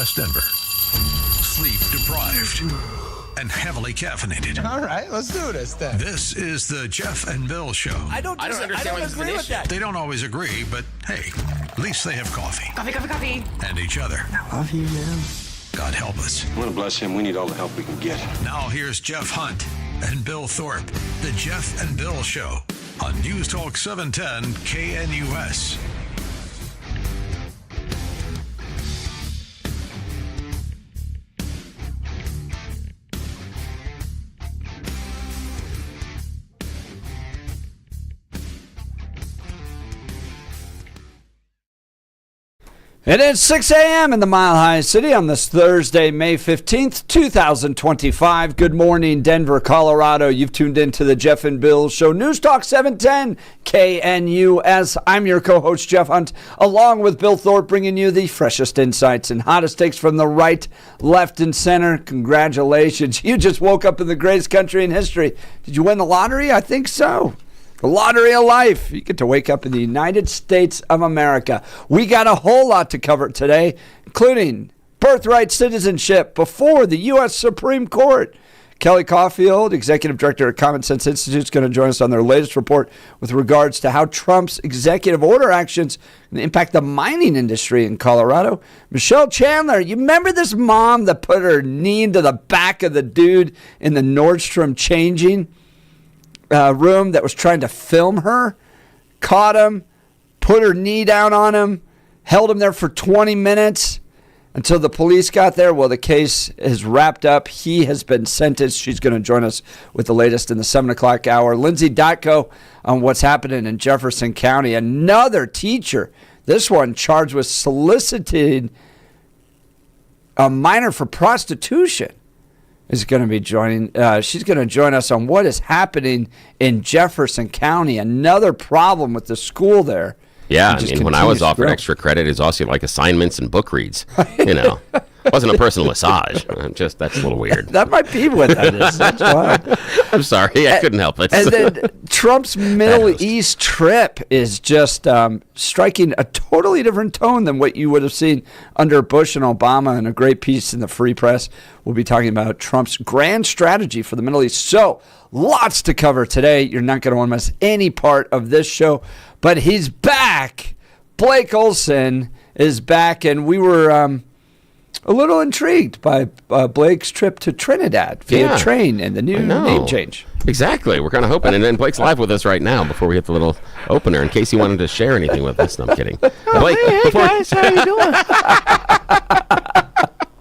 West Denver. Sleep deprived and heavily caffeinated. All right, let's do this then. This is the Jeff and Bill Show. I don't agree with that. They don't always agree, but hey, at least they have coffee. Coffee. And each other. I love you, man. God help us. I want to bless him. We need all the help we can get. Now here's Jeff Hunt and Bill Thorpe. The Jeff and Bill Show on News Talk 710 KNUS. It is 6 a.m. in the Mile High City on this Thursday, May 15th, 2025. Good morning, Denver, Colorado. You've tuned into the Jeff and Bill Show, News Talk 710 KNUS. I'm your co-host, Jeff Hunt, along with Bill Thorpe, bringing you the freshest insights and hottest takes from the right, left, and center. Congratulations. You just woke up in the greatest country in history. Did you win the lottery? I think so. The lottery of life. You get to wake up in the United States of America. We got a whole lot to cover today, including birthright citizenship before the U.S. Supreme Court. Kelly Caulfield, Executive Director at Common Sense Institute, is going to join us on their latest report with regards to how Trump's executive order actions impact the mining industry in Colorado. Michelle Chandler, you remember this mom that put her knee into the back of the dude in the Nordstrom changing room that was trying to film her, caught him, put her knee down on him, held him there for 20 minutes until the police got there? Well, the case is wrapped up. He has been sentenced. She's going to join us with the latest in the 7 o'clock hour. Lindsay Dotko on what's happening in Jefferson County. Another teacher, this one charged with soliciting a minor for prostitution, is going to be joining. She's going to join us on what is happening in Jefferson County. Another problem with the school there. Yeah, I mean, when I was offered extra credit, it's also like assignments and book reads. You know, it wasn't a personal massage. That's a little weird. That might be what that is. That's why. I'm sorry, I couldn't help it. And then Trump's Middle East trip is just striking a totally different tone than what you would have seen under Bush and Obama. And a great piece in the Free Press. We'll be talking about Trump's grand strategy for the Middle East. So, lots to cover today. You're not going to want to miss any part of this show. But he's back. Blake Olson is back, and we were a little intrigued by Blake's trip to Trinidad via train and the new name change. Exactly. We're kind of hoping. And then Blake's live with us right now before we hit the little opener in case he wanted to share anything with us. No, I'm kidding. Blake, hey guys, how you doing?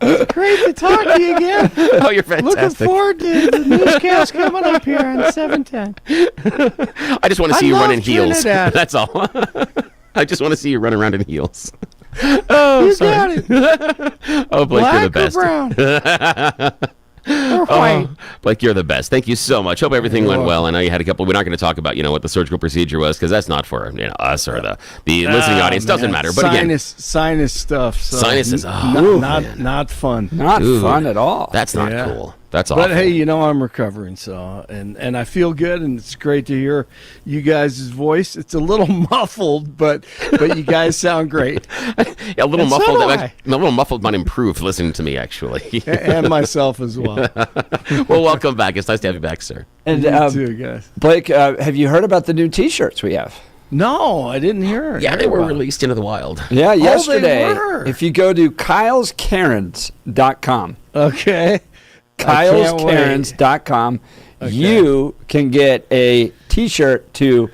It's great to talk to you again. Oh, you're fantastic. Looking forward to the newscast coming up here on 710. I just want to see you run in heels. Trinidad. That's all. I just want to see you run around in heels. Oh, you got it. Oh, Blake, Black you're the best. Or brown? Or white? Blake, you're the best. Thank you so much. Hope everything went well. I know you had a couple. We're not going to talk about what the surgical procedure was because that's not for us or the listening audience. Doesn't matter. But sinus stuff. So sinuses. Not fun. Not fun at all. That's not cool. That's awful. But hey, I'm recovering, so and I feel good, and it's great to hear you guys' voice. It's a little muffled, but you guys sound great. Yeah, a little muffled. A little muffled might improve listening to me, actually, and myself as well. Well, welcome back. It's nice to have you back, sir. And you too, guys. Blake, have you heard about the new T-shirts we have? No, I didn't hear. Yeah, they were released into the wild. Yeah, yesterday. They were. If you go to kyleskarens.com. Okay. kyleskarens.com, you can get a T-shirt to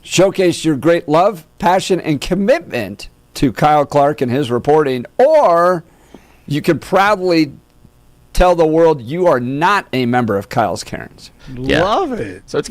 showcase your great love, passion, and commitment to Kyle Clark and his reporting, or you can proudly tell the world you are not a member of Kyle's Karens. Yeah. Love it. So it's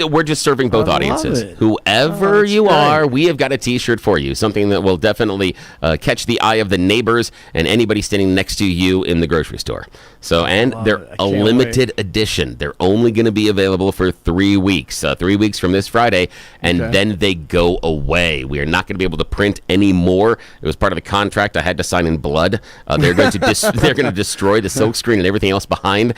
we're just serving both audiences. Whoever you great. are, we have got a T-shirt for you. Something that will definitely catch the eye of the neighbors and anybody standing next to you in the grocery store. So, and they're a limited edition. They're only going to be available for 3 weeks. 3 weeks from this Friday, and then they go away. We are not going to be able to print any more. It was part of the contract I had to sign in blood. They're going to destroy the silkscreen and everything else behind,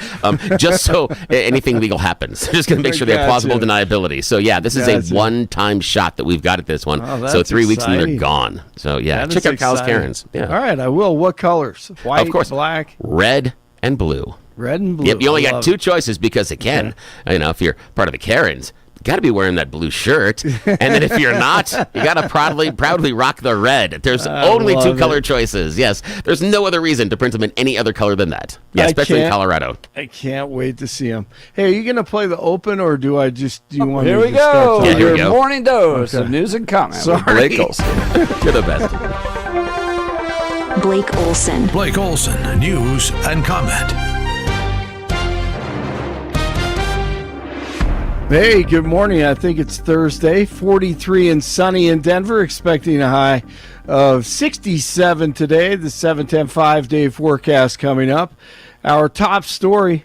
just so anything legal happens. They're just going to make sure they have plausible deniability. So, yeah, this is a one-time shot that we've got at this one. So 3 weeks and they're gone. So, yeah, check out Kyle's Karens. Yeah. All right, I will. What colors? White, of course. Black? Red and blue. Red and blue. Yep, you only got 2 choices because, again, if you're part of the Karens, got to be wearing that blue shirt, and then if you're not, you got to proudly rock the red. There's only 2 color choices. Yes, there's no other reason to print them in any other color than that. Yeah, especially in Colorado. I can't wait to see them. Hey, are you going to play the open, or do you want me here to we go. Yeah, here we go. Morning dose of news and comment. Sorry. Blake Olson. You're the best. Blake Olson. Blake Olson, news and comment. Hey, good morning. I think it's Thursday, 43 and sunny in Denver, expecting a high of 67 today. The 7-10 5-day forecast coming up. Our top story.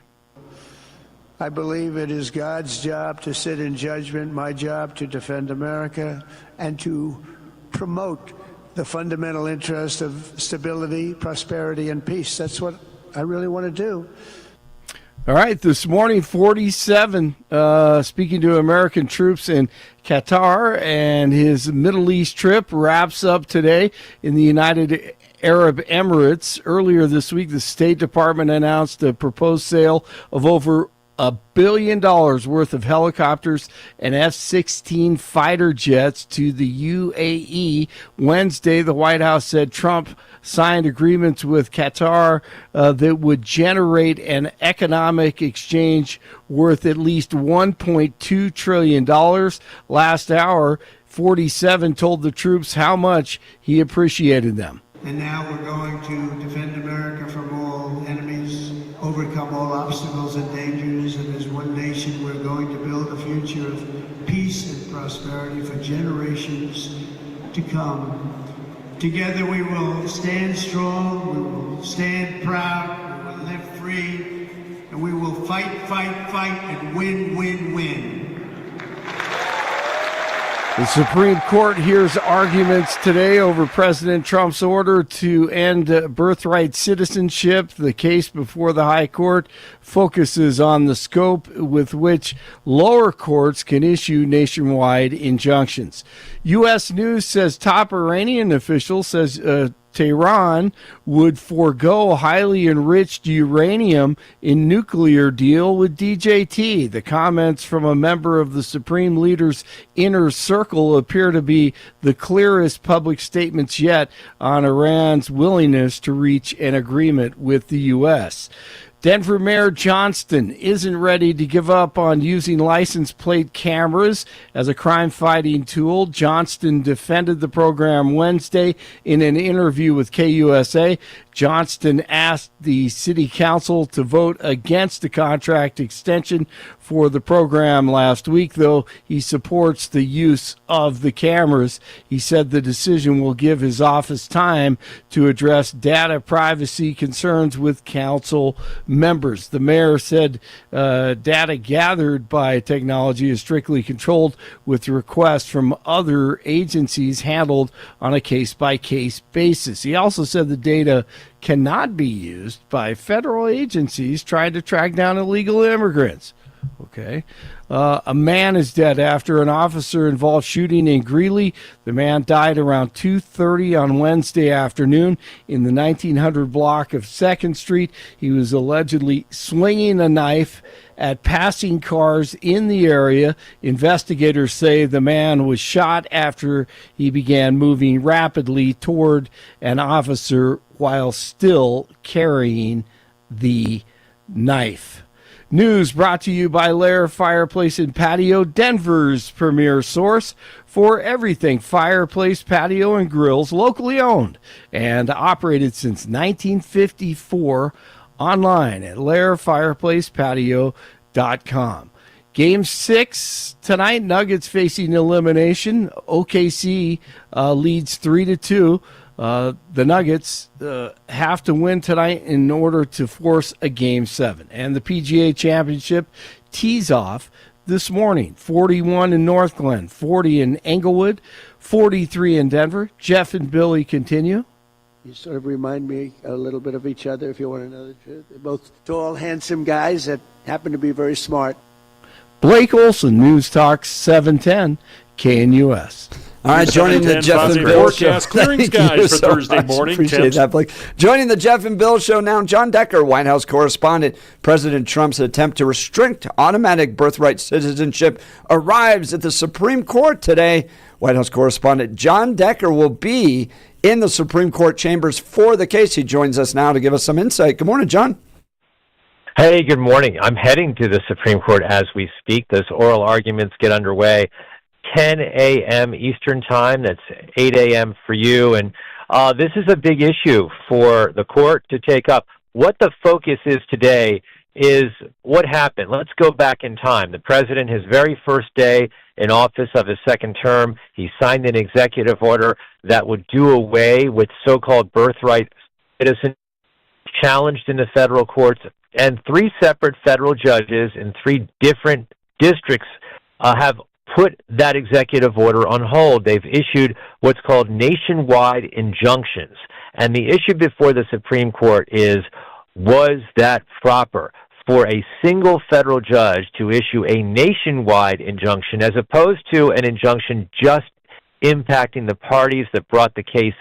I believe it is God's job to sit in judgment, my job to defend America, and to promote the fundamental interest of stability, prosperity, and peace. That's what I really want to do. All right, this morning, 47, speaking to American troops in Qatar, and his Middle East trip wraps up today in the United Arab Emirates. Earlier this week, the State Department announced a proposed sale of over $1 billion worth of helicopters and F-16 fighter jets to the UAE. Wednesday, the White House said Trump signed agreements with Qatar that would generate an economic exchange worth at least $1.2 trillion. Last hour, 47 told the troops how much he appreciated them. And now we're going to defend America from all enemies, overcome all obstacles and dangers, and as one nation we're going to build a future of peace and prosperity for generations to come. Together we will stand strong, we will stand proud, we will live free, and we will fight, and win. The Supreme Court hears arguments today over President Trump's order to end birthright citizenship. The case before the High Court focuses on the scope with which lower courts can issue nationwide injunctions. U.S. News says top Iranian official says Tehran would forego highly enriched uranium in nuclear deal with DJT. The comments from a member of the Supreme Leader's inner circle appear to be the clearest public statements yet on Iran's willingness to reach an agreement with the U.S. Denver Mayor Johnston isn't ready to give up on using license plate cameras as a crime-fighting tool. Johnston defended the program Wednesday in an interview with KUSA. Johnston asked the city council to vote against the contract extension for the program last week, though he supports the use of the cameras. He said the decision will give his office time to address data privacy concerns with council members. The mayor said data gathered by technology is strictly controlled with requests from other agencies handled on a case-by-case basis. He also said the data cannot be used by federal agencies trying to track down illegal immigrants. Okay. A man is dead after an officer-involved shooting in Greeley. The man died around 2:30 on Wednesday afternoon in the 1900 block of 2nd Street. He was allegedly swinging a knife at passing cars in the area. Investigators say the man was shot after he began moving rapidly toward an officer while still carrying the knife. News brought to you by Lair Fireplace and Patio, Denver's premier source for everything fireplace, patio, and grills, locally owned and operated since 1954, online at lairfireplacepatio.com. Game 6 tonight, Nuggets facing elimination. OKC leads 3-2. The Nuggets have to win tonight in order to force a Game 7. And the PGA Championship tees off this morning. 41 in North Glen, 40 in Englewood, 43 in Denver. Jeff and Billy continue. You sort of remind me a little bit of each other, if you want to know the truth. They're both tall, handsome guys that happen to be very smart. Blake Olson, News Talk 710 KNUS. All right, joining the Jeff and Bill Show. Clearing skies for Thursday morning. Appreciate that, Blake. Joining the Jeff and Bill Show now, John Decker, White House correspondent. President Trump's attempt to restrict automatic birthright citizenship arrives at the Supreme Court today. White House correspondent John Decker will be in the Supreme Court chambers for the case. He joins us now to give us some insight. Good morning, John. Hey, good morning. I'm heading to the Supreme Court as we speak. Those oral arguments get underway 10 a.m. Eastern Time. That's 8 a.m. for you. And this is a big issue for the court to take up. What the focus is today is what happened. Let's go back in time. The president, his very first day in office of his second term, he signed an executive order that would do away with so-called birthright citizenship, challenged in the federal courts, and 3 separate federal judges in 3 different districts have put that executive order on hold. They've issued what's called nationwide injunctions. And the issue before the Supreme Court is, was that proper for a single federal judge to issue a nationwide injunction as opposed to an injunction just impacting the parties that brought the case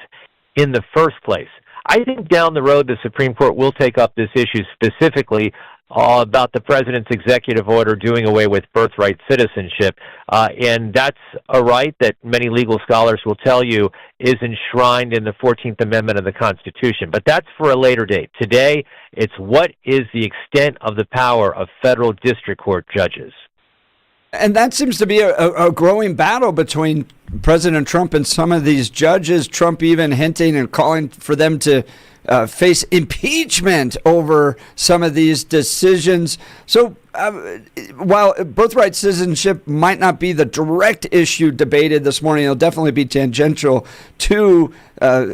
in the first place? I think down the road the Supreme Court will take up this issue specifically about the president's executive order doing away with birthright citizenship. And that's a right that many legal scholars will tell you is enshrined in the 14th Amendment of the Constitution. But that's for a later date. Today, it's what is the extent of the power of federal district court judges. And that seems to be a growing battle between President Trump and some of these judges, Trump even hinting and calling for them to face impeachment over some of these decisions. So while birthright citizenship might not be the direct issue debated this morning, it'll definitely be tangential to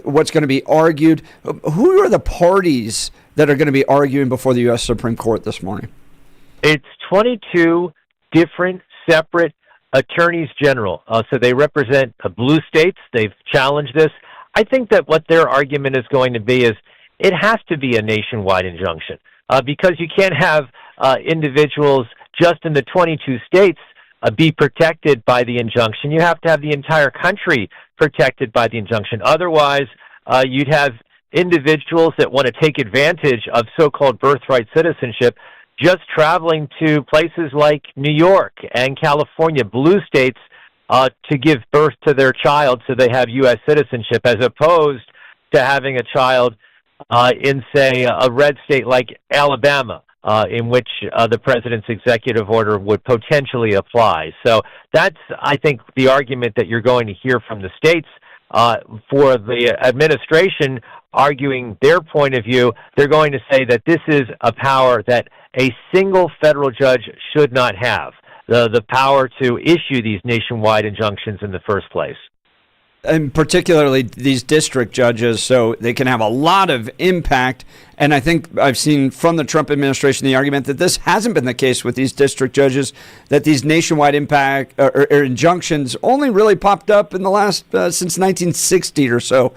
what's going to be argued. Who are the parties that are going to be arguing before the U.S. Supreme Court this morning? It's 22 different separate attorneys general. So they represent blue states. They've challenged this. I think that what their argument is going to be is it has to be a nationwide injunction because you can't have individuals just in the 22 states be protected by the injunction. You have to have the entire country protected by the injunction. Otherwise, you'd have individuals that want to take advantage of so-called birthright citizenship just traveling to places like New York and California, blue states, to give birth to their child so they have U.S. citizenship, as opposed to having a child in, say, a red state like Alabama, in which the president's executive order would potentially apply. So that's, I think, the argument that you're going to hear from the states. For the administration arguing their point of view, they're going to say that this is a power that a single federal judge should not have. The power to issue these nationwide injunctions in the first place. And particularly these district judges, so they can have a lot of impact. And I think I've seen from the Trump administration the argument that this hasn't been the case with these district judges, that these nationwide impact or injunctions only really popped up in the last, since 1960 or so.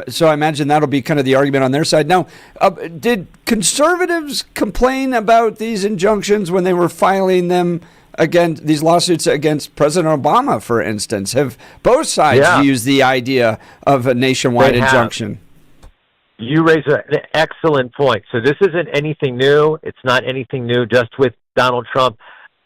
So I imagine that'll be kind of the argument on their side. Now, did conservatives complain about these injunctions when they were filing them against these lawsuits against President Obama, for instance? Have both sides used the idea of a nationwide injunction? You raise an excellent point. So this isn't anything new. It's not anything new just with Donald Trump.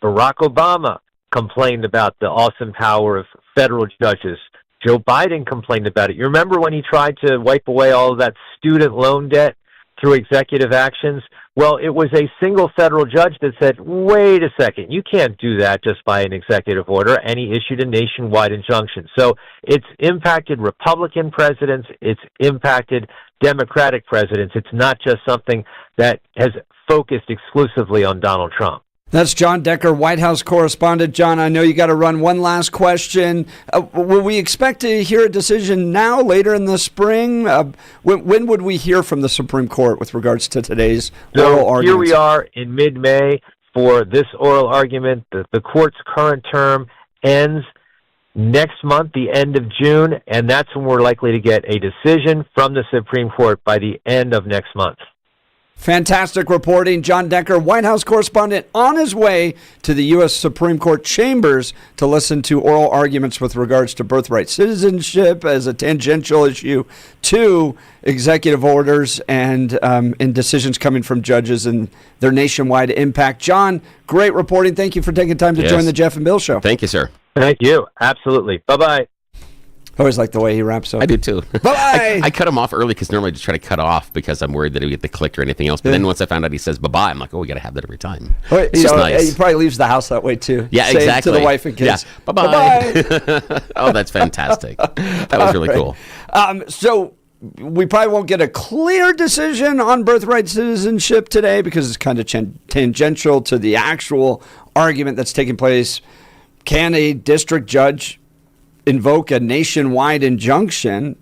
Barack Obama complained about the awesome power of federal judges. Joe Biden complained about it. You remember when he tried to wipe away all of that student loan debt through executive actions? Well, it was a single federal judge that said, wait a second, you can't do that just by an executive order, and he issued a nationwide injunction. So it's impacted Republican presidents, it's impacted Democratic presidents. It's not just something that has focused exclusively on Donald Trump. That's John Decker, White House correspondent. John, I know you got to run. One last question. Will we expect to hear a decision now, later in the spring? When would we hear from the Supreme Court with regards to today's oral argument? Here we are in mid-May for this oral argument. The court's current term ends next month, the end of June, and that's when we're likely to get a decision from the Supreme Court by the end of next month. Fantastic reporting. John Decker, White House correspondent, on his way to the U.S. Supreme Court chambers to listen to oral arguments with regards to birthright citizenship as a tangential issue to executive orders and decisions coming from judges and their nationwide impact. John, great reporting. Thank you for taking time to join the Jeff and Bill Show. Thank you, sir. Thank you. Absolutely. Bye-bye. I always like the way he wraps up. I do too. Bye-bye. I cut him off early because normally I just try to cut off because I'm worried that he'll get the click or anything else. But then once I found out he says bye-bye, I'm like, oh, we got to have that every time. It's just nice. He probably leaves the house that way too. Yeah, Say exactly. to the wife and kids. Yeah. Bye-bye. Oh, that's fantastic. That was really cool. So we probably won't get a clear decision on birthright citizenship today because it's kind of tangential to the actual argument that's taking place. Can a district judge invoke a nationwide injunction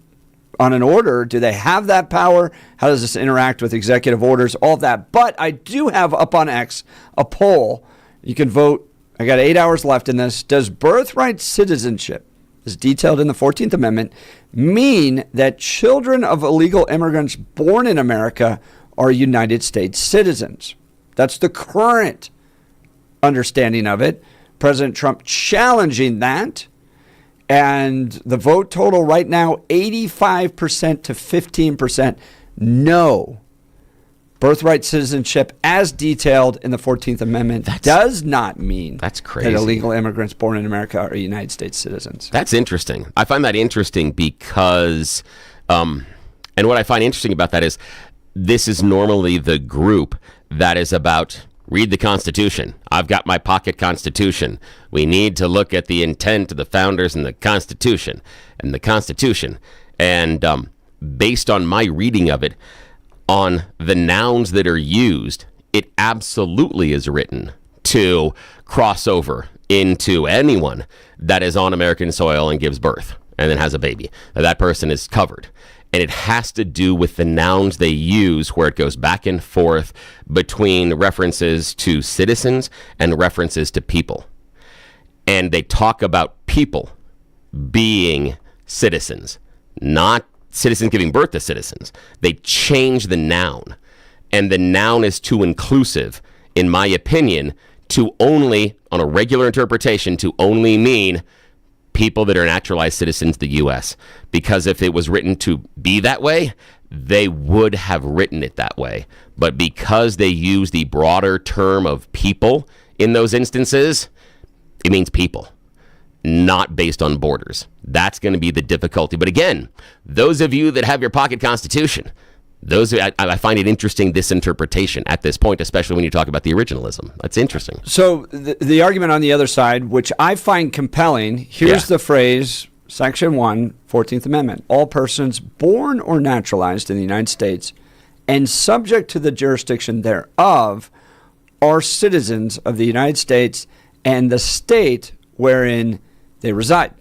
on an order? Do they have that power? How does this interact with executive orders? All of that. But I do have up on X a poll. You can vote. I got 8 hours left in this. Does birthright citizenship, as detailed in the 14th Amendment, mean that children of illegal immigrants born in America are United States citizens? That's the current understanding of it. President Trump challenging that. And the vote total right now, 85% to 15%. No. Birthright citizenship, as detailed in the 14th Amendment, does not mean that's crazy. That illegal immigrants born in America are United States citizens. That's interesting. I find that interesting because, and what I find interesting about that is this is normally the group that is about read the Constitution. I've got my pocket Constitution. We need to look at the intent of the founders and the Constitution. And based on my reading of it, on the nouns that are used, it absolutely is written to cross over into anyone that is on American soil and gives birth and then has a baby. Now, that person is covered. And it has to do with the nouns they use, where it goes back and forth between references to citizens and references to people. And they talk about people being citizens, not citizens giving birth to citizens. They change the noun. And the noun is too inclusive, in my opinion, to only, on a regular interpretation, to only mean people that are naturalized citizens of the U.S. Because if it was written to be that way, they would have written it that way. But because they use the broader term of people in those instances, it means people, not based on borders. That's going to be the difficulty. But again, those of you that have your pocket Constitution, I find it interesting, this interpretation at this point, especially when you talk about the originalism. That's interesting. So the argument on the other side, which I find compelling, here's the phrase, Section 1, 14th Amendment. All persons born or naturalized in the United States and subject to the jurisdiction thereof are citizens of the United States and the state wherein they reside.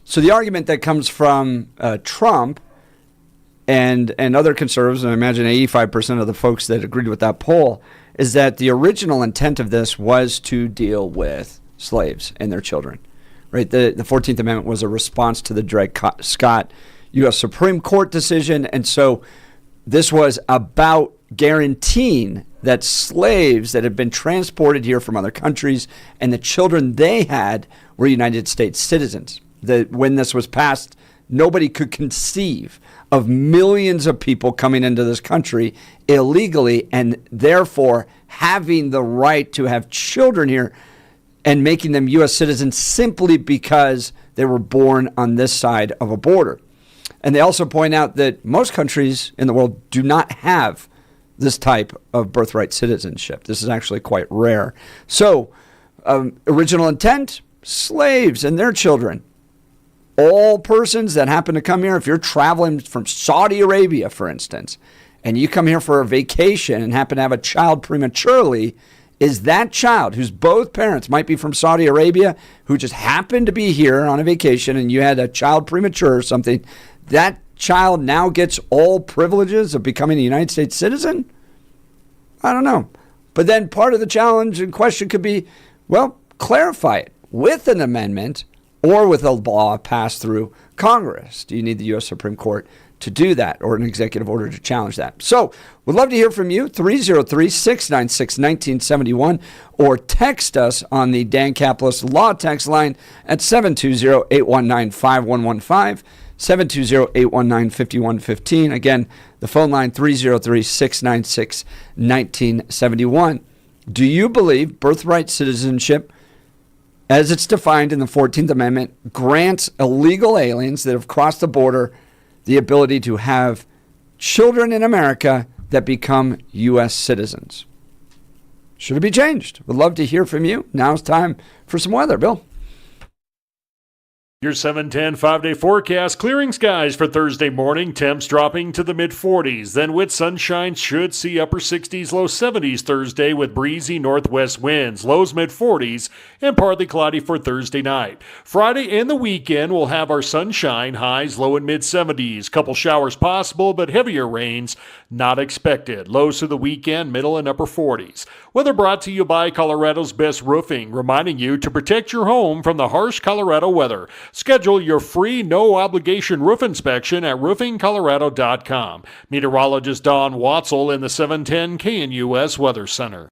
So the argument that comes from Trump and other conservatives, and I imagine 85% of the folks that agreed with that poll, is that the original intent of this was to deal with slaves and their children. Right? The 14th Amendment was a response to the Dred Scott U.S. Supreme Court decision, and so this was about guaranteeing that slaves that had been transported here from other countries and the children they had were United States citizens. When this was passed, nobody could conceive of millions of people coming into this country illegally and therefore having the right to have children here and making them U.S. citizens simply because they were born on this side of a border. And they also point out that most countries in the world do not have this type of birthright citizenship. This is actually quite rare. So, original intent, slaves and their children. All persons that happen to come here, if you're traveling from Saudi Arabia, for instance, and you come here for a vacation and happen to have a child prematurely, is that child whose both parents might be from Saudi Arabia, who just happened to be here on a vacation and you had a child premature or something, that child now gets all privileges of becoming a United States citizen? I don't know. But then part of the challenge and question could be, well, clarify it with an amendment or with a law passed through Congress? Do you need the U.S. Supreme Court to do that, or an executive order to challenge that? So we'd love to hear from you, 303-696-1971, or text us on the Dan Caplis Law text line at 720-819-5115, 720-819-5115. Again, the phone line 303-696-1971. Do you believe birthright citizenship, as it's defined in the 14th Amendment, grants illegal aliens that have crossed the border the ability to have children in America that become U.S. citizens? Should it be changed? We'd love to hear from you. Now it's time for some weather. Bill? Your 7:10 5-day forecast. Clearing skies for Thursday morning. Temps dropping to the mid-40s. Then with sunshine, should see upper 60s, low 70s Thursday with breezy northwest winds. Lows mid-40s and partly cloudy for Thursday night. Friday and the weekend will have our sunshine. Highs low and mid-70s. Couple showers possible, but heavier rains not expected. Lows through the weekend, middle and upper 40s. Weather brought to you by Colorado's Best Roofing, reminding you to protect your home from the harsh Colorado weather. Schedule your free no-obligation roof inspection at roofingcolorado.com. Meteorologist Don Watzel in the 710 KNUS Weather Center.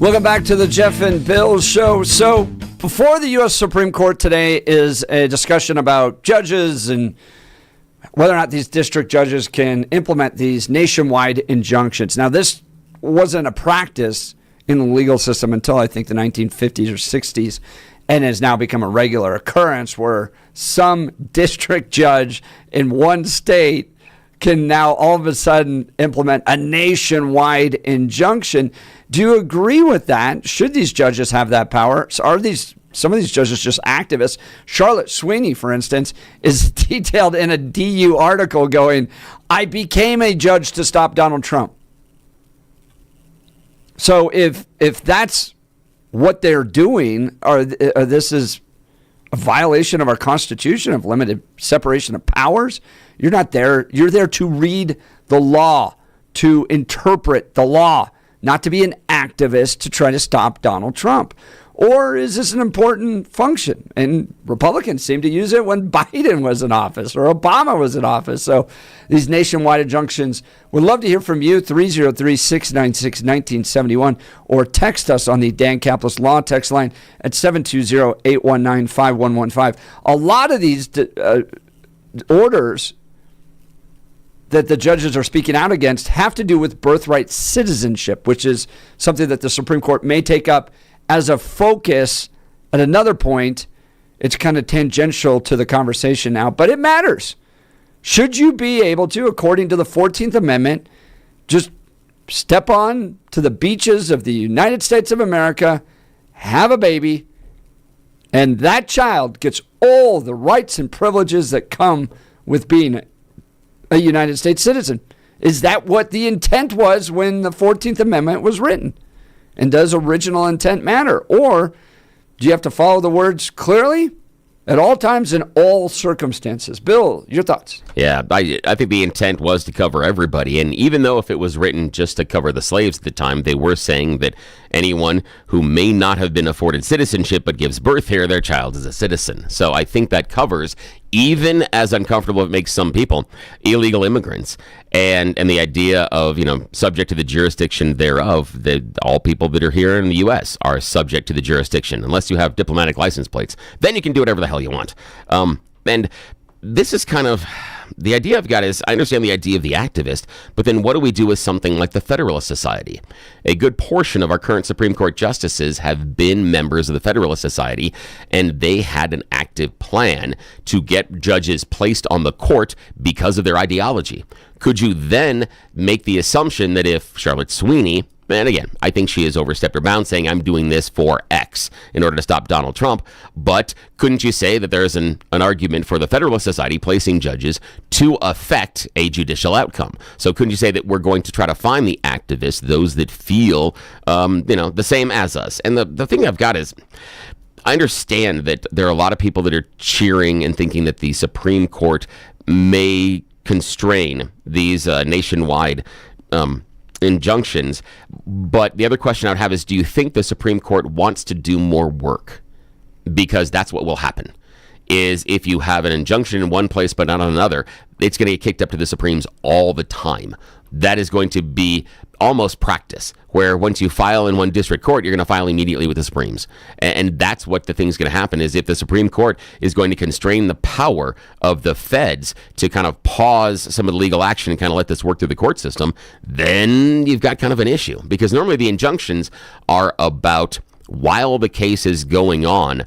Welcome back to the Jeff and Bill Show. So, before the U.S. Supreme Court today is a discussion about judges and whether or not these district judges can implement these nationwide injunctions. Now, this wasn't a practice in the legal system until I think the 1950s or 60s, and has now become a regular occurrence where some district judge in one state can now all of a sudden implement a nationwide injunction. Do you agree with that? Should these judges have that power? Are some of these judges just activists? Charlotte Sweeney, for instance, is detailed in a DU article going, I became a judge to stop Donald Trump. So if that's what they're doing, or this is a violation of our Constitution of limited separation of powers, you're not there. You're there to read the law, to interpret the law, not to be an activist to try to stop Donald Trump. Or is this an important function? And Republicans seem to use it when Biden was in office or Obama was in office. So these nationwide injunctions, we'd love to hear from you, 303-696-1971, or text us on the Dan Caplis Law text line at 720-819-5115. A lot of these orders that the judges are speaking out against have to do with birthright citizenship, which is something that the Supreme Court may take up as a focus at another point. It's kind of tangential to the conversation now, but it matters. Should you be able to, according to the 14th Amendment, just step on to the beaches of the United States of America, have a baby, and that child gets all the rights and privileges that come with being a United States citizen? Is that what the intent was when the 14th Amendment was written? And does original intent matter? Or do you have to follow the words clearly at all times in all circumstances? Bill, your thoughts? Yeah, I think the intent was to cover everybody. And even though if it was written just to cover the slaves at the time, they were saying that anyone who may not have been afforded citizenship but gives birth here, their child is a citizen. So I think that covers, even as uncomfortable as it makes some people, illegal immigrants. And the idea of, subject to the jurisdiction thereof, that all people that are here in the U.S. are subject to the jurisdiction, unless you have diplomatic license plates. Then you can do whatever the hell you want. And this is kind of the idea I've got is, I understand the idea of the activist, but then what do we do with something like the Federalist Society? A good portion of our current Supreme Court justices have been members of the Federalist Society, and they had an active plan to get judges placed on the court because of their ideology. Could you then make the assumption that if Charlotte Sweeney, and again, I think she has overstepped her bounds saying I'm doing this for X in order to stop Donald Trump, but couldn't you say that there's an argument for the Federalist Society placing judges to affect a judicial outcome? So couldn't you say that we're going to try to find the activists, those that feel, the same as us? And the thing I've got is, I understand that there are a lot of people that are cheering and thinking that the Supreme Court may constrain these nationwide injunctions. But the other question I would have is, do you think the Supreme Court wants to do more work? Because that's what will happen, is if you have an injunction in one place but not on another, it's going to get kicked up to the Supremes all the time. That is going to be almost practice, where once you file in one district court, you're going to file immediately with the Supremes. And that's what the thing's going to happen, is if the Supreme Court is going to constrain the power of the feds to kind of pause some of the legal action and kind of let this work through the court system, then you've got kind of an issue. Because normally the injunctions are about, while the case is going on,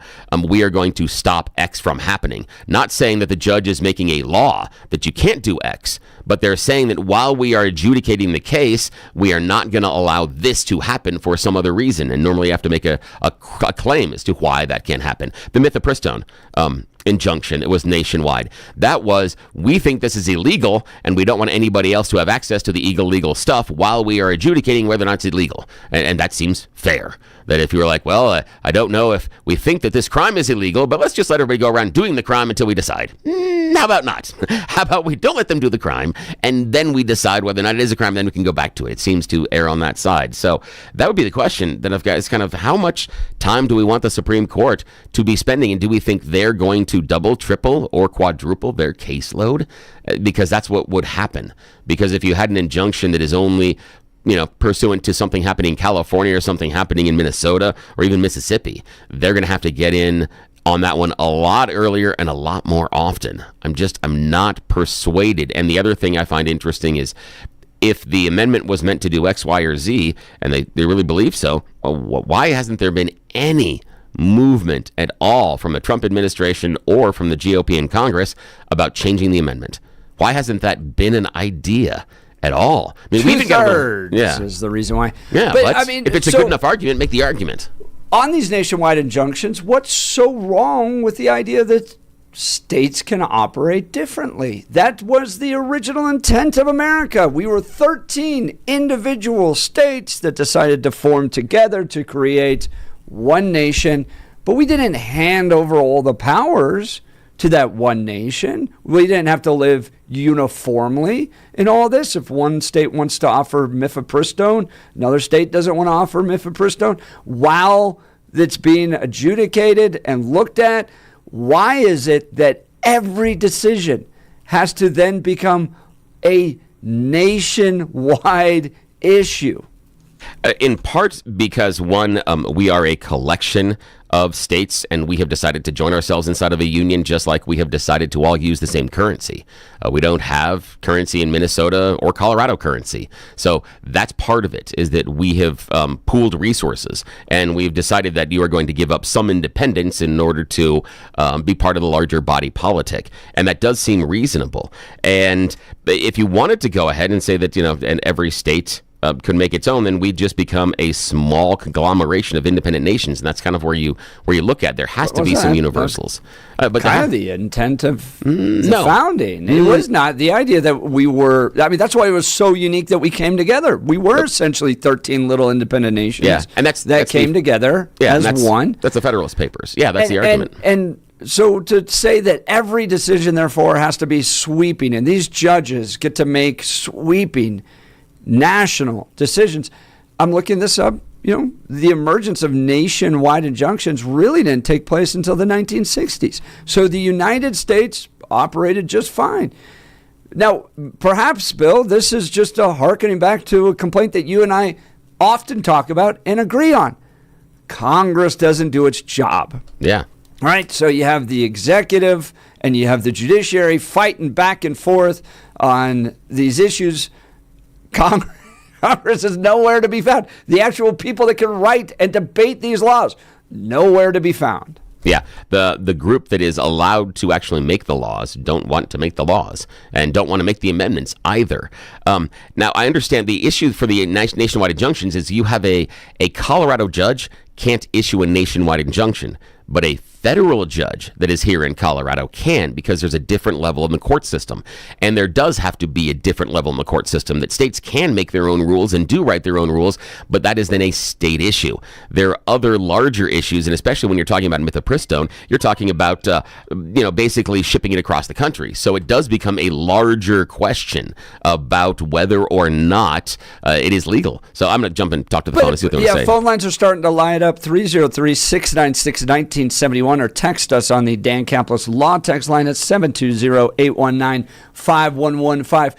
we are going to stop X from happening. Not saying that the judge is making a law that you can't do X, but they're saying that while we are adjudicating the case, we are not going to allow this to happen for some other reason. And normally you have to make a claim as to why that can't happen. The Mifepristone injunction, it was nationwide. That was, we think this is illegal and we don't want anybody else to have access to the illegal stuff while we are adjudicating whether or not it's illegal. And that seems fair. That if you were like, well, I don't know if we think that this crime is illegal, but let's just let everybody go around doing the crime until we decide. How about not? How about we don't let them do the crime, and then we decide whether or not it is a crime, then we can go back to it. It seems to err on that side. So that would be the question that I've got, is kind of how much time do we want the Supreme Court to be spending, and do we think they're going to double, triple, or quadruple their caseload? Because that's what would happen. Because if you had an injunction that is only pursuant to something happening in California or something happening in Minnesota or even Mississippi. They're going to have to get in on that one a lot earlier and a lot more often. I'm not persuaded. And the other thing I find interesting is if the amendment was meant to do X, Y, or Z, and they really believe so, why hasn't there been any movement at all from the Trump administration or from the GOP in Congress about changing the amendment? Why hasn't that been an idea at all? I mean, we even got is the reason why. Yeah, but I mean, if it's a good enough argument, make the argument. On these nationwide injunctions, what's so wrong with the idea that states can operate differently? That was the original intent of America. We were 13 individual states that decided to form together to create one nation, but we didn't hand over all the powers to that one nation. We didn't have to live uniformly in all this. If one state wants to offer mifepristone, another state doesn't want to offer mifepristone, while it's being adjudicated and looked at, why is it that every decision has to then become a nationwide issue? In part because, one, we are a collection of states, and we have decided to join ourselves inside of a union, just like we have decided to all use the same currency. We don't have currency in Minnesota or Colorado currency. So that's part of it, is that we have pooled resources, and we've decided that you are going to give up some independence in order to be part of the larger body politic. And that does seem reasonable. And if you wanted to go ahead and say that, and every state could make its own, then we'd just become a small conglomeration of independent nations, and that's kind of where you look at. There has to be some universals. But kind of the intent of the founding. It was not the idea that we were. I mean, that's why it was so unique that we came together. We were essentially 13 little independent nations. Yeah, and that's came together as one. That's the Federalist Papers. Yeah, that's the argument. And so to say that every decision, therefore, has to be sweeping, and these judges get to make sweeping national decisions. I'm looking this up. The emergence of nationwide injunctions really didn't take place until the 1960s. So the United States operated just fine. Now, perhaps, Bill, this is just a hearkening back to a complaint that you and I often talk about and agree on. Congress doesn't do its job. Yeah. All right. So you have the executive and you have the judiciary fighting back and forth on these issues. Congress is nowhere to be found. The actual people that can write and debate these laws, nowhere to be found. Yeah, the group that is allowed to actually make the laws don't want to make the laws and don't want to make the amendments either. Now, I understand the issue for the nationwide injunctions is you have a Colorado judge can't issue a nationwide injunction, but a federal judge that is here in Colorado can, because there's a different level in the court system. And there does have to be a different level in the court system, that states can make their own rules and do write their own rules, but that is then a state issue. There are other larger issues, and especially when you're talking about mifepristone, you're talking about, basically shipping it across the country. So it does become a larger question about whether or not it is legal. So I'm going to jump and talk to the phone and see what they want to say. Yeah, phone lines are starting to light up. 303-696-1971, or text us on the Dan Caplis Law text line at 720-819-5115.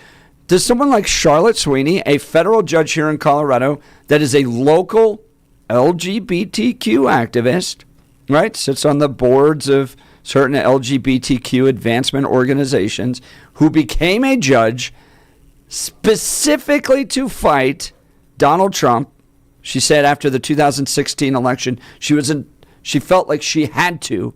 Does someone like Charlotte Sweeney, a federal judge here in Colorado that is a local LGBTQ activist, right, sits on the boards of certain LGBTQ advancement organizations, who became a judge specifically to fight Donald Trump? She said after the 2016 election, she felt like she had to.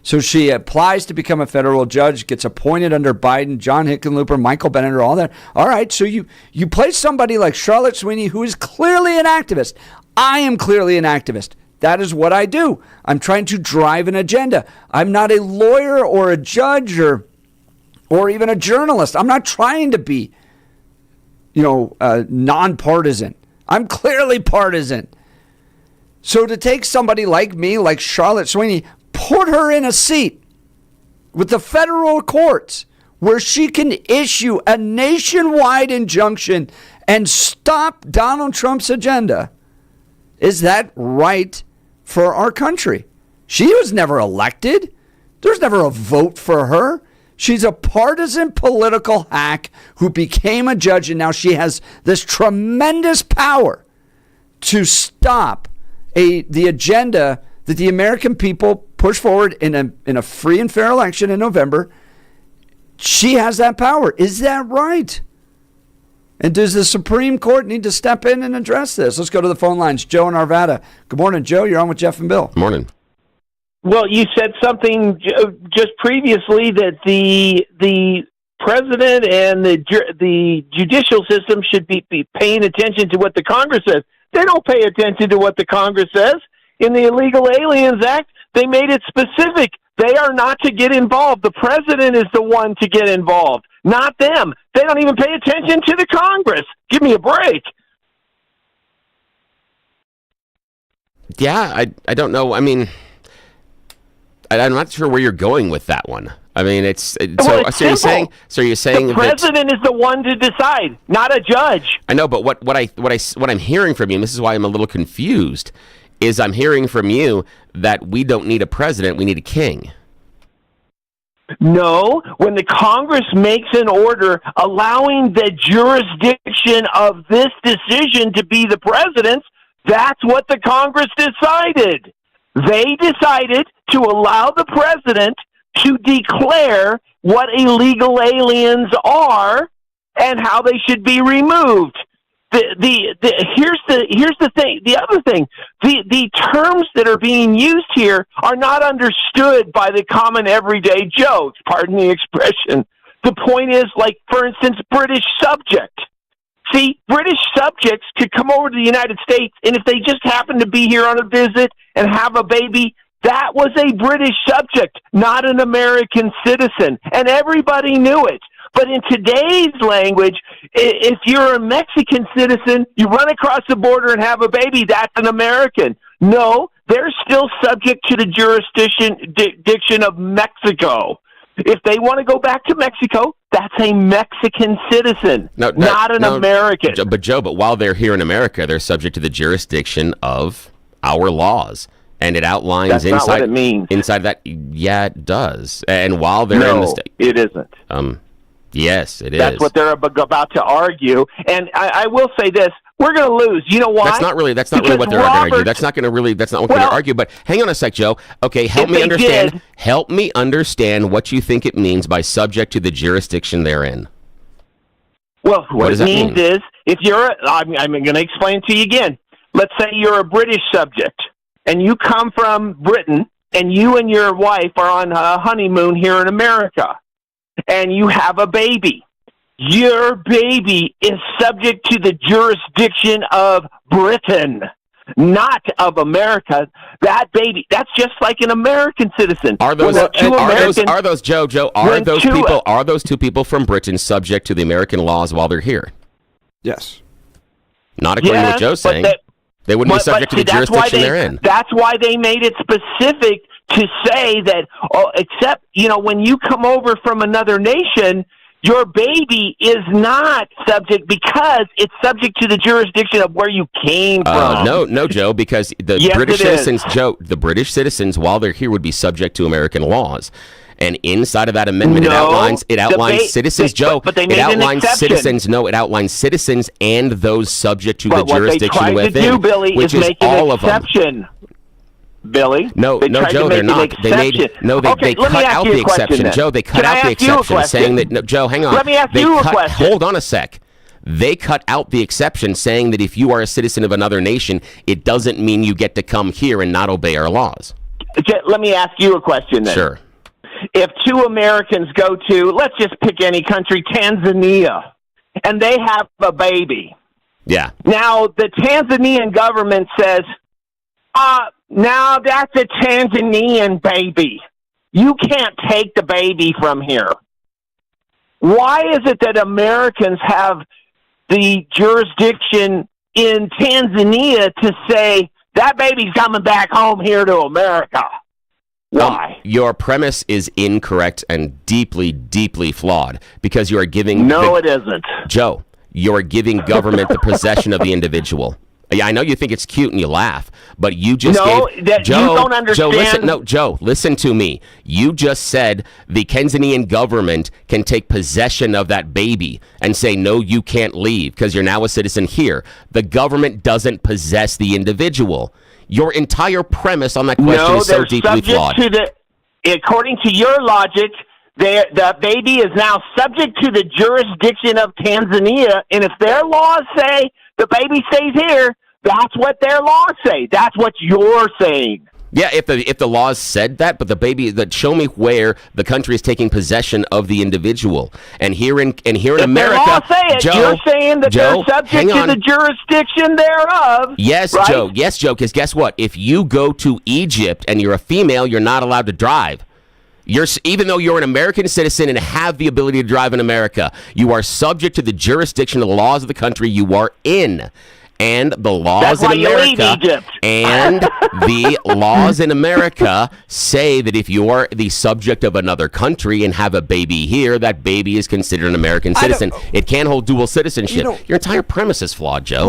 So she applies to become a federal judge, gets appointed under Biden, John Hickenlooper, Michael Bennet, all that. All right, so you place somebody like Charlotte Sweeney, who is clearly an activist. I am clearly an activist. That is what I do. I'm trying to drive an agenda. I'm not a lawyer or a judge or even a journalist. I'm not trying to be, nonpartisan. I'm clearly partisan. So to take somebody like me, like Charlotte Sweeney, put her in a seat with the federal courts where she can issue a nationwide injunction and stop Donald Trump's agenda, is that right for our country? She was never elected. There's never a vote for her. She's a partisan political hack who became a judge, and now she has this tremendous power to stop the agenda that the American people push forward in a free and fair election in November. She has that power. Is that right? And does the Supreme Court need to step in and address this? Let's go to the phone lines. Joe in Arvada. Good morning, Joe. You're on with Jeff and Bill. Morning. Well, you said something just previously that the president and the judicial system should be paying attention to what the Congress says. They don't pay attention to what the Congress says. In the Illegal Aliens Act, they made it specific. They are not to get involved. The president is the one to get involved, not them. They don't even pay attention to the Congress. Give me a break. Yeah, I don't know. I mean, I'm not sure where you're going with that one. I mean, so you're saying the president is the one to decide, not a judge. I know, but what I'm hearing from you, and this is why I'm a little confused, is I'm hearing from you that we don't need a president, we need a king. No, when the Congress makes an order allowing the jurisdiction of this decision to be the president's, that's what the Congress decided. They decided to allow the president to declare what illegal aliens are and how they should be removed. Here's the thing. The other thing, the terms that are being used here are not understood by the common everyday Joe. Pardon the expression. The point is, like, for instance, British subject. See, British subjects could come over to the United States, and if they just happen to be here on a visit and have a baby, that was a British subject, not an American citizen, and everybody knew it. But in today's language, if you're a Mexican citizen, you run across the border and have a baby, that's an American. No, they're still subject to the jurisdiction of Mexico. If they want to go back to Mexico, that's a Mexican citizen, not an American. But while they're here in America, they're subject to the jurisdiction of our laws. And it outlines that's not what it means. Inside that, yeah, it does. And while they're in the state, it isn't. Yes, it is. That's what they're about to argue. And I will say this: we're going to lose. You know why? That's not really what they're going to argue. That's not what they're going to argue. But hang on a sec, Joe. Okay, help me understand. Help me understand what you think it means by subject to the jurisdiction they're in. Well, what it means is, if you're, I'm going to explain to you again. Let's say you're a British subject, and you come from Britain, and you and your wife are on a honeymoon here in America, and you have a baby. Your baby is subject to the jurisdiction of Britain, not of America. That baby, that's just like an American citizen. Are those two people from Britain subject to the American laws while they're here? Yes. Not according to what Joe's saying. They wouldn't be subject to the jurisdiction they're in. That's why they made it specific to say that, except, when you come over from another nation, your baby is not subject because it's subject to the jurisdiction of where you came from. No, Joe, because the British citizens, while they're here, would be subject to American laws. And inside of that amendment, it outlines citizens, Joe. But they made an exception. It outlines citizens and those subject to the jurisdiction within. What they tried to do, Billy, is make an exception. Billy? No, Joe, they're not. They cut out the exception. Joe, they cut out the exception saying that, no, Joe, hang on. Let me ask you a question. Hold on a sec. They cut out the exception saying that if you are a citizen of another nation, it doesn't mean you get to come here and not obey our laws. Let me ask you a question then. Sure. If two Americans go to, let's just pick any country, Tanzania, and they have a baby. Yeah. Now, the Tanzanian government says, now that's a Tanzanian baby. You can't take the baby from here. Why is it that Americans have the jurisdiction in Tanzania to say, that baby's coming back home here to America? Why? Your premise is incorrect and deeply, deeply flawed because you are giving... No, it isn't. Joe, you're giving government the possession of the individual. Yeah, I know you think it's cute and you laugh, but you just you don't understand. Joe, listen to me. You just said the Kensington government can take possession of that baby and say, no, you can't leave because you're now a citizen here. The government doesn't possess the individual. Your entire premise on that question is so deeply flawed. According to your logic, the baby is now subject to the jurisdiction of Tanzania, and if their laws say the baby stays here, that's what their laws say. That's what you're saying. Yeah, if the laws said that, but the baby, show me where the country is taking possession of the individual. And here in America, their laws say it, Joe, you're saying that they're subject to the jurisdiction thereof. Yes, right? Joe. Yes, Joe. Because guess what? If you go to Egypt and you're a female, you're not allowed to drive. Even though you're an American citizen and have the ability to drive in America, you are subject to the jurisdiction of the laws of the country you are in. And the laws in America say that if you are the subject of another country and have a baby here, that baby is considered an American citizen. It can't hold dual citizenship. Your entire premise is flawed, Joe.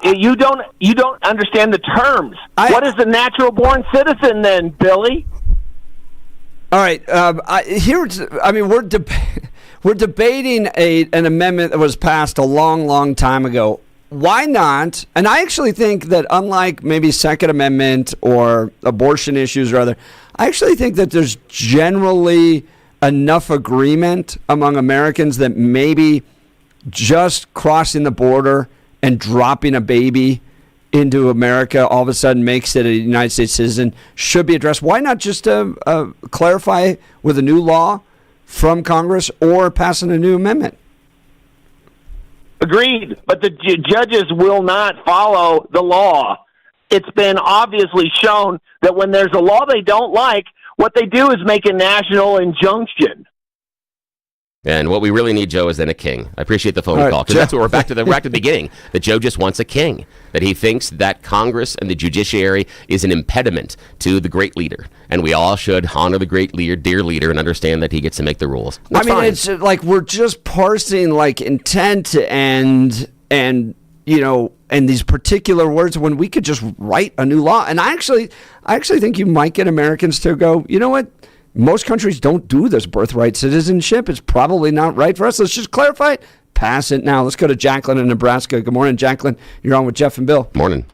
You don't understand the terms. What is a natural born citizen then, Billy? All right. We're debating an amendment that was passed a long, long time ago. Why not? And I actually think that unlike maybe Second Amendment or abortion issues or other, I actually think that there's generally enough agreement among Americans that maybe just crossing the border and dropping a baby into America all of a sudden makes it a United States citizen should be addressed. Why not just clarify with a new law from Congress or passing a new amendment? Agreed, but the judges will not follow the law. It's been obviously shown that when there's a law they don't like, what they do is make a national injunction. And what we really need, Joe, is then a king. I appreciate the phone call, because that's what we're back to the beginning, that Joe just wants a king, that he thinks that Congress and the judiciary is an impediment to the great leader. And we all should honor the great leader, dear leader, and understand that he gets to make the rules. That's fine. It's like we're just parsing like intent and these particular words when we could just write a new law. And I actually think you might get Americans to go, you know what? Most countries don't do this birthright citizenship. It's probably not right for us. Let's just clarify it. Pass it now. Let's go to Jacqueline in Nebraska. Good morning, Jacqueline. You're on with Jeff and Bill. Morning.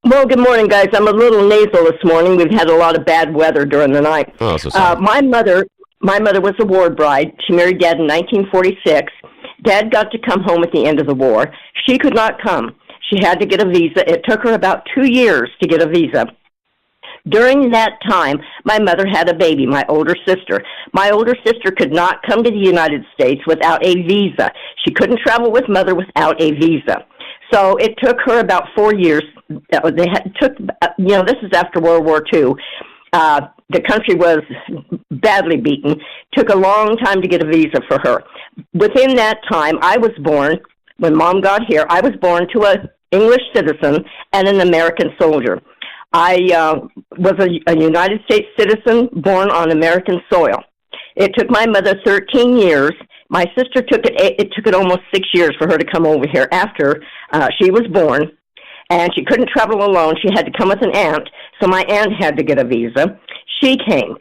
Well, good morning, guys. I'm a little nasal this morning. We've had a lot of bad weather during the night. Oh, so sorry. My mother was a war bride. She married Dad in 1946. Dad got to come home at the end of the war. She could not come. She had to get a visa. It took her about 2 years to get a visa. During that time, my mother had a baby, my older sister. My older sister could not come to the United States without a visa. She couldn't travel with Mother without a visa. So it took her about 4 years. This is after World War II. The country was badly beaten. Took a long time to get a visa for her. Within that time, I was born, when Mom got here, I was born to an English citizen and an American soldier. I was a United States citizen born on American soil. It took my mother 13 years. My sister took it almost 6 years for her to come over here after she was born, and she couldn't travel alone. She had to come with an aunt, so my aunt had to get a visa. She came.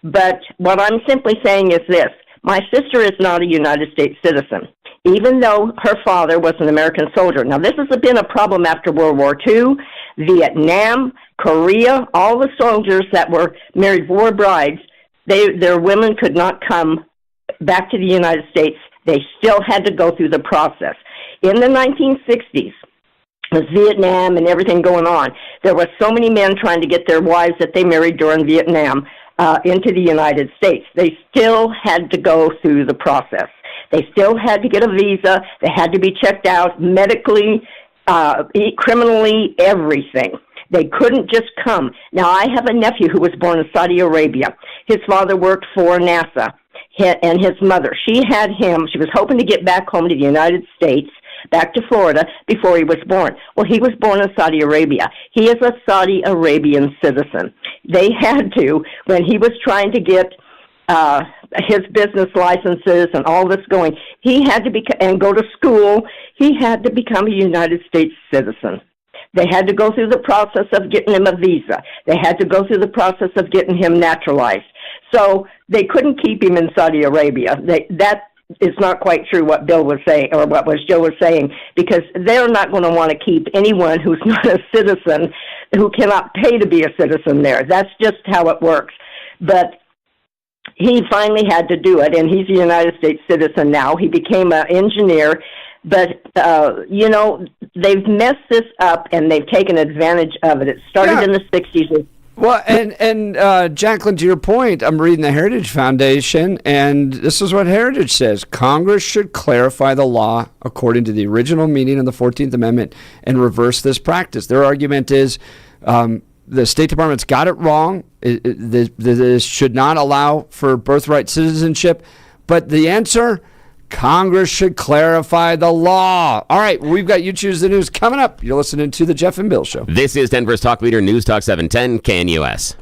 But what I'm simply saying is this. My sister is not a United States citizen, even though her father was an American soldier. Now, this has been a problem after World War II, Vietnam, Korea, all the soldiers that were married war brides, their women could not come back to the United States. They still had to go through the process. In the 1960s, with Vietnam and everything going on, there were so many men trying to get their wives that they married during Vietnam into the United States. They still had to go through the process. They still had to get a visa. They had to be checked out medically, criminally, everything. They couldn't just come. Now, I have a nephew who was born in Saudi Arabia. His father worked for NASA, and his mother. She had him. She was hoping to get back home to the United States, back to Florida, before he was born. Well, he was born in Saudi Arabia. He is a Saudi Arabian citizen. They had to, when he was trying to get his business licenses and all this going, he had to go to school. he had to become a United States citizen. They had to go through the process of getting him a visa. They had to go through the process of getting him naturalized. So they couldn't keep him in Saudi Arabia. That is not quite true what Bill was saying, or what Joe was saying, because they're not going to want to keep anyone who's not a citizen, who cannot pay to be a citizen there. That's just how it works. But he finally had to do it, and he's a United States citizen now. He became an engineer. But, they've messed this up, and they've taken advantage of it. It started in the 60s. Well, and Jacqueline, to your point, I'm reading the Heritage Foundation, and this is what Heritage says. Congress should clarify the law according to the original meaning of the 14th Amendment and reverse this practice. Their argument is the State Department's got it wrong. This should not allow for birthright citizenship. But the answer... Congress should clarify the law. All right, we've got You Choose the News coming up. You're listening to The Jeff and Bill Show. This is Denver's Talk Leader, News Talk 710 KNUS.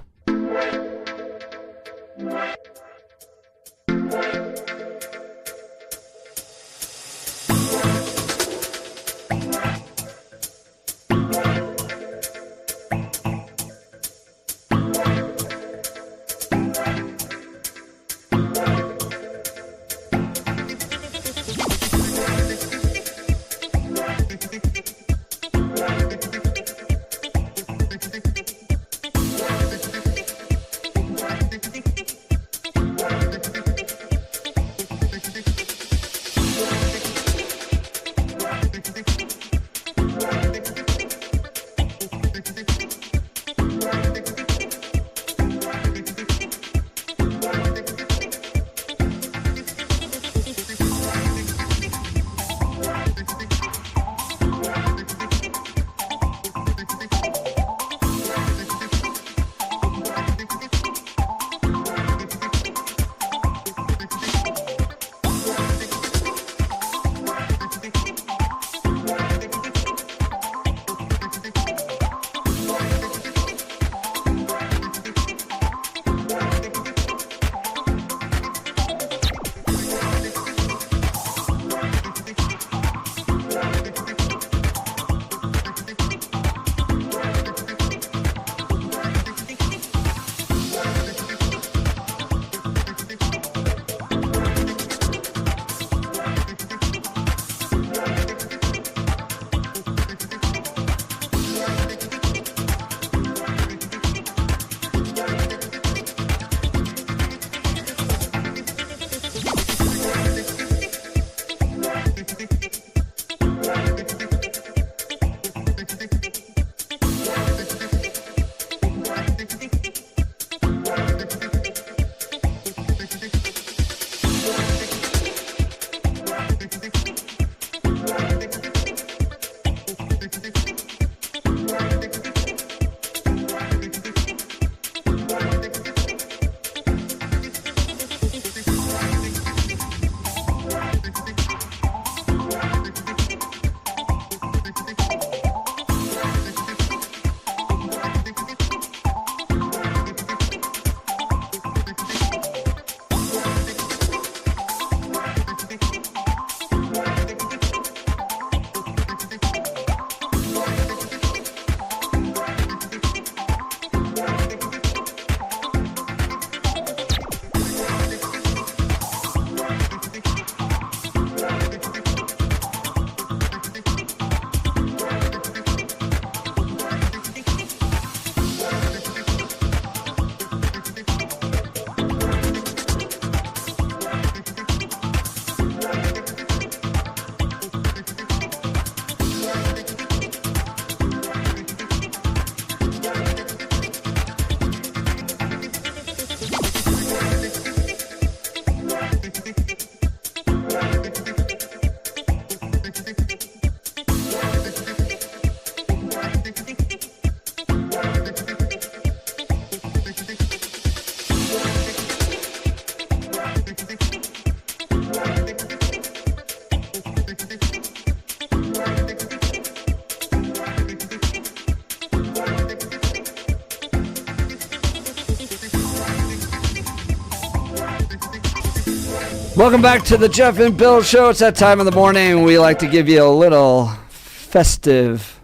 Welcome back to the Jeff and Bill Show. It's that time of the morning. We like to give you a little festive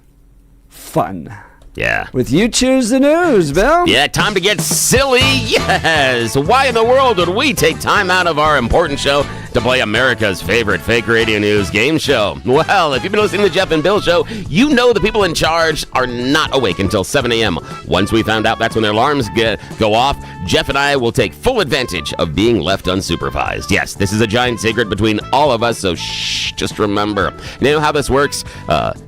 fun. Yeah. With You Choose the News, Bill. Yeah, time to get silly. Yes. Why in the world would we take time out of our important show to play America's favorite fake radio news game show? Well, if you've been listening to the Jeff and Bill Show, you know the people in charge are not awake until 7 a.m. Once we found out that's when their alarms go off, Jeff and I will take full advantage of being left unsupervised. Yes, this is a giant secret between all of us, so shh, just remember. You know how this works?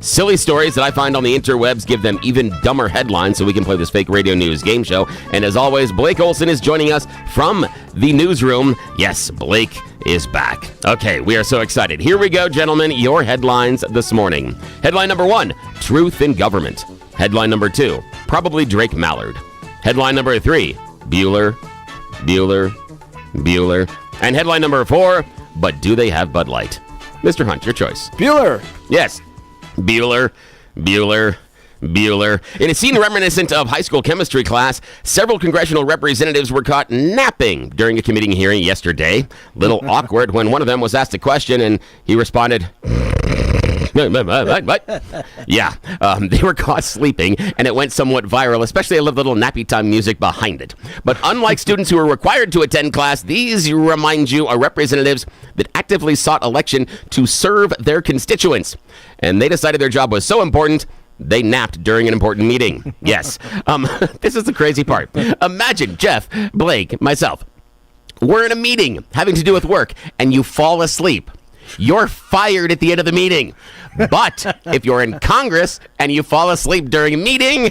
Silly stories that I find on the interwebs, give them even dumber headlines so we can play this fake radio news game show. And as always, Blake Olson is joining us from the newsroom. Yes, Blake is back. Okay, we are so excited. Here we go, gentlemen. Your headlines this morning. Headline number 1, truth in government. Headline number 2, probably Drake Mallard. Headline number 3, Bueller. And headline number 4, but do they have Bud Light? Mr. Hunt, your choice. Bueller. Yes. Bueller. In a scene reminiscent of high school chemistry class, several congressional representatives were caught napping during a committee hearing yesterday. Little awkward when one of them was asked a question and he responded, what? Yeah, they were caught sleeping, and it went somewhat viral, especially a little nappy time music behind it. But unlike students who are required to attend class, these, remind you, are representatives that actively sought election to serve their constituents. And they decided their job was so important, they napped during an important meeting. Yes. This is the crazy part. Imagine Jeff, Blake, myself. We're in a meeting having to do with work, and you fall asleep. You're fired at the end of the meeting. But if you're in Congress and you fall asleep during a meeting,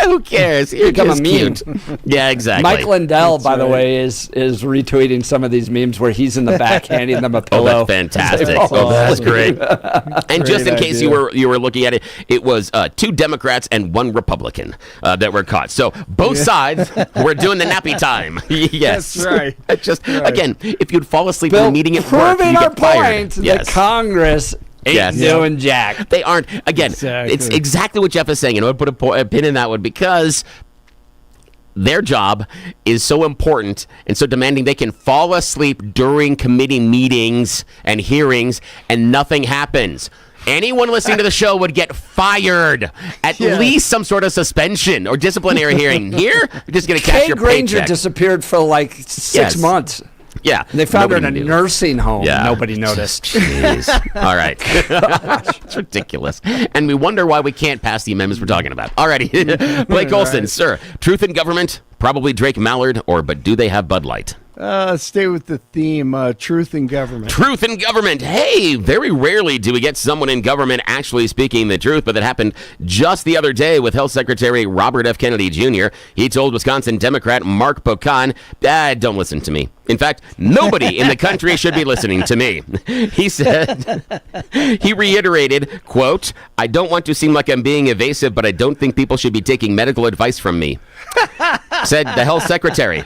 who cares? You're Become a just meme. cute. Yeah, exactly. Mike Lindell, by the way, is retweeting some of these memes where he's in the back handing them a pillow. Oh, that's fantastic. Oh, that's great. And just in case you were looking at it, it was 2 Democrats and 1 Republican that were caught. So both sides were doing the nappy time. Yes. That's right. Again, if you'd fall asleep in Bill, a meeting at work, you proving our get fired. point that Congress ain't doing jack. They aren't. Again, it's exactly what Jeff is saying. And I would put a pin in that one because their job is so important and so demanding they can fall asleep during committee meetings and hearings and nothing happens. Anyone listening to the show would get fired. At least some sort of suspension or disciplinary hearing. Here, you're just going to cash your Granger paycheck. disappeared for like 6 months. Yeah. And they found her in a nursing home. Yeah. Nobody noticed. Jeez. All right. It's ridiculous. And we wonder why we can't pass the amendments we're talking about. All righty. Blake Olson, sir. Truth in government, probably Drake Mallard, but do they have Bud Light? Stay with the theme, truth in government. Truth in government. Hey, very rarely do we get someone in government actually speaking the truth, but that happened just the other day with Health Secretary Robert F. Kennedy Jr. He told Wisconsin Democrat Mark Pocan, don't listen to me. In fact, nobody in the country should be listening to me. He said, he reiterated, quote, I don't want to seem like I'm being evasive, but I don't think people should be taking medical advice from me. Said the health secretary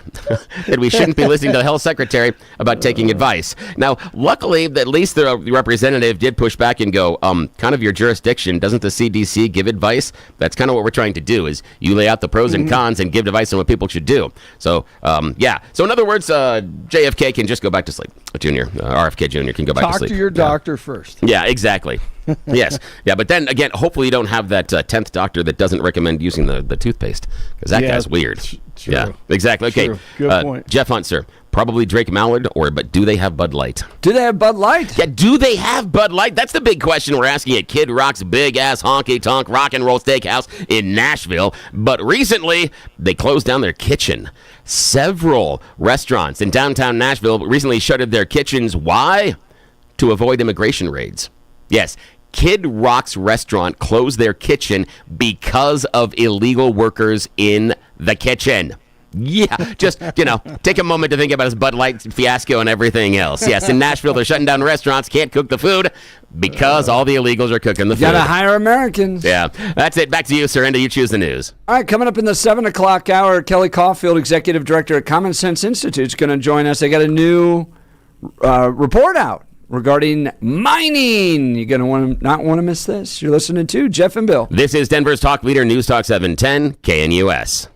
that we shouldn't be listening to the health secretary about taking advice. Now, luckily, at least the representative did push back and go, kind of your jurisdiction. Doesn't the CDC give advice? That's kind of what we're trying to do is you lay out the pros and cons and give advice on what people should do. So, yeah. So in other words, JFK can just go back to sleep. RFK Jr. can go back to sleep. Talk to your doctor first. Yeah, exactly. Yes. Yeah, but then again, hopefully you don't have that 10th doctor that doesn't recommend using the toothpaste because that guy's weird. True. Yeah, exactly. Okay. True. Good point. Jeff Hunt, sir. Probably Drake Mallard, but do they have Bud Light? Do they have Bud Light? Yeah, do they have Bud Light? That's the big question we're asking at Kid Rock's big-ass honky-tonk rock and roll steakhouse in Nashville. But recently, they closed down their kitchen. Several restaurants in downtown Nashville recently shuttered their kitchens. Why? To avoid immigration raids. Yes. Kid Rock's restaurant closed their kitchen because of illegal workers in the kitchen. Yeah, just, take a moment to think about his Bud Light fiasco and everything else. Yes, in Nashville, they're shutting down restaurants, can't cook the food because all the illegals are cooking the food. Gotta hire Americans. Yeah, that's it. Back to you, Surrender. You choose the news. All right, coming up in the 7 o'clock hour, Kelly Caulfield, Executive Director at Common Sense Institute, is going to join us. They got a new report out regarding mining. You're going to not want to miss this. You're listening to Jeff and Bill. This is Denver's Talk Leader, News Talk 710, KNUS.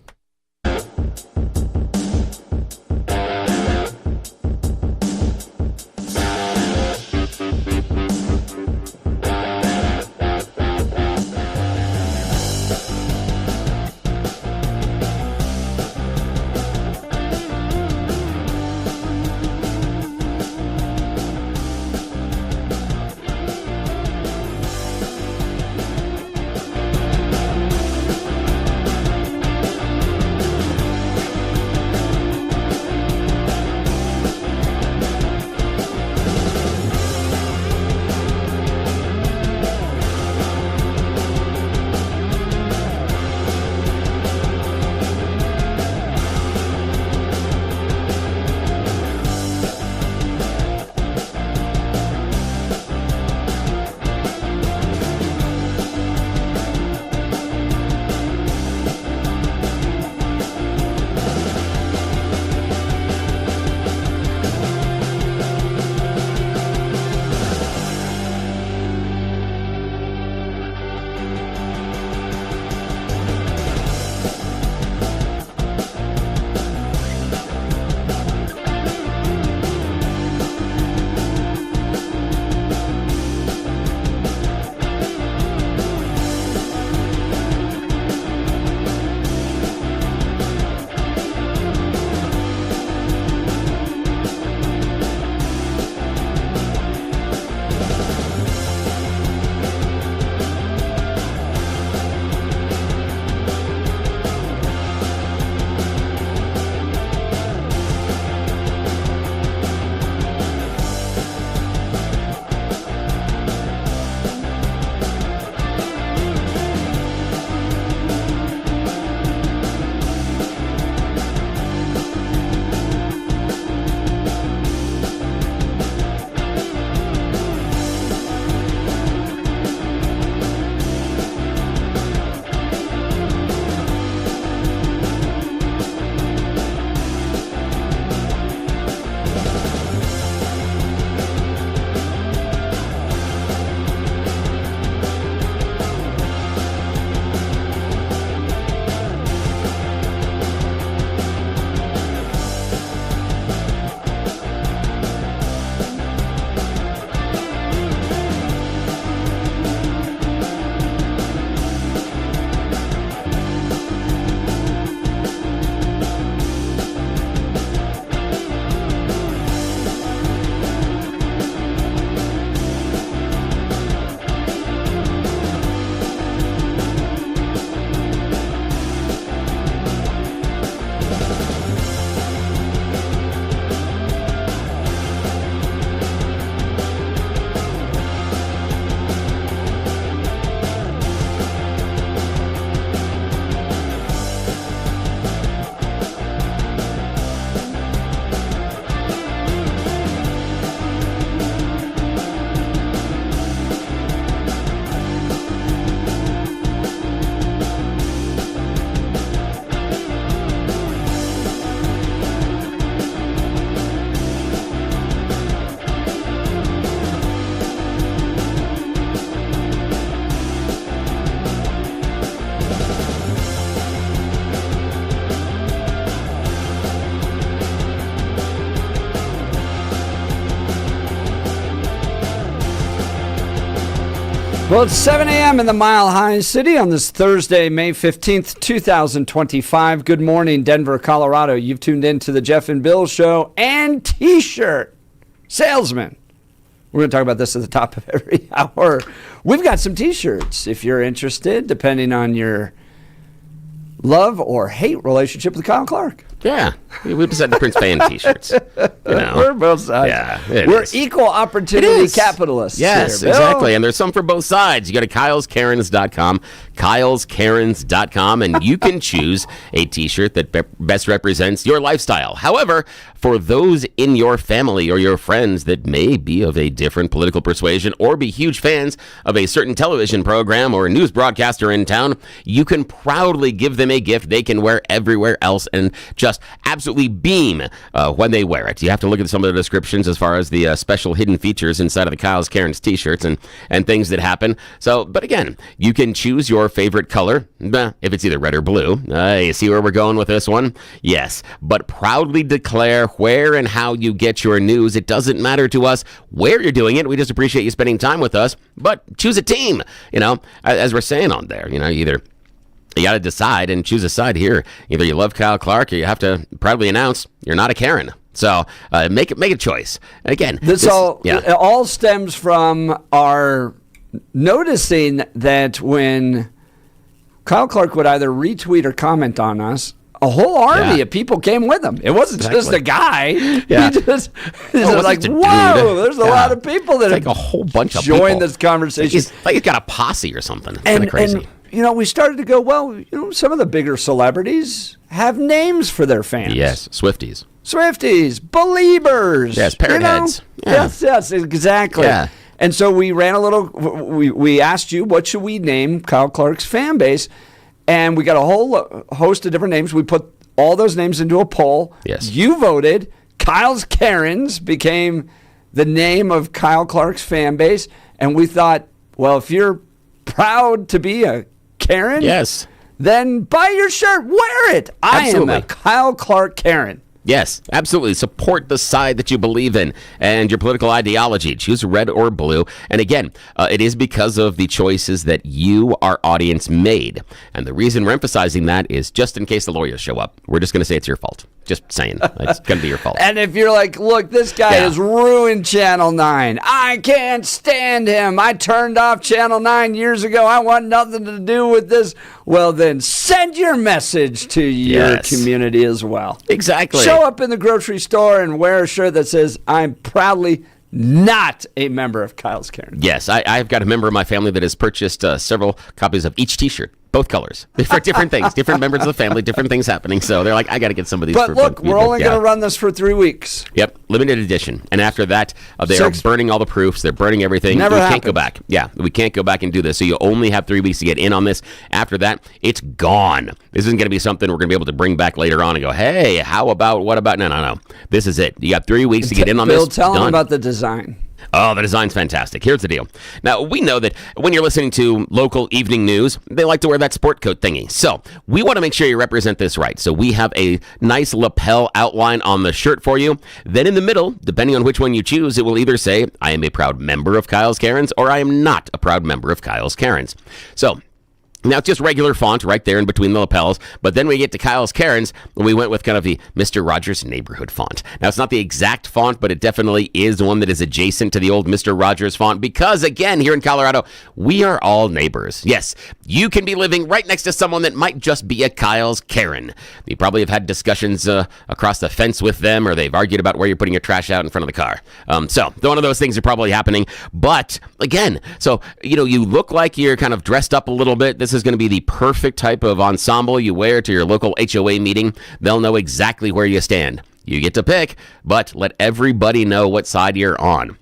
Well, it's 7 a.m. in the Mile High City on this Thursday, May 15th, 2025. Good morning, Denver, Colorado. You've tuned in to the Jeff and Bill Show and T-shirt salesman. We're going to talk about this at the top of every hour. We've got some T-shirts if you're interested, depending on your love or hate relationship with Kyle Clark. Yeah, we decided to print fan T-shirts. We're both sides. Yeah, we're equal opportunity capitalists. Yes, here, exactly. And there's some for both sides. You go to kyleskarens.com, kyleskarens.com, and you can choose a T-shirt that best represents your lifestyle. However, for those in your family or your friends that may be of a different political persuasion or be huge fans of a certain television program or news broadcaster in town, you can proudly give them a gift they can wear everywhere else and just absolutely beam when they wear it. You have to look at some of the descriptions as far as the special hidden features inside of the Kyle's Karens T-shirts and things that happen. So, but again, you can choose your favorite color, if it's either red or blue. You see where we're going with this one? Yes, but proudly declare where and how you get your news. It doesn't matter to us where you're doing it. We just appreciate you spending time with us, but choose a team, as we're saying on there, either you got to decide and choose a side here. Either you love Kyle Clark or you have to proudly announce you're not a Karen. So make a choice. Again, it all stems from our noticing that when Kyle Clark would either retweet or comment on us, a whole army of people came with him. It wasn't just a guy. Yeah. He just like, whoa, there's a lot of people that like a whole bunch of joined this conversation. It's like he's got a posse or something. It's kind of crazy. And, we started to go, well, some of the bigger celebrities have names for their fans. Yes, Swifties, Beliebers. Yes, parrot heads. Yeah. Yes, exactly. Yeah. And so we ran we asked you, what should we name Kyle Clark's fan base? And we got a whole host of different names. We put all those names into a poll. Yes. You voted. Kyle's Karens became the name of Kyle Clark's fan base. And we thought, well, if you're proud to be a Karen, yes, then buy your shirt, wear it. Absolutely. I am a Kyle Clark Karen. Yes, absolutely. Support the side that you believe in and your political ideology. Choose red or blue. And again, it is because of the choices that you, our audience, made. And the reason we're emphasizing that is just in case the lawyers show up. We're just going to say it's your fault. Just saying. It's going to be your fault. And if you're like, look, this guy has ruined Channel 9. I can't stand him. I turned off Channel 9 years ago. I want nothing to do with this. Well, then send your message to your community as well. Exactly. Show up in the grocery store and wear a shirt that says, I'm proudly not a member of Kyle's Karen. Yes, I've got a member of my family that has purchased several copies of each T-shirt. Both colors. For different things. Different members of the family, different things happening. So they're like, I got to get some of these. But look, we're only going to run this for 3 weeks. Yep, limited edition. And after that, they are burning all the proofs. They're burning everything. Never happens. Can't go back. Yeah, we can't go back and do this. So you only have 3 weeks to get in on this. After that, it's gone. This isn't going to be something we're going to be able to bring back later on and go, hey, what about? No. This is it. You got 3 weeks to get in on Bill, this. Tell them about the design. Oh, the design's fantastic. Here's the deal. Now, we know that when you're listening to local evening news, they like to wear that sport coat thingy. So we want to make sure you represent this right. So we have a nice lapel outline on the shirt for you. Then in the middle, depending on which one you choose, it will either say, I am a proud member of Kyle's Karens, or I am not a proud member of Kyle's Karens. So now, it's just regular font right there in between the lapels, but then we get to Kyle's Karens, and we went with kind of the Mr. Rogers neighborhood font. Now, it's not the exact font, but it definitely is one that is adjacent to the old Mr. Rogers font because, again, here in Colorado, we are all neighbors. Yes, you can be living right next to someone that might just be a Kyle's Karen. You probably have had discussions across the fence with them, or they've argued about where you're putting your trash out in front of the car. So, one of those things are probably happening, but, again, so, you look like you're kind of dressed up a little bit. This is going to be the perfect type of ensemble you wear to your local HOA meeting. They'll know exactly where you stand. You get to pick, but let everybody know what side you're on.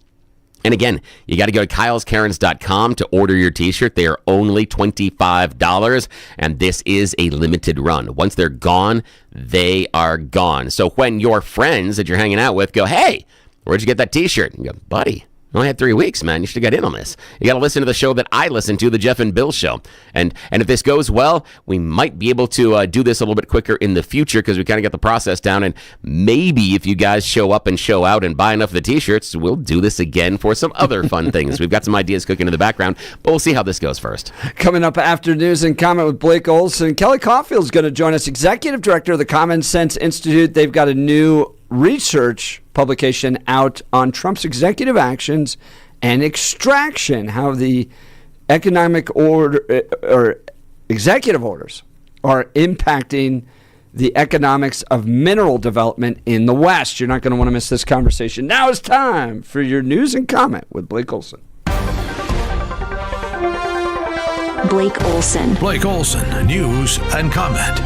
And again, you got to go to kyleskarens.com to order your T-shirt. They are only $25, and this is a limited run. Once they're gone, they are gone. So when your friends that you're hanging out with go, hey, where'd you get that T-shirt? You go, buddy, I only had 3 weeks, man. You should have got in on this. You got to listen to the show that I listen to, the Jeff and Bill Show. And if this goes well, we might be able to do this a little bit quicker in the future because we kind of got the process down. And maybe if you guys show up and show out and buy enough of the T-shirts, we'll do this again for some other fun things. We've got some ideas cooking in the background, but we'll see how this goes first. Coming up after News and Comment with Blake Olson, Kelly Caulfield's going to join us, Executive Director of the Common Sense Institute. They've got a new research publication out on Trump's executive actions and extraction, how the economic order or executive orders are impacting the economics of mineral development in the West. You're not going to want to miss this conversation. Now it's time for your News and Comment with Blake Olson. Blake Olson. Blake Olson, News and Comment.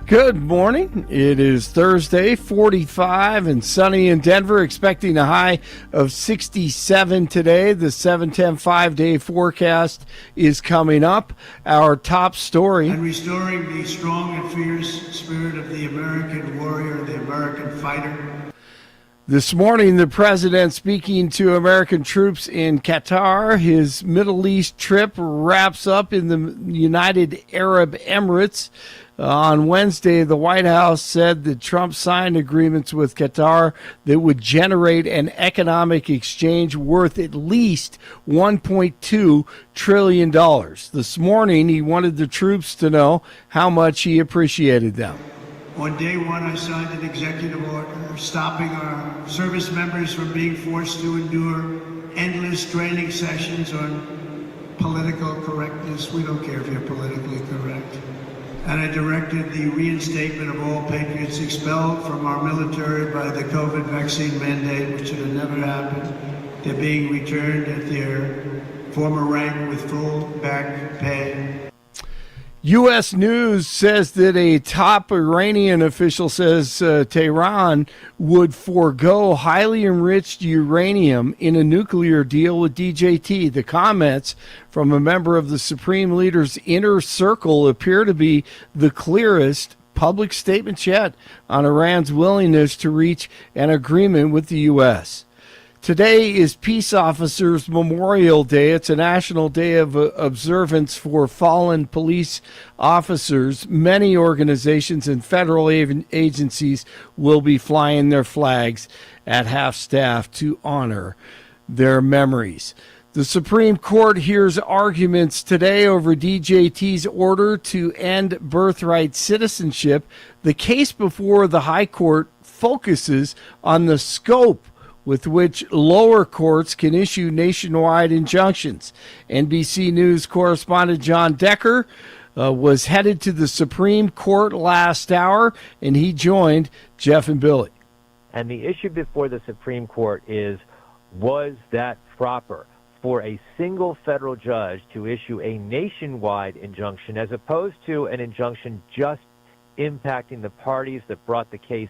Good morning. It is Thursday, 45 and sunny in Denver, expecting a high of 67 today. The 7-10 5-day forecast is coming up. Our top story. And restoring the strong and fierce spirit of the American warrior, the American fighter. This morning, the president speaking to American troops in Qatar. His Middle East trip wraps up in the United Arab Emirates. On Wednesday, the White House said that Trump signed agreements with Qatar that would generate an economic exchange worth at least $1.2 trillion. This morning, he wanted the troops to know how much he appreciated them. On day one, I signed an executive order stopping our service members from being forced to endure endless training sessions on political correctness. We don't care if you're politically correct. And I directed the reinstatement of all patriots expelled from our military by the COVID vaccine mandate, which should have never happened. They're being returned at their former rank with full back pay. U.S. News says that a top Iranian official says Tehran would forego highly enriched uranium in a nuclear deal with DJT. The comments from a member of the Supreme Leader's inner circle appear to be the clearest public statements yet on Iran's willingness to reach an agreement with the U.S. Today is Peace Officers Memorial Day. It's a national day of observance for fallen police officers. Many organizations and federal agencies will be flying their flags at half-staff to honor their memories. The Supreme Court hears arguments today over DJT's order to end birthright citizenship. The case before the High Court focuses on the scope with which lower courts can issue nationwide injunctions. NBC News correspondent John Decker was headed to the Supreme Court last hour, and he joined Jeff and Billy. And the issue before the Supreme Court is, was that proper for a single federal judge to issue a nationwide injunction as opposed to an injunction just impacting the parties that brought the case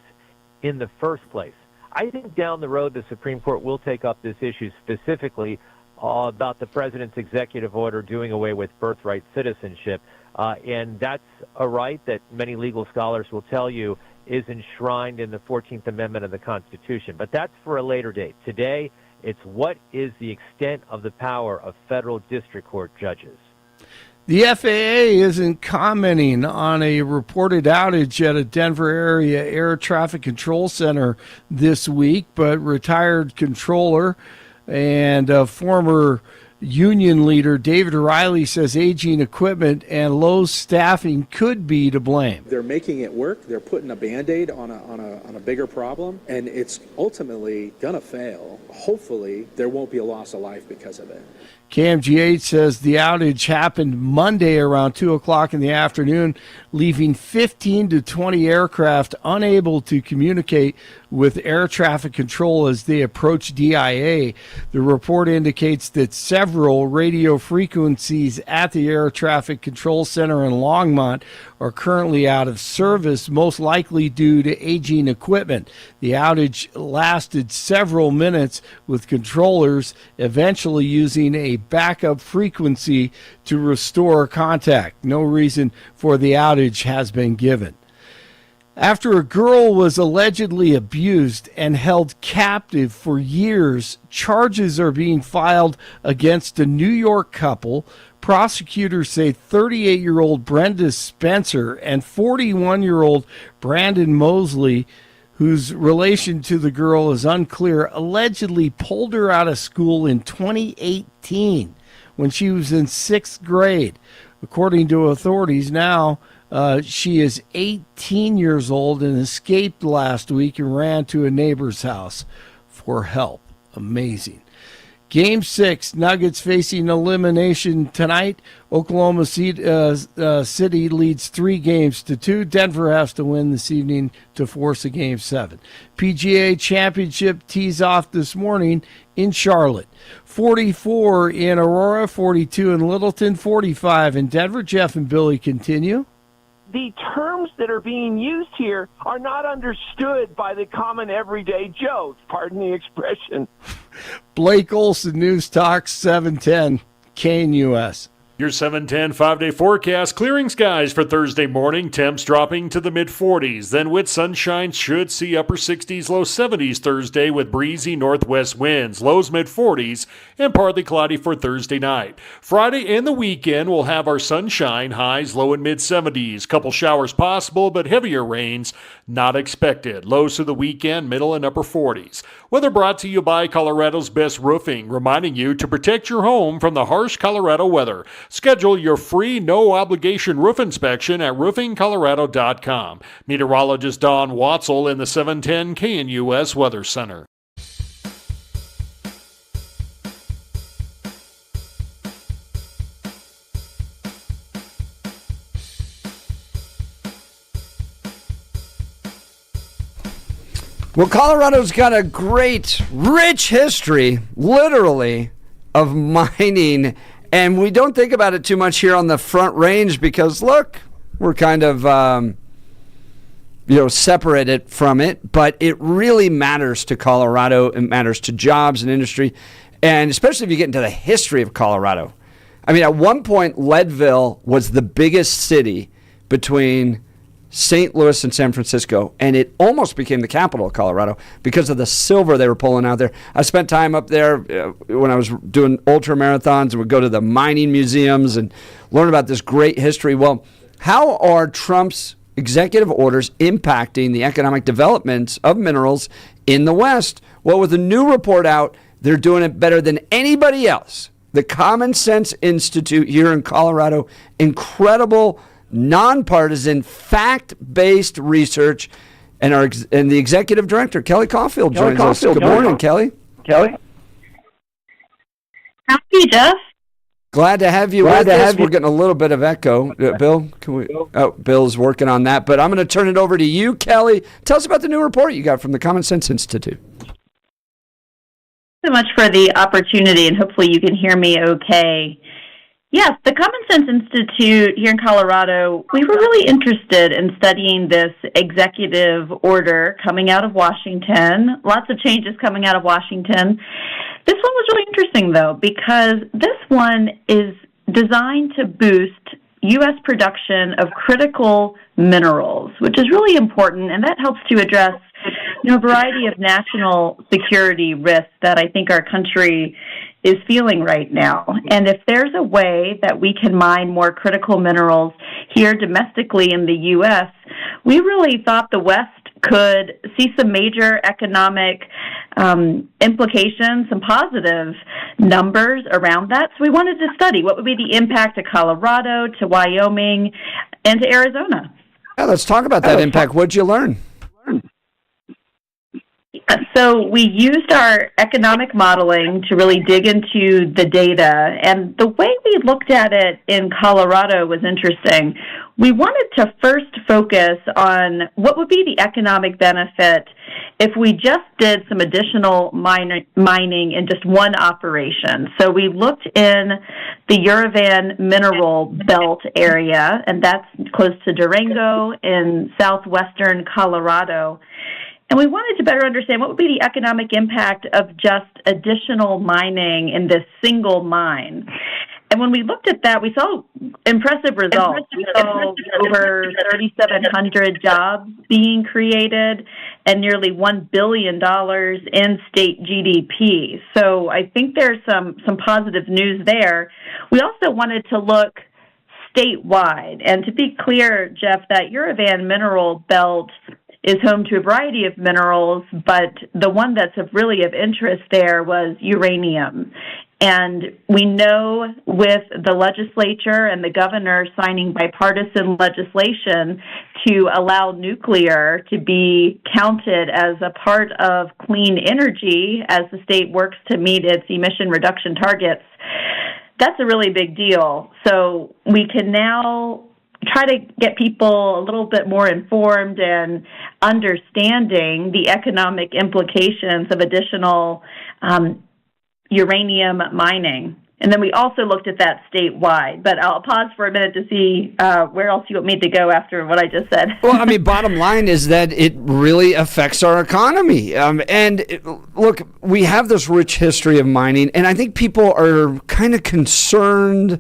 in the first place? I think down the road the Supreme Court will take up this issue specifically about the president's executive order doing away with birthright citizenship. And that's a right that many legal scholars will tell you is enshrined in the 14th Amendment of the Constitution. But that's for a later date. Today, it's what is the extent of the power of federal district court judges. The FAA isn't commenting on a reported outage at a Denver area air traffic control center this week, but retired controller and former union leader David Riley says aging equipment and low staffing could be to blame. They're making it work. They're putting a Band-Aid on a bigger problem, and it's ultimately going to fail. Hopefully, there won't be a loss of life because of it. KMGH says the outage happened Monday around 2 o'clock in the afternoon, leaving 15 to 20 aircraft unable to communicate with air traffic control as they approach DIA. The report indicates that several radio frequencies at the air traffic control center in Longmont are currently out of service, most likely due to aging equipment. The outage lasted several minutes, with controllers eventually using a backup frequency to restore contact. No reason for the outage has been given. After a girl was allegedly abused and held captive for years, charges are being filed against a New York couple. Prosecutors say 38-year-old Brenda Spencer and 41-year-old Brandon Mosley, whose relation to the girl is unclear, allegedly pulled her out of school in 2018 when she was in 6th grade. According to authorities now, she is 18 years old and escaped last week and ran to a neighbor's house for help. Amazing. Game 6, Nuggets facing elimination tonight. Oklahoma City leads 3-2. Denver has to win this evening to force a Game 7. PGA Championship tees off this morning in Charlotte. 44 in Aurora, 42 in Littleton, 45 in Denver. Jeff and Billy continue. The terms that are being used here are not understood by the common everyday Joe. Pardon the expression. Blake Olson, News Talk 710 KNUS. Your 710 5-day forecast. Clearing skies for Thursday morning. Temps dropping to the mid-40s. Then with sunshine, should see upper 60s, low 70s Thursday with breezy northwest winds. Lows mid-40s and partly cloudy for Thursday night. Friday and the weekend we'll have our sunshine. Highs low and mid-70s. Couple showers possible, but heavier rains not expected. Lows through the weekend, middle and upper 40s. Weather brought to you by Colorado's Best Roofing, reminding you to protect your home from the harsh Colorado weather. Schedule your free, no-obligation roof inspection at roofingcolorado.com. Meteorologist Don Watzel in the 710 KNUS Weather Center. Well, Colorado's got a great, rich history, literally, of mining. And we don't think about it too much here on the Front Range because, look, we're kind of, separated from it. But it really matters to Colorado. It matters to jobs and industry. And especially if you get into the history of Colorado. I mean, at one point, Leadville was the biggest city between St. Louis and San Francisco, and it almost became the capital of Colorado because of the silver they were pulling out there. I spent time up there when I was doing ultra marathons and would go to the mining museums and learn about this great history. Well, how are Trump's executive orders impacting the economic development of minerals in the West? Well, with a new report out, they're doing it better than anybody else. The Common Sense Institute here in Colorado, incredible nonpartisan, fact-based research, and the executive director, Kelly Caulfield, joins us. Good morning, Kelly. Happy, Jeff. Glad to have you with us. We're getting a little bit of echo. Bill, can we? Oh, Bill's working on that, but I'm going to turn it over to you, Kelly. Tell us about the new report you got from the Common Sense Institute. So much for the opportunity, and hopefully you can hear me okay. Yes, the Common Sense Institute here in Colorado, we were really interested in studying this executive order coming out of Washington. Lots of changes coming out of Washington. This one was really interesting, though, because this one is designed to boost U.S. production of critical minerals, which is really important, and that helps to address a variety of national security risks that I think our country is feeling right now. And if there's a way that we can mine more critical minerals here domestically in the U.S., we really thought the West could see some major economic implications, some positive numbers around that. So we wanted to study what would be the impact to Colorado, to Wyoming, and to Arizona. Yeah, let's talk about that impact. What'd you learn? So we used our economic modeling to really dig into the data, and the way we looked at it in Colorado was interesting. We wanted to first focus on what would be the economic benefit if we just did some additional mining in just one operation. So we looked in the Uravan mineral belt area, and that's close to Durango in southwestern Colorado. And we wanted to better understand what would be the economic impact of just additional mining in this single mine. And when we looked at that, we saw impressive results. We saw over 3,700 jobs being created and nearly $1 billion in state GDP. So I think there's some positive news there. We also wanted to look statewide. And to be clear, Jeff, that Uravan mineral belt is home to a variety of minerals, but the one that's really of interest there was uranium. And we know with the legislature and the governor signing bipartisan legislation to allow nuclear to be counted as a part of clean energy as the state works to meet its emission reduction targets, that's a really big deal. So we can now try to get people a little bit more informed and understanding the economic implications of additional uranium mining. And then we also looked at that statewide. But I'll pause for a minute to see where else you want me to go after what I just said. Well, I mean, bottom line is that it really affects our economy. Look, we have this rich history of mining, and I think people are kind of concerned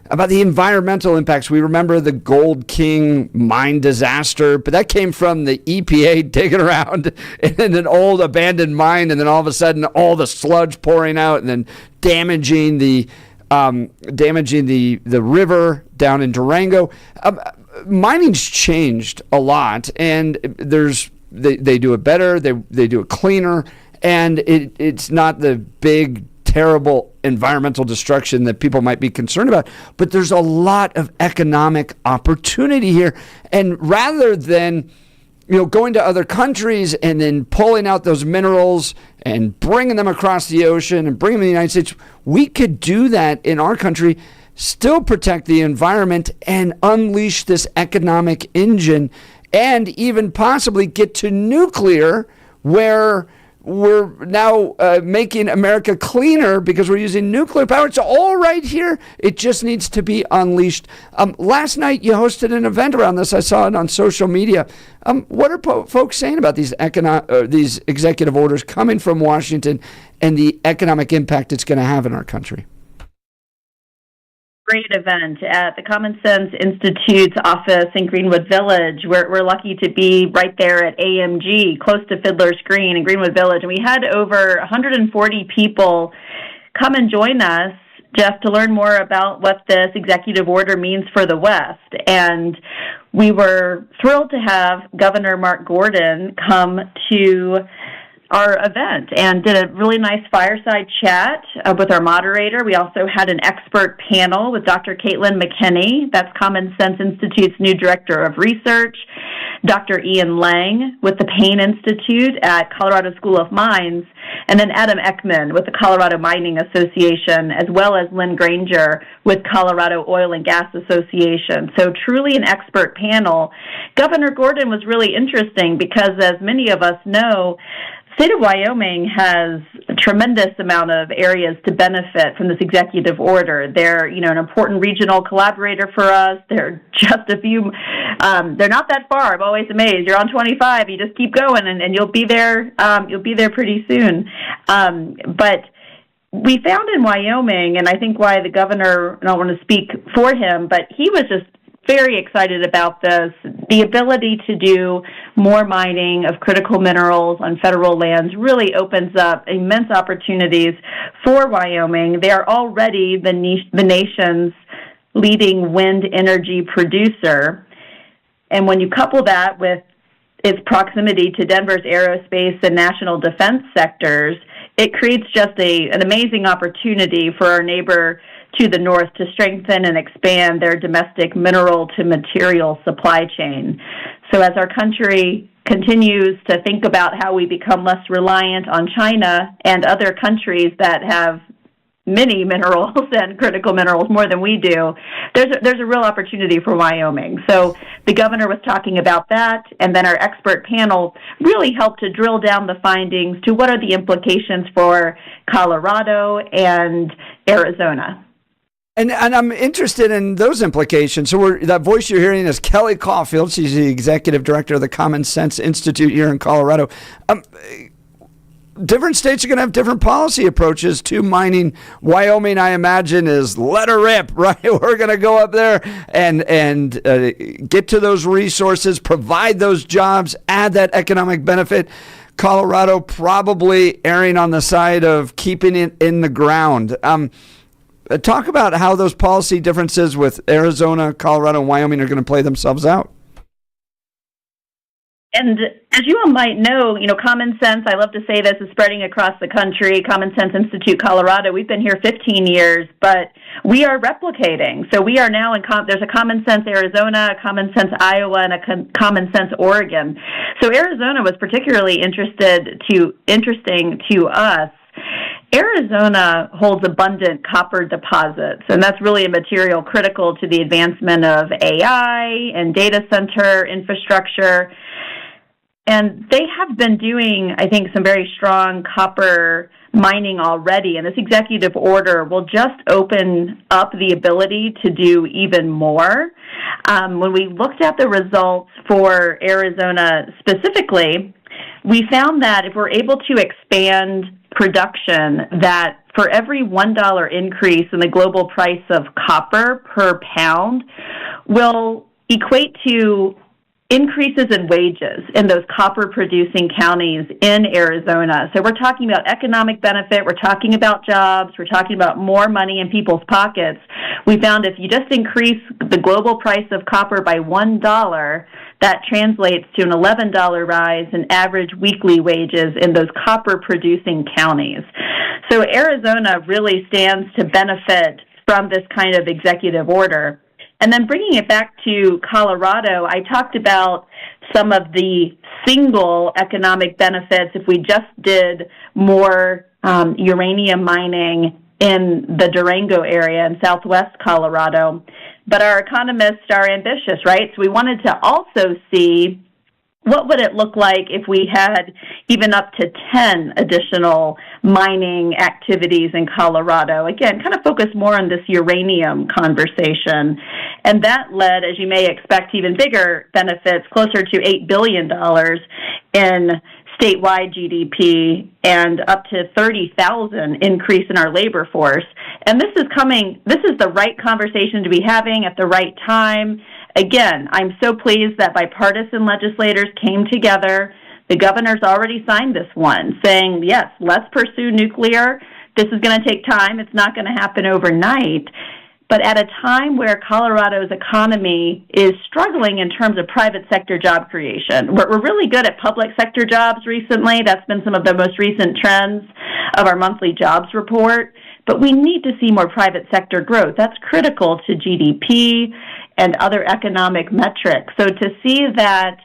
about the environmental impacts. We remember the Gold King mine disaster, but that came from the EPA digging around in an old abandoned mine, and then all of a sudden all the sludge pouring out and then damaging the river down in Durango. Mining's changed a lot, and they do it better, they do it cleaner, and it's not the big terrible environmental destruction that people might be concerned about, but there's a lot of economic opportunity here. And rather than going to other countries and then pulling out those minerals and bringing them across the ocean and bringing them to the United States, we could do that in our country, still protect the environment and unleash this economic engine, and even possibly get to nuclear, where we're now making America cleaner because we're using nuclear power. It's all right here. It just needs to be unleashed. Last night, you hosted an event around this. I saw it on social media. What are folks saying about these executive orders coming from Washington and the economic impact it's going to have in our country? Great event at the Common Sense Institute's office in Greenwood Village. We're lucky to be right there at AMG, close to Fiddler's Green in Greenwood Village. And we had over 140 people come and join us, Jeff, to learn more about what this executive order means for the West. And we were thrilled to have Governor Mark Gordon come to our event and did a really nice fireside chat with our moderator. We also had an expert panel with Dr. Caitlin McKinney, that's Common Sense Institute's new director of research, Dr. Ian Lang with the Payne Institute at Colorado School of Mines, and then Adam Ekman with the Colorado Mining Association, as well as Lynn Granger with Colorado Oil and Gas Association. So truly an expert panel. Governor Gordon was really interesting because, as many of us know, the state of Wyoming has a tremendous amount of areas to benefit from this executive order. They're, an important regional collaborator for us. They're just a few, they're not that far. I'm always amazed. You're on 25. You just keep going and you'll be there. You'll be there pretty soon. But we found in Wyoming, and I think why the governor, I don't want to speak for him, but he was just very excited about this, the ability to do more mining of critical minerals on federal lands really opens up immense opportunities for Wyoming. They are already the nation's leading wind energy producer. And when you couple that with its proximity to Denver's aerospace and national defense sectors, it creates just an amazing opportunity for our neighbor to the north to strengthen and expand their domestic mineral to material supply chain. So as our country continues to think about how we become less reliant on China and other countries that have many minerals and critical minerals more than we do, there's a real opportunity for Wyoming. So the governor was talking about that, and then our expert panel really helped to drill down the findings to what are the implications for Colorado and Arizona. And I'm interested in those implications. So that voice you're hearing is Kelly Caulfield. She's the executive director of the Common Sense Institute here in Colorado. different states are going to have different policy approaches to mining. Wyoming, I imagine, is let her rip, right? We're going to go up there and get to those resources, provide those jobs, add that economic benefit. Colorado probably erring on the side of keeping it in the ground. Talk about how those policy differences with Arizona, Colorado, and Wyoming are going to play themselves out. And as you all might know, common sense, I love to say this, is spreading across the country. Common Sense Institute, Colorado, we've been here 15 years, but we are replicating. So we are now there's a Common Sense Arizona, a Common Sense Iowa, and a Common Sense Oregon. So Arizona was particularly interesting to us. Arizona holds abundant copper deposits, and that's really a material critical to the advancement of AI and data center infrastructure. And they have been doing, I think, some very strong copper mining already, and this executive order will just open up the ability to do even more. When we looked at the results for Arizona specifically, we found that if we're able to expand production, that for every $1 increase in the global price of copper per pound will equate to increases in wages in those copper-producing counties in Arizona. So we're talking about economic benefit, we're talking about jobs, we're talking about more money in people's pockets. We found if you just increase the global price of copper by $1, that translates to an $11 rise in average weekly wages in those copper-producing counties. So Arizona really stands to benefit from this kind of executive order. And then bringing it back to Colorado, I talked about some of the single economic benefits if we just did more uranium mining in the Durango area in southwest Colorado. But our economists are ambitious, right? So we wanted to also see what would it look like if we had even up to 10 additional mining activities in Colorado? Again, kind of focus more on this uranium conversation. And that led, as you may expect, even bigger benefits, closer to $8 billion in statewide GDP and up to 30,000 increase in our labor force. And this is the right conversation to be having at the right time. Again, I'm so pleased that bipartisan legislators came together. The governor's already signed this one, saying, yes, let's pursue nuclear. This is going to take time. It's not going to happen overnight. But at a time where Colorado's economy is struggling in terms of private sector job creation, we're really good at public sector jobs recently. That's been some of the most recent trends of our monthly jobs report. But we need to see more private sector growth. That's critical to GDP and other economic metrics. So to see that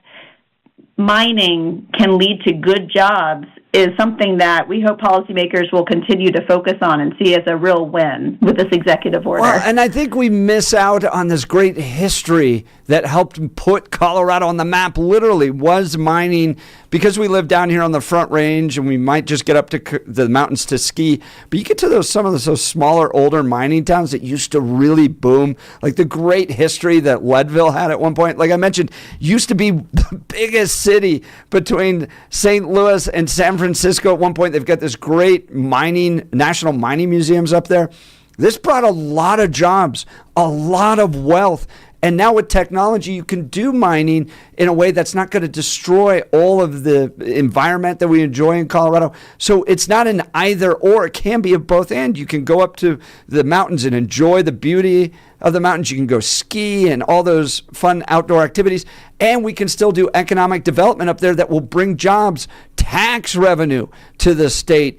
mining can lead to good jobs is something that we hope policymakers will continue to focus on and see as a real win with this executive order. Well, and I think we miss out on this great history that helped put Colorado on the map, literally, was mining, because we live down here on the Front Range and we might just get up to the mountains to ski. But you get to some of those smaller, older mining towns that used to really boom, like the great history that Leadville had at one point. Like I mentioned, used to be the biggest city between St. Louis and San Francisco at one point. They've got this great national mining museums up there. This brought a lot of jobs, a lot of wealth. And now with technology, you can do mining in a way that's not going to destroy all of the environment that we enjoy in Colorado. So it's not an either or. It can be a both and. You can go up to the mountains and enjoy the beauty of the mountains. You can go ski and all those fun outdoor activities. And we can still do economic development up there that will bring jobs, tax revenue to the state.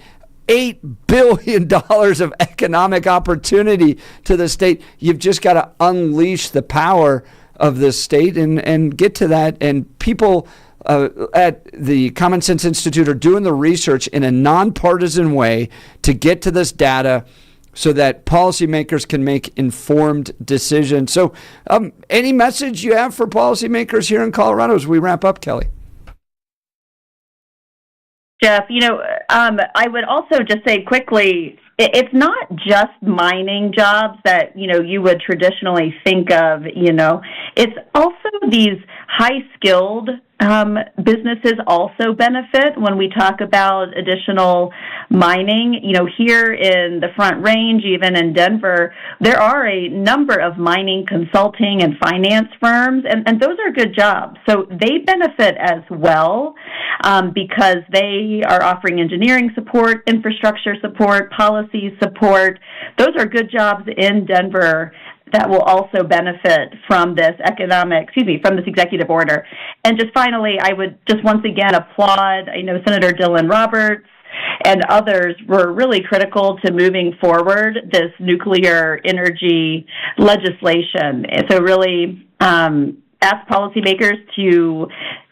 $8 billion of economic opportunity to the state. You've just got to unleash the power of the state and get to that. And people at the Common Sense Institute are doing the research in a nonpartisan way to get to this data so that policymakers can make informed decisions. So any message you have for policymakers here in Colorado as we wrap up, Kelly? Jeff, I would also just say quickly, it's not just mining jobs that, you would traditionally think of, It's also these high-skilled businesses also benefit when we talk about additional mining. Here in the Front Range, even in Denver, there are a number of mining consulting and finance firms, and those are good jobs. So they benefit as well because they are offering engineering support, infrastructure support, policy support. Those are good jobs in Denver that will also benefit from this from this executive order. And just finally, I would just once again applaud, I know Senator Dylan Roberts and others were really critical to moving forward this nuclear energy legislation. And so really ask policymakers to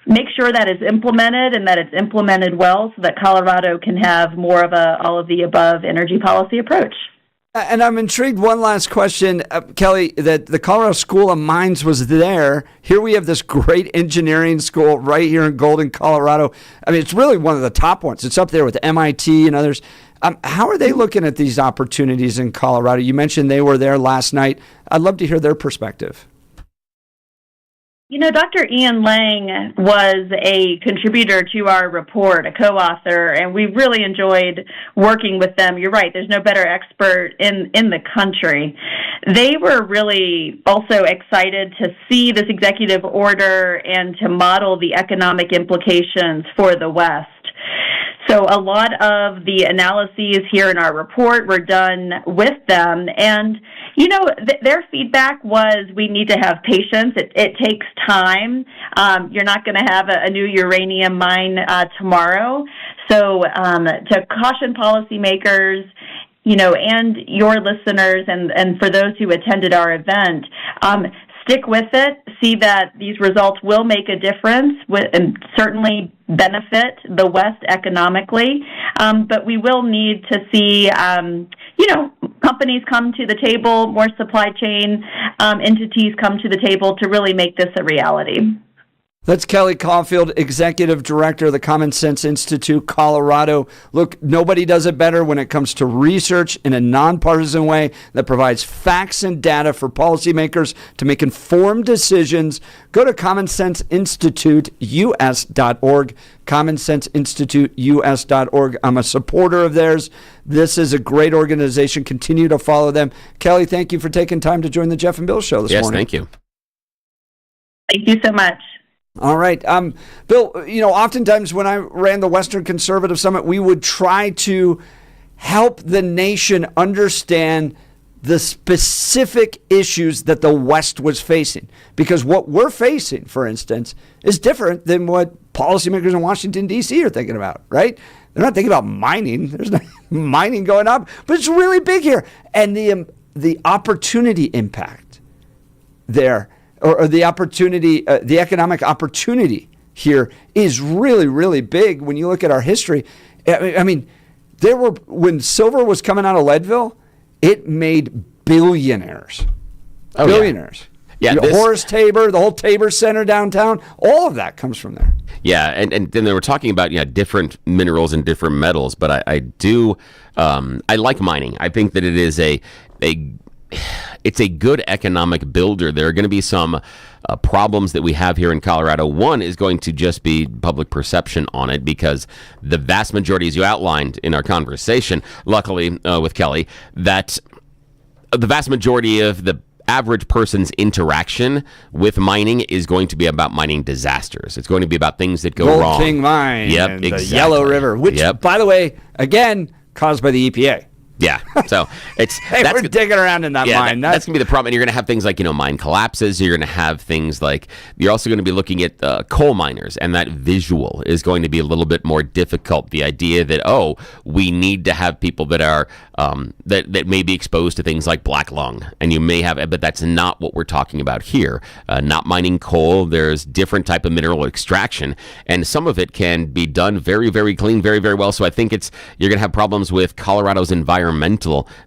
make sure that it's implemented and that it's implemented well so that Colorado can have more of a all-of-the-above energy policy approach. And I'm intrigued. One last question, Kelly, that the Colorado School of Mines was there. Here we have this great engineering school right here in Golden, Colorado. I mean, it's really one of the top ones. It's up there with MIT and others. How are they looking at these opportunities in Colorado? You mentioned they were there last night. I'd love to hear their perspective. Dr. Ian Lang was a contributor to our report, a co-author, and we really enjoyed working with them. You're right, there's no better expert in the country. They were really also excited to see this executive order and to model the economic implications for the West. So a lot of the analyses here in our report were done with them, and their feedback was we need to have patience. It takes time. You're not going to have a new uranium mine tomorrow. So to caution policymakers, and your listeners, and for those who attended our event, stick with it. See that these results will make a difference and certainly benefit the West economically. But we will need to see, companies come to the table, more supply chain entities come to the table to really make this a reality. That's Kelly Caulfield, Executive Director of the Common Sense Institute, Colorado. Look, nobody does it better when it comes to research in a nonpartisan way that provides facts and data for policymakers to make informed decisions. Go to commonsenseinstituteus.org, commonsenseinstituteus.org. I'm a supporter of theirs. This is a great organization. Continue to follow them. Kelly, thank you for taking time to join the Jeff and Bill Show this morning. Yes, thank you. Thank you so much. All right. Bill, oftentimes when I ran the Western Conservative Summit, we would try to help the nation understand the specific issues that the West was facing. Because what we're facing, for instance, is different than what policymakers in Washington, D.C. are thinking about, right? They're not thinking about mining. There's no mining going up, but it's really big here. And the opportunity impact there, or the opportunity, the economic opportunity here is really, really big when you look at our history. I mean, when silver was coming out of Leadville, it made billionaires. Billionaires. Yeah, Horace Tabor, the whole Tabor Center downtown, all of that comes from there. Yeah, and then they were talking about different minerals and different metals, but I like mining. I think that it is it's a good economic builder. There are going to be some problems that we have here in Colorado. One is going to just be public perception on it, because the vast majority, as you outlined in our conversation, luckily with Kelly, that the vast majority of the average person's interaction with mining is going to be about mining disasters. It's going to be about things that go wrong. Gold King Mine, and the Yellow River, which, by the way, again, caused by the EPA. Yeah, so it's we're digging around in that mine. That's gonna be the problem, and you're gonna have things like mine collapses. You're gonna have things like you're also gonna be looking at coal miners, and that visual is going to be a little bit more difficult. The idea that we need to have people that are that may be exposed to things like black lung, and you may have, but that's not what we're talking about here. Not mining coal. There's different type of mineral extraction, and some of it can be done very, very clean, very, very well. So I think you're gonna have problems with Colorado's environmental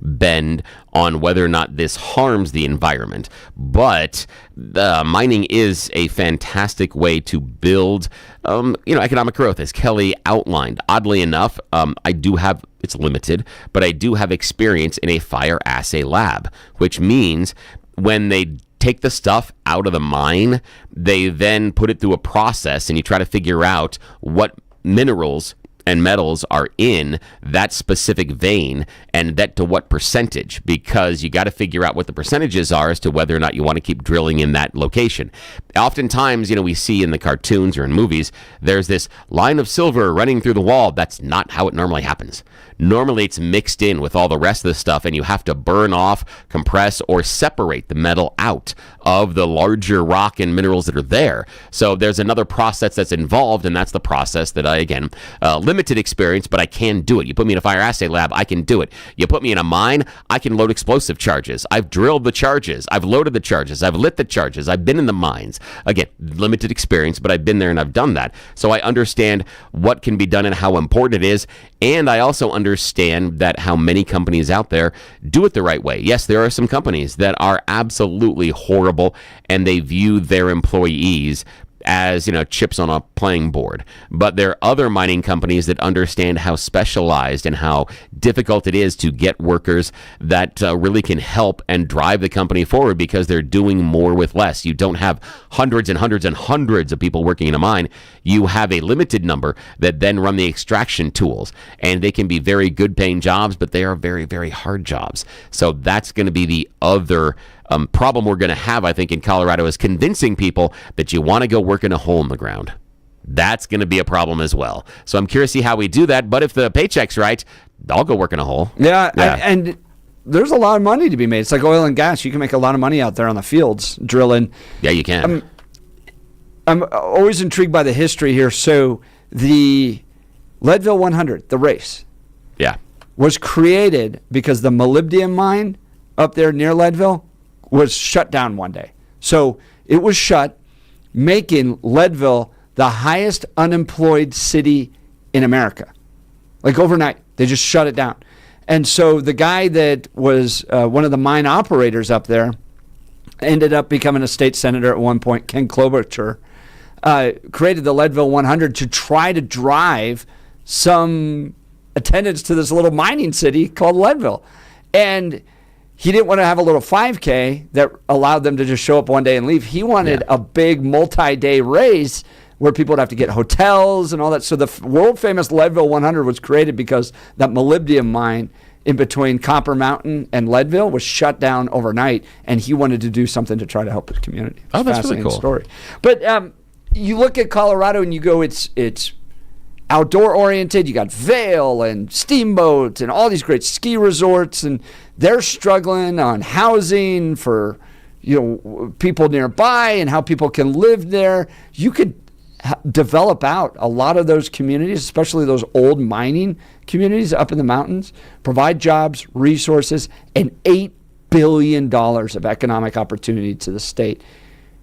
bend on whether or not this harms the environment. But mining is a fantastic way to build, economic growth, as Kelly outlined. Oddly enough, it's limited, but I do have experience in a fire assay lab, which means when they take the stuff out of the mine. They then put it through a process, and you try to figure out what minerals and metals are in that specific vein and that to what percentage, because you got to figure out what the percentages are as to whether or not you want to keep drilling in that location. Oftentimes, we see in the cartoons or in movies, there's this line of silver running through the wall. That's not how it normally happens. Normally, it's mixed in with all the rest of the stuff, and you have to burn off, compress, or separate the metal out of the larger rock and minerals that are there. So there's another process that's involved, and that's the process that I, again, limited experience, but I can do it. You put me in a fire assay lab, I can do it. You put me in a mine, I can load explosive charges. I've drilled the charges. I've loaded the charges. I've lit the charges. I've been in the mines. Again, limited experience, but I've been there and I've done that. So I understand what can be done and how important it is. And I also understand that how many companies out there do it the right way. Yes, there are some companies that are absolutely horrible, and they view their employees as, chips on a playing board. But there are other mining companies that understand how specialized and how difficult it is to get workers that really can help and drive the company forward, because they're doing more with less. You don't have hundreds and hundreds and hundreds of people working in a mine. You have a limited number that then run the extraction tools, and they can be very good paying jobs, but they are very, very hard jobs. So that's going to be the other problem we're going to have, I think, in Colorado, is convincing people that you want to go work in a hole in the ground. That's going to be a problem as well. So I'm curious to see how we do that. But if the paycheck's right, I'll go work in a hole. Yeah. And there's a lot of money to be made. It's like oil and gas. You can make a lot of money out there on the fields drilling. Yeah, you can. I'm always intrigued by the history here. So the Leadville 100, the race, was created because the molybdenum mine up there near Leadville was shut down one day. So it was shut, making Leadville the highest unemployed city in America. Like overnight, they just shut it down. And so the guy that was one of the mine operators up there ended up becoming a state senator at one point, Ken Klobuchar, created the Leadville 100 to try to drive some attendance to this little mining city called Leadville. And he didn't want to have a little 5K that allowed them to just show up one day and leave. He wanted a big multi-day race where people would have to get hotels and all that. So the world-famous Leadville 100 was created because that molybdenum mine in between Copper Mountain and Leadville was shut down overnight, and he wanted to do something to try to help his community. It's that's really cool. Story. But you look at Colorado and you go, it's outdoor oriented. You got Vail and Steamboat and all these great ski resorts, and they're struggling on housing for people nearby and how people can live there. You could develop out a lot of those communities, especially those old mining communities up in the mountains, provide jobs, resources, and $8 billion of economic opportunity to the state.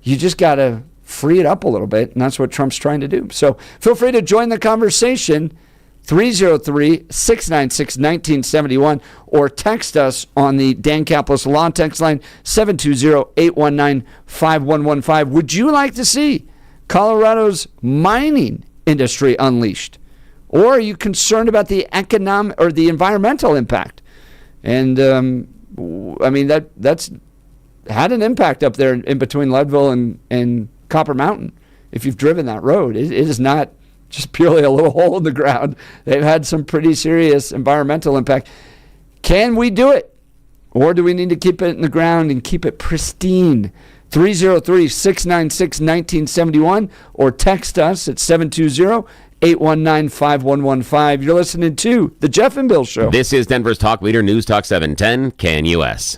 You just got to free it up a little bit, and that's what Trump's trying to do. So feel free to join the conversation, 303-696-1971, or text us on the Dan Caplis Law text line, 720-819-5115. Would you like to see Colorado's mining industry unleashed? Or are you concerned about the economic or the environmental impact? And, that's had an impact up there in between Leadville and Copper Mountain. If you've driven that road, it is not just purely a little hole in the ground. They've had some pretty serious environmental impact. Can we do it? Or do we need to keep it in the ground and keep it pristine? 303-696-1971 or text us at 720-819-5115. You're listening to The Jeff and Bill Show. This is Denver's Talk Leader, News Talk 710, KNUS.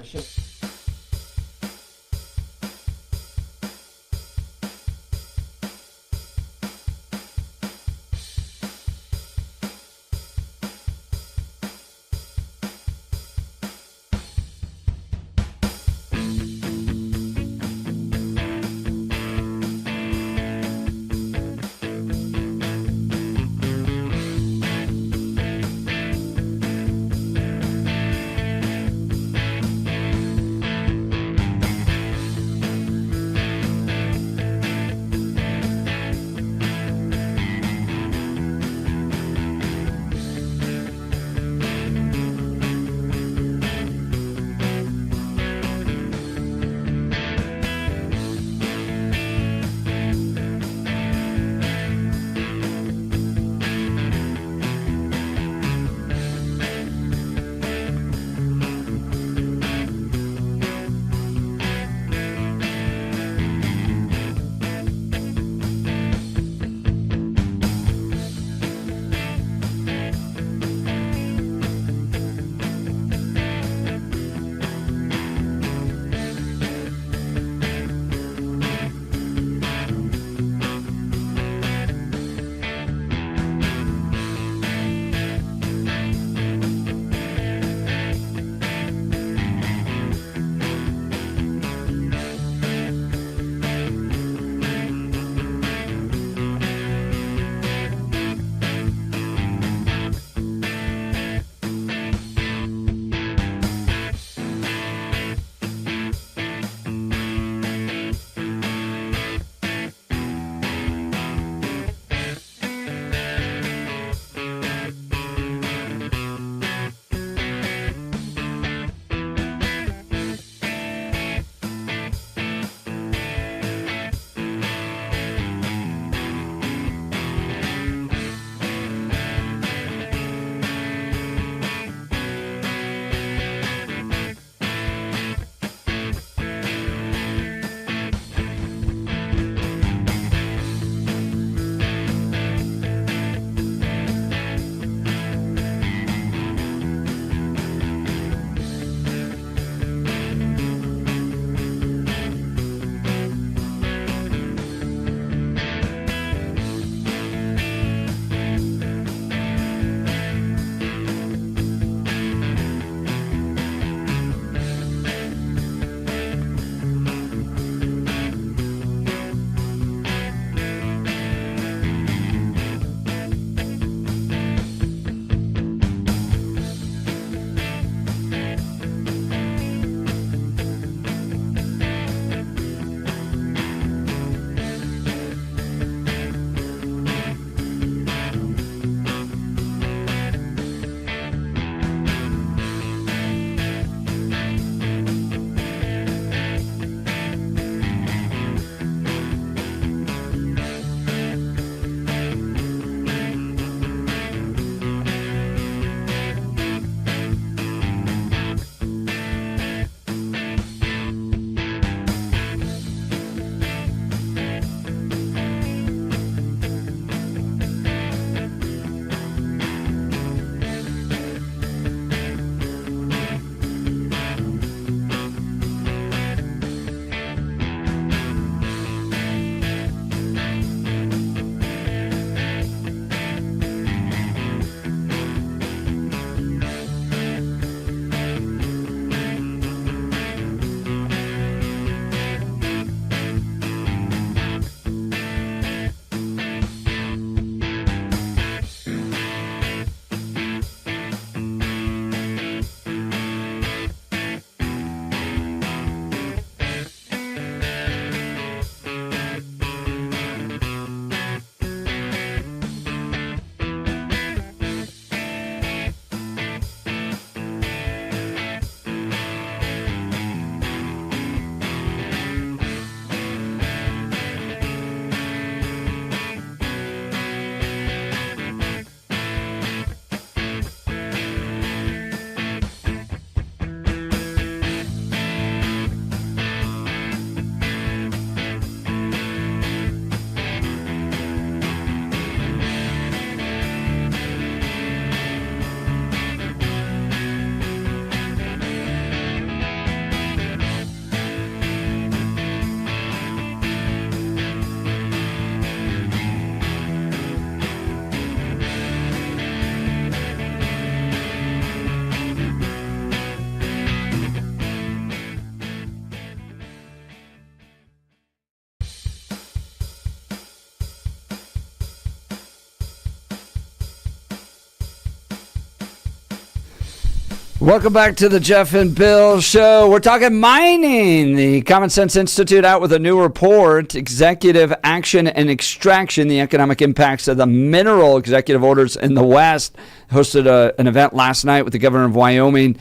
Welcome back to the Jeff and Bill Show. We're talking mining. The Common Sense Institute out with a new report, Executive Action and Extraction, the Economic Impacts of the Mineral Executive Orders in the West. Hosted an event last night with the governor of Wyoming.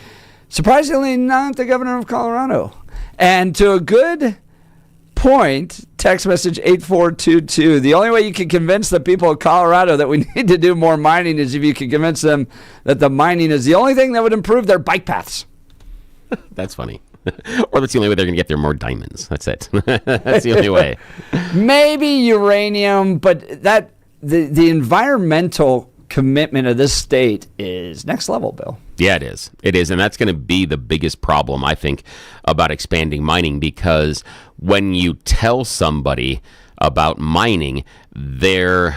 Surprisingly, not the governor of Colorado. And to a good point, text message 8422. The only way you can convince the people of Colorado that we need to do more mining is if you can convince them that the mining is the only thing that would improve their bike paths. That's funny. Or that's the only way they're going to get there more diamonds. That's it. That's the only way. Maybe uranium, but that the environmental commitment of this state is next level, Bill. Yeah, it is. It is. And that's going to be the biggest problem, I think, about expanding mining, because when you tell somebody about mining, the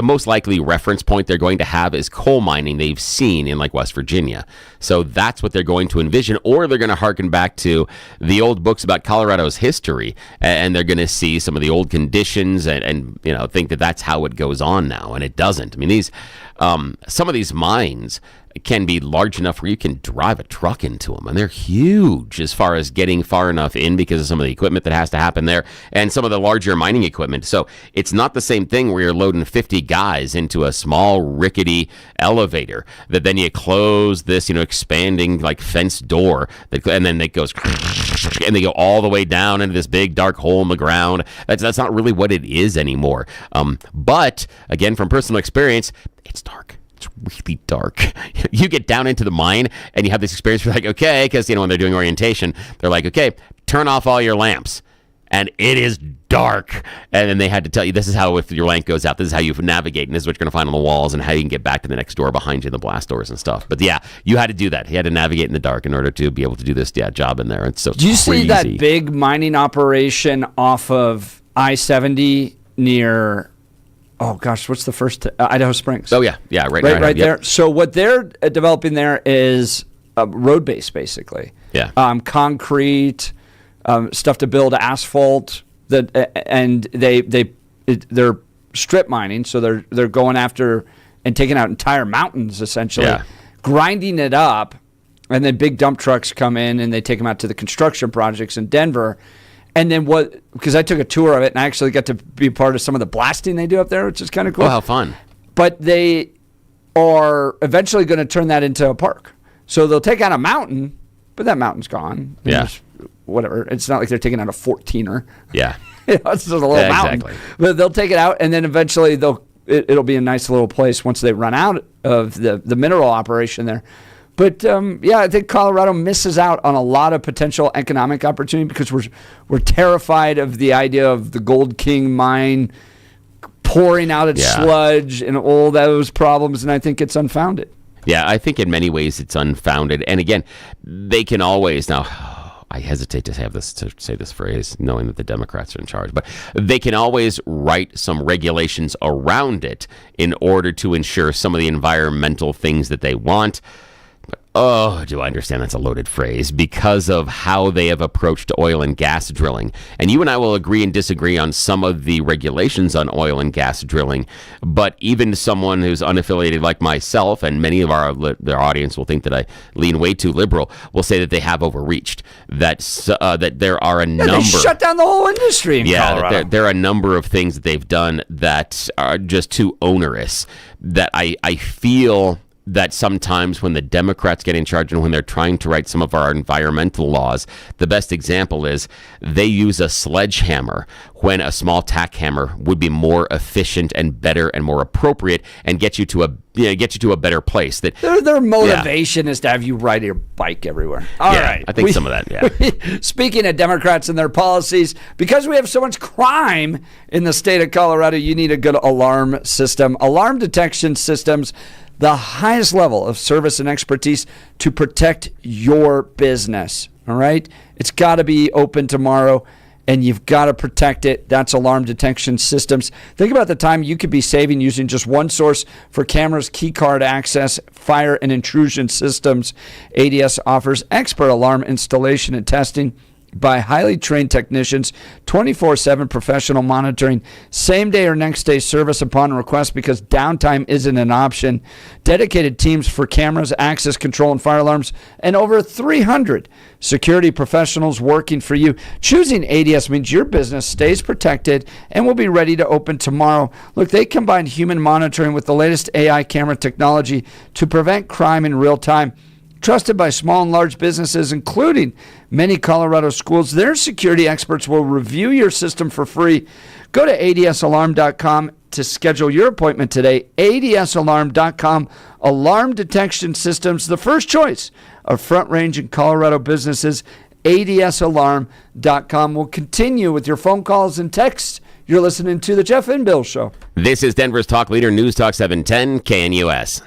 most likely reference point they're going to have is coal mining they've seen in like West Virginia. So that's what they're going to envision, or they're going to harken back to the old books about Colorado's history, and they're going to see some of the old conditions and think that that's how it goes on now, and it doesn't. I mean, these some of these mines can be large enough where you can drive a truck into them, and they're huge as far as getting far enough in because of some of the equipment that has to happen there and some of the larger mining equipment. So it's not the same thing where you're loading 50 guys into a small rickety elevator that then you close this expanding like fence door and then it goes and they go all the way down into this big dark hole in the ground. That's not really what it is anymore. But again, from personal experience, it's dark. It's really dark. You get down into the mine and you have this experience where you're like, okay, because when they're doing orientation, they're like, okay, turn off all your lamps. And it is dark. And then they had to tell you, this is how, if your lamp goes out, this is how you navigate, and this is what you're going to find on the walls and how you can get back to the next door behind you, the blast doors and stuff. But yeah, you had to do that. You had to navigate in the dark in order to be able to do this job in there. It's so Do you crazy. see that big mining operation off of I-70 near... Oh, gosh, what's the first? Idaho Springs. Oh, yeah. Yeah, right there. So what they're developing there is a road base, basically. Yeah. Concrete, stuff to build asphalt. And they're strip mining, so they're going after and taking out entire mountains, essentially, grinding it up, and then big dump trucks come in, and they take them out to the construction projects in Denver. And then because I took a tour of it and I actually got to be part of some of the blasting they do up there, which is kind of cool. Oh, how fun. But they are eventually going to turn that into a park. So they'll take out a mountain, but that mountain's gone. Yeah. Whatever. It's not like they're taking out a 14er. Yeah. It's just a little mountain. Exactly. But they'll take it out, and then eventually it'll be a nice little place once they run out of the mineral operation there. But, I think Colorado misses out on a lot of potential economic opportunity because we're terrified of the idea of the Gold King mine pouring out its sludge and all those problems, and I think it's unfounded. Yeah, I think in many ways it's unfounded. And again, they can always now... I hesitate to say this phrase, knowing that the Democrats are in charge, but they can always write some regulations around it in order to ensure some of the environmental things that they want. Oh, do I understand that's a loaded phrase because of how they have approached oil and gas drilling. And you and I will agree and disagree on some of the regulations on oil and gas drilling. But even someone who's unaffiliated like myself, and many of their audience will think that I lean way too liberal, will say that they have overreached. That there are a number. They shut down the whole industry in Colorado. There are a number of things that they've done that are just too onerous. That I feel that sometimes when the Democrats get in charge and when they're trying to write some of our environmental laws, the best example is they use a sledgehammer when a small tack hammer would be more efficient and better and more appropriate and get you to a better place. That their motivation is to have you ride your bike everywhere. All right. I think some of that, yeah. Speaking of Democrats and their policies, because we have so much crime in the state of Colorado, you need a good alarm system. Alarm detection systems, the highest level of service and expertise to protect your business. All right? It's got to be open tomorrow, and you've got to protect it. That's alarm detection systems. Think about the time you could be saving using just one source for cameras, key card access, fire, and intrusion systems. ADS offers expert alarm installation and testing by highly trained technicians, 24/7 professional monitoring, same day or next day service upon request because downtime isn't an option, dedicated teams for cameras, access control, and fire alarms, and over 300 security professionals working for you. Choosing ADS means your business stays protected and will be ready to open tomorrow. Look, they combine human monitoring with the latest AI camera technology to prevent crime in real time. Trusted by small and large businesses, including many Colorado schools, their security experts will review your system for free. Go to adsalarm.com to schedule your appointment today. adsalarm.com. Alarm detection systems, the first choice of Front Range and Colorado businesses. adsalarm.com. We'll continue with your phone calls and texts. You're listening to The Jeff and Bill Show. This is Denver's Talk Leader, News Talk 710 KNUS.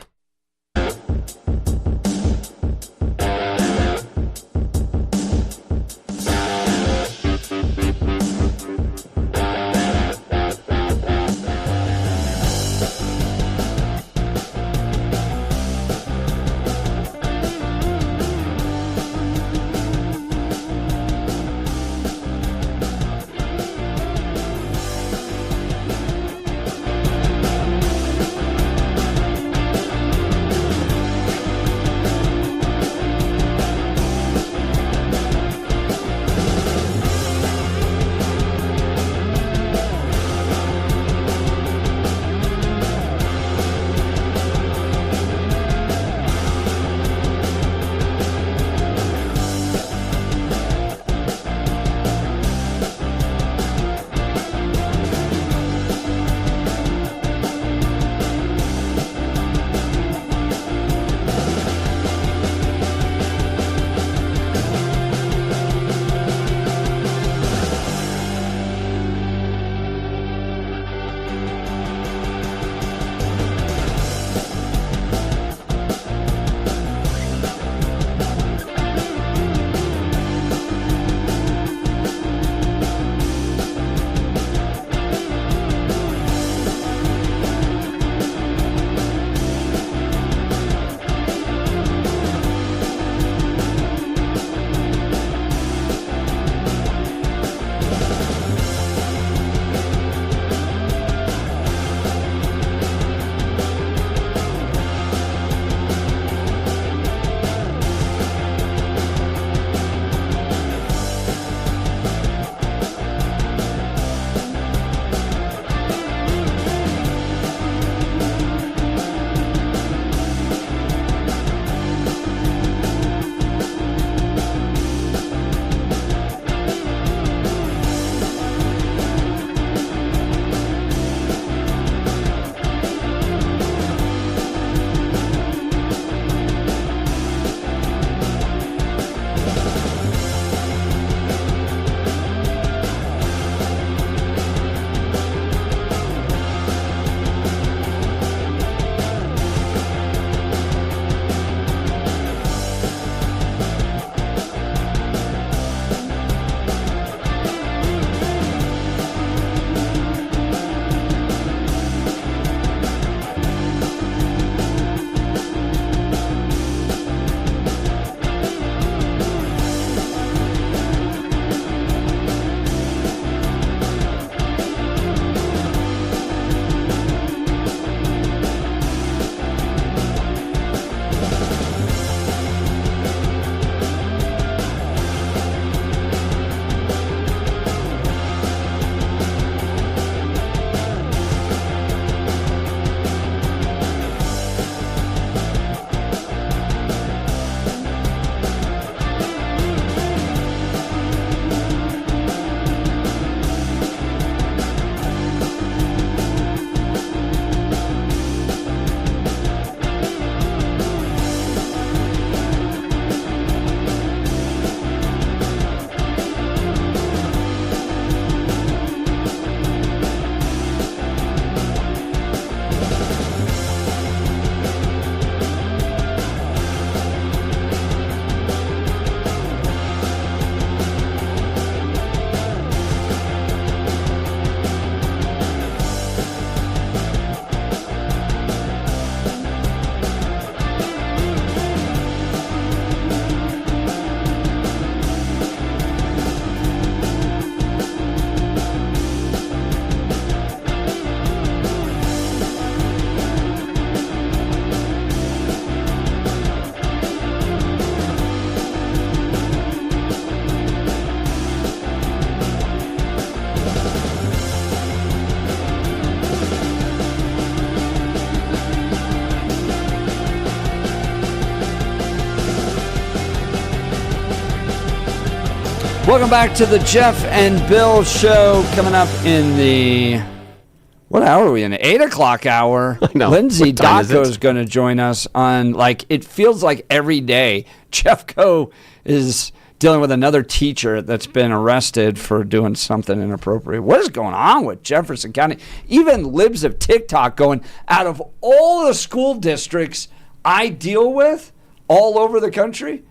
Welcome back to the Jeff and Bill Show. Coming up in the, what hour are we in? 8 o'clock hour. I know. Lindsay What time is Dacco it? is going to join us on, it feels like every day. Jeffco is dealing with another teacher that's been arrested for doing something inappropriate. What is going on with Jefferson County? Even libs of TikTok going, out of all the school districts I deal with all over the country,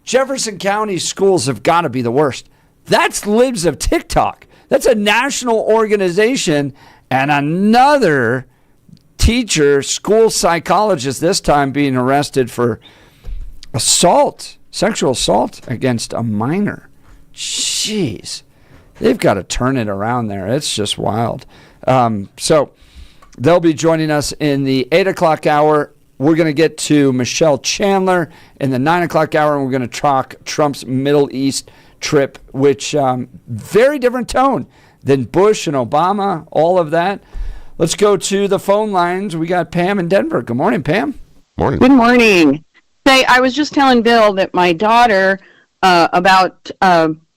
Jefferson County schools have got to be the worst. That's libs of TikTok. That's a national organization, and another teacher, school psychologist, this time being arrested for assault, sexual assault against a minor. Jeez. They've got to turn it around there. It's just wild. So they'll be joining us in the 8 o'clock hour. We're going to get to Michelle Chandler in the 9 o'clock hour, and we're going to talk Trump's Middle East trip, which very different tone than Bush and Obama, all of that. Let's go to the phone lines. We got Pam in Denver. Good morning, Pam. Morning. Good morning. Say, I was just telling Bill that my daughter, about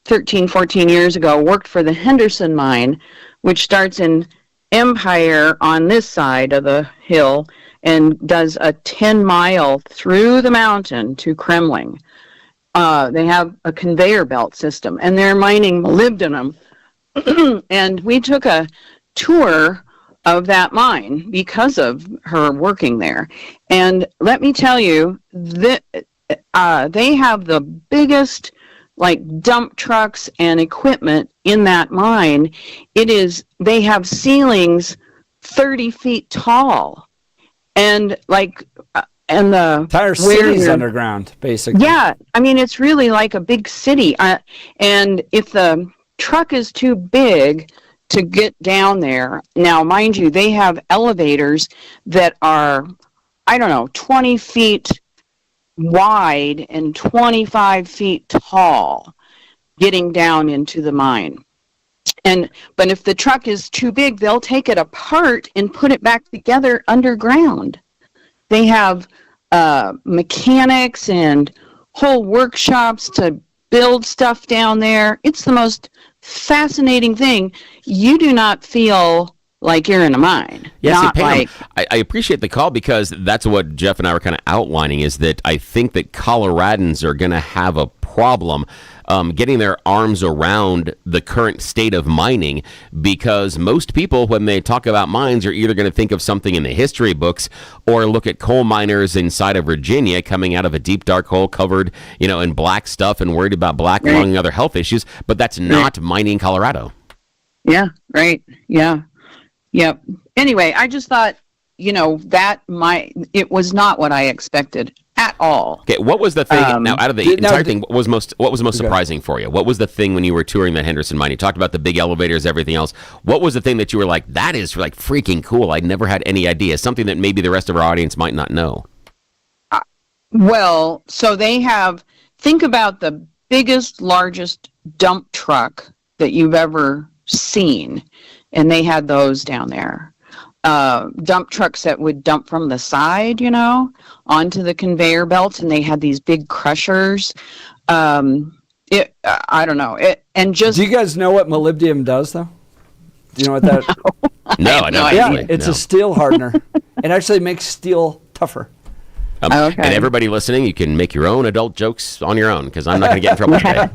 13, 14 years ago, worked for the Henderson mine, which starts in Empire on this side of the hill and does a 10-mile through the mountain to Kremling. They have a conveyor belt system, and they're mining molybdenum. And we took a tour of that mine because of her working there. And let me tell you, that they have the biggest dump trucks and equipment in that mine. They have ceilings 30 feet tall. And and the entire city's underground, basically. Yeah, I mean, it's really like a big city. And if the truck is too big to get down there, now, mind you, they have elevators that are, 20 feet wide and 25 feet tall, getting down into the mine. But if the truck is too big, they'll take it apart and put it back together underground. They have mechanics and whole workshops to build stuff down there. It's the most fascinating thing. You do not feel like you're in a mine. Yeah, Pam, I appreciate the call, because that's what Jeff and I were kind of outlining, is that I think that Coloradans are going to have a problem getting their arms around the current state of mining, because most people, when they talk about mines, are either going to think of something in the history books or look at coal miners inside of Virginia coming out of a deep, dark hole covered, in black stuff and worried about black lung and other health issues. But that's not mining Colorado. Yeah, right. Yeah. Yep. Anyway, I just thought, it was not what I expected at all. Okay, what was the thing now out of the entire thing? What was most surprising for you? What was the thing when you were touring that Henderson mine? You talked about the big elevators, everything else. What was the thing that you were like, that is freaking cool? I never had any idea. Something that maybe the rest of our audience might not know. Well, so they have. Think about the biggest, largest dump truck that you've ever seen, and they had those down there. Dump trucks that would dump from the side, onto the conveyor belts, and they had these big crushers. I don't know. Do you guys know what molybdenum does, though? Do you know what that? No, I don't. Yeah, it's a steel hardener. It actually makes steel tougher. Okay. And everybody listening, you can make your own adult jokes on your own, because I'm not going to get in trouble today.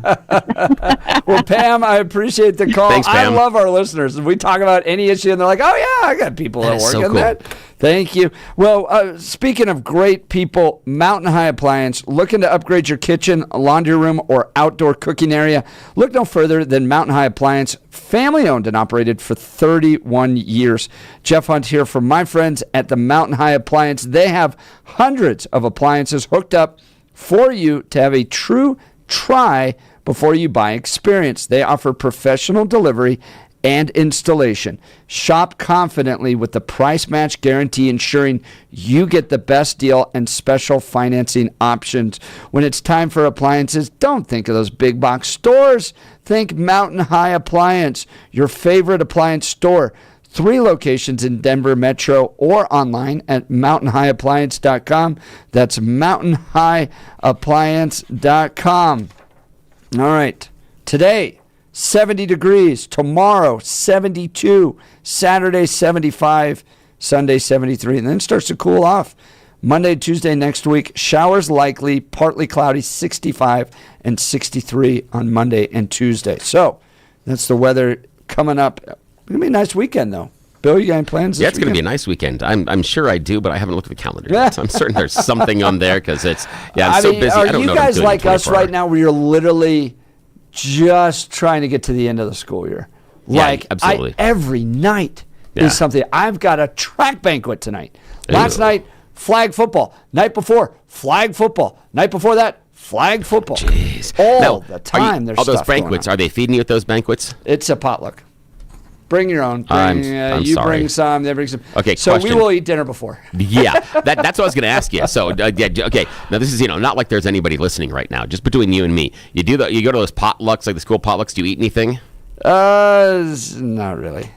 Well, Pam, I appreciate the call. Thanks, Pam. I love our listeners. We talk about any issue, and they're like, oh, yeah, I got people that work on that. Thank you. Well, speaking of great people, Mountain High Appliance, looking to upgrade your kitchen, laundry room, or outdoor cooking area? Look no further than Mountain High Appliance, family-owned and operated for 31 years. Jeff Hunt here for my friends at the Mountain High Appliance. They have hundreds of appliances hooked up for you to have a true try before you buy experience. They offer professional delivery and installation. Shop confidently with the price match guarantee, ensuring you get the best deal and special financing options. When it's time for appliances, don't think of those big box stores. Think Mountain High Appliance, your favorite appliance store. 3 locations in Denver Metro or online at mountainhighappliance.com. That's mountainhighappliance.com. All right. Today, 70 degrees. Tomorrow, 72. Saturday, 75. Sunday, 73. And then it starts to cool off. Monday, Tuesday next week, showers likely, partly cloudy, 65 and 63 on Monday and Tuesday. So that's the weather coming up. It's going to be a nice weekend, though. Bill, you got any plans? Yeah, it's going to be a nice weekend. I'm sure I do, but I haven't looked at the calendar yet. So I'm certain there's something on there because I'm so busy. I don't know. Are you guys like us right now where you're literally just trying to get to the end of the school year? Yeah, absolutely. Every night is something. I've got a track banquet tonight. Last night, flag football. Night before, flag football. Night before that, flag football. Jeez. All the time there's all those stuff going banquets, on. are they feeding you at those banquets? It's a potluck. Bring your own. I'm you sorry. bring some, they bring some. Okay, so question. we will eat dinner before. Yeah, that's what I was going to ask you. So, okay. Now, this is, not like there's anybody listening right now. Just between you and me. You go to those potlucks, like the school potlucks. Do you eat anything? Not really.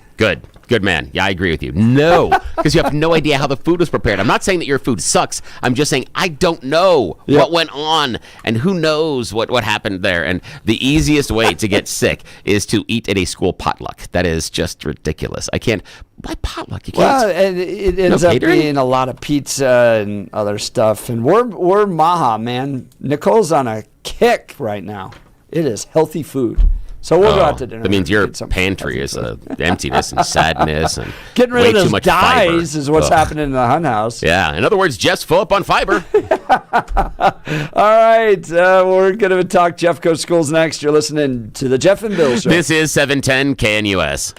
Good man. Yeah, I agree with you. No, because you have no idea how the food was prepared. I'm not saying that your food sucks. I'm just saying I don't know what went on and who knows what happened there. And the easiest way to get sick is to eat at a school potluck. That is just ridiculous. I can't. Why potluck? You can't. Well, and it ends up being a lot of pizza and other stuff. And we're Maha, man. Nicole's on a kick right now. It is healthy food. So we'll go out to dinner. That means your pantry is emptiness and sadness and getting rid way of those too much dyes fiber. is what's happening in the Hun house. Yeah. In other words, Jeff's full up on fiber. All right. We're going to talk Jeffco Schools next. You're listening to the Jeff and Bill Show. This is 710 KNUS.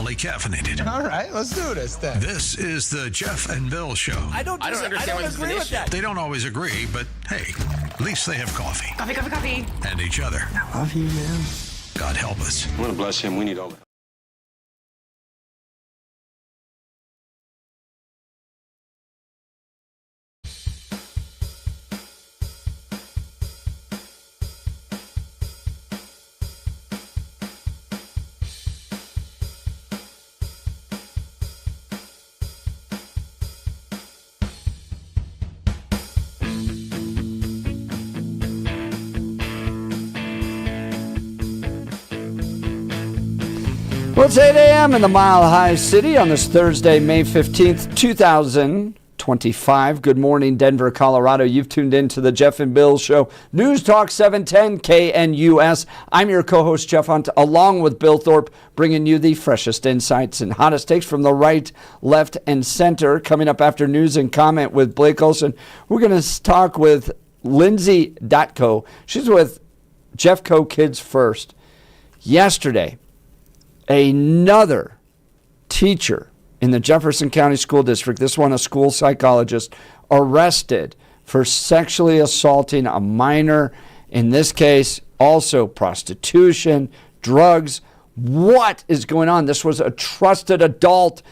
fully caffeinated. All right, let's do this then. This is the Jeff and Bill Show. I don't agree with that. They don't always agree, but hey, at least they have coffee. Coffee. And each other. I love you, man. God help us. I want to bless him. We need all the help. Well, it's 8 a.m. in the Mile High City on this Thursday, May 15th, 2025. Good morning, Denver, Colorado. You've tuned in to the Jeff and Bill Show. News Talk 710 KNUS. I'm your co-host, Jeff Hunt, along with Bill Thorpe, bringing you the freshest insights and hottest takes from the right, left, and center. Coming up after news and comment with Blake Olson, we're going to talk with Lindsay Dotko. She's with Jeffco Kids First. Yesterday, another teacher in the Jefferson County School District, this one a school psychologist, arrested for sexually assaulting a minor. In this case, also prostitution, drugs. What is going on? This was a trusted adult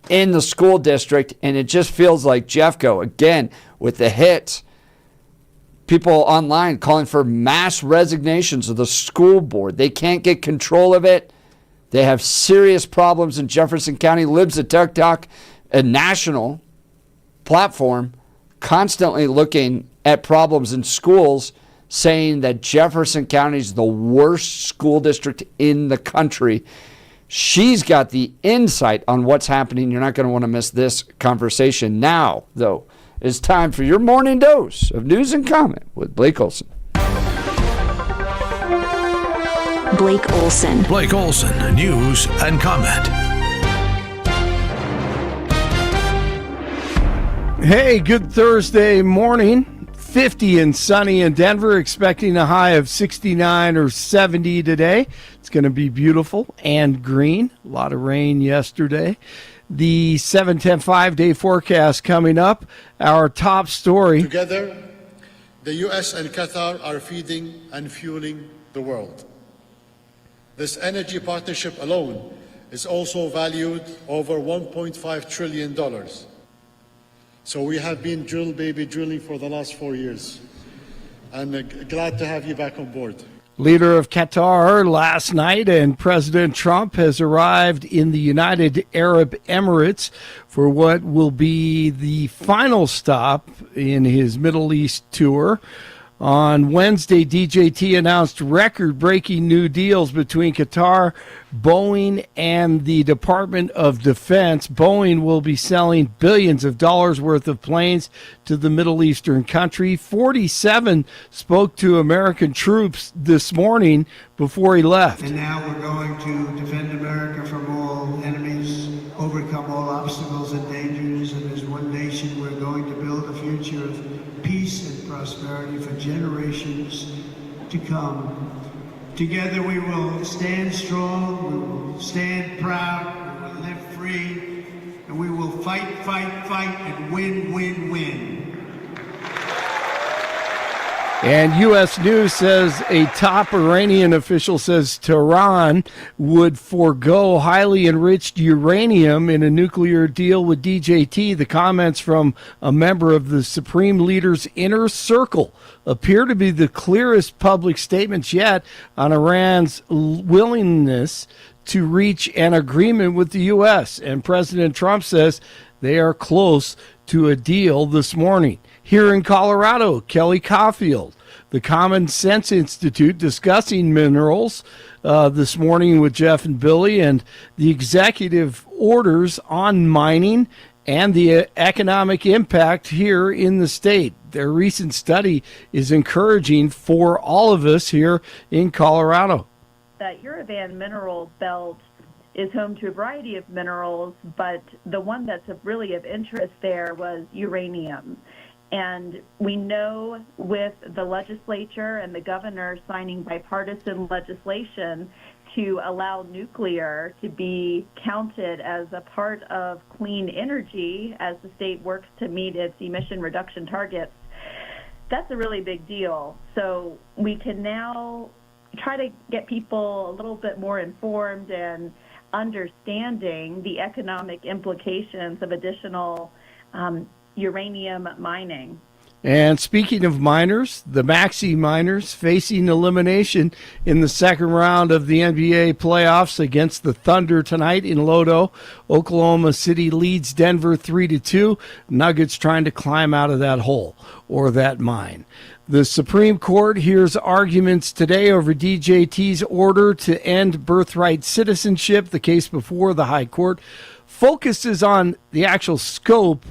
in the school district, and it just feels like Jeffco, again, with the hits. People online calling for mass resignations of the school board. They can't get control of it. They have serious problems in Jefferson County. Libs of TikTok, a national platform, constantly looking at problems in schools, saying that Jefferson County is the worst school district in the country. She's got the insight on what's happening. You're not going to want to miss this conversation. Now, though, it's time for your morning dose of news and comment with Blake Olson. Blake Olson. Blake Olson, news and comment. Hey, good Thursday morning. 50 and sunny in Denver, expecting a high of 69 or 70 today. It's going to be beautiful and green. A lot of rain yesterday. The 7-10 5-day forecast coming up. Our top story. Together, the U.S. and Qatar are feeding and fueling the world. This energy partnership alone is also valued over $1.5 trillion. So we have been drilling for the last 4 years. And glad to have you back on board. Leader of Qatar last night, and President Trump has arrived in the United Arab Emirates for what will be the final stop in his Middle East tour. On Wednesday, DJT announced record-breaking new deals between Qatar, Boeing, and the Department of Defense. Boeing will be selling billions of dollars worth of planes to the Middle Eastern country. 47 spoke to American troops this morning before he left. And now we're going to defend America from all enemies, overcome all obstacles and dangers, and as one nation we're going to build a future of peace and prosperity for generations to come. Together we will stand strong, we will stand proud, we will live free, and we will fight, and win. And U.S. News says a top Iranian official says Tehran would forego highly enriched uranium in a nuclear deal with DJT. The comments from a member of the Supreme Leader's inner circle appear to be the clearest public statements yet on Iran's willingness to reach an agreement with the U.S. And President Trump says they are close to a deal this morning. Here in Colorado, Kelly Caulfield, the Common Sense Institute, discussing minerals this morning with Jeff and Billy, and the executive orders on mining and the economic impact here in the state. Their recent study is encouraging for all of us here in Colorado. That Uravan mineral belt is home to a variety of minerals, but the one that's really of interest there was uranium. And we know with the legislature and the governor signing bipartisan legislation to allow nuclear to be counted as a part of clean energy as the state works to meet its emission reduction targets, that's a really big deal. So we can now try to get people a little bit more informed and understanding the economic implications of additional uranium mining. And speaking of miners, the Maxey Miners facing elimination in the second round of the NBA playoffs against the Thunder tonight in Lodo. Oklahoma City leads Denver 3-2. Nuggets trying to climb out of that hole or that mine. The Supreme Court hears arguments today over DJT's order to end birthright citizenship. The case before the High Court focuses on the actual scope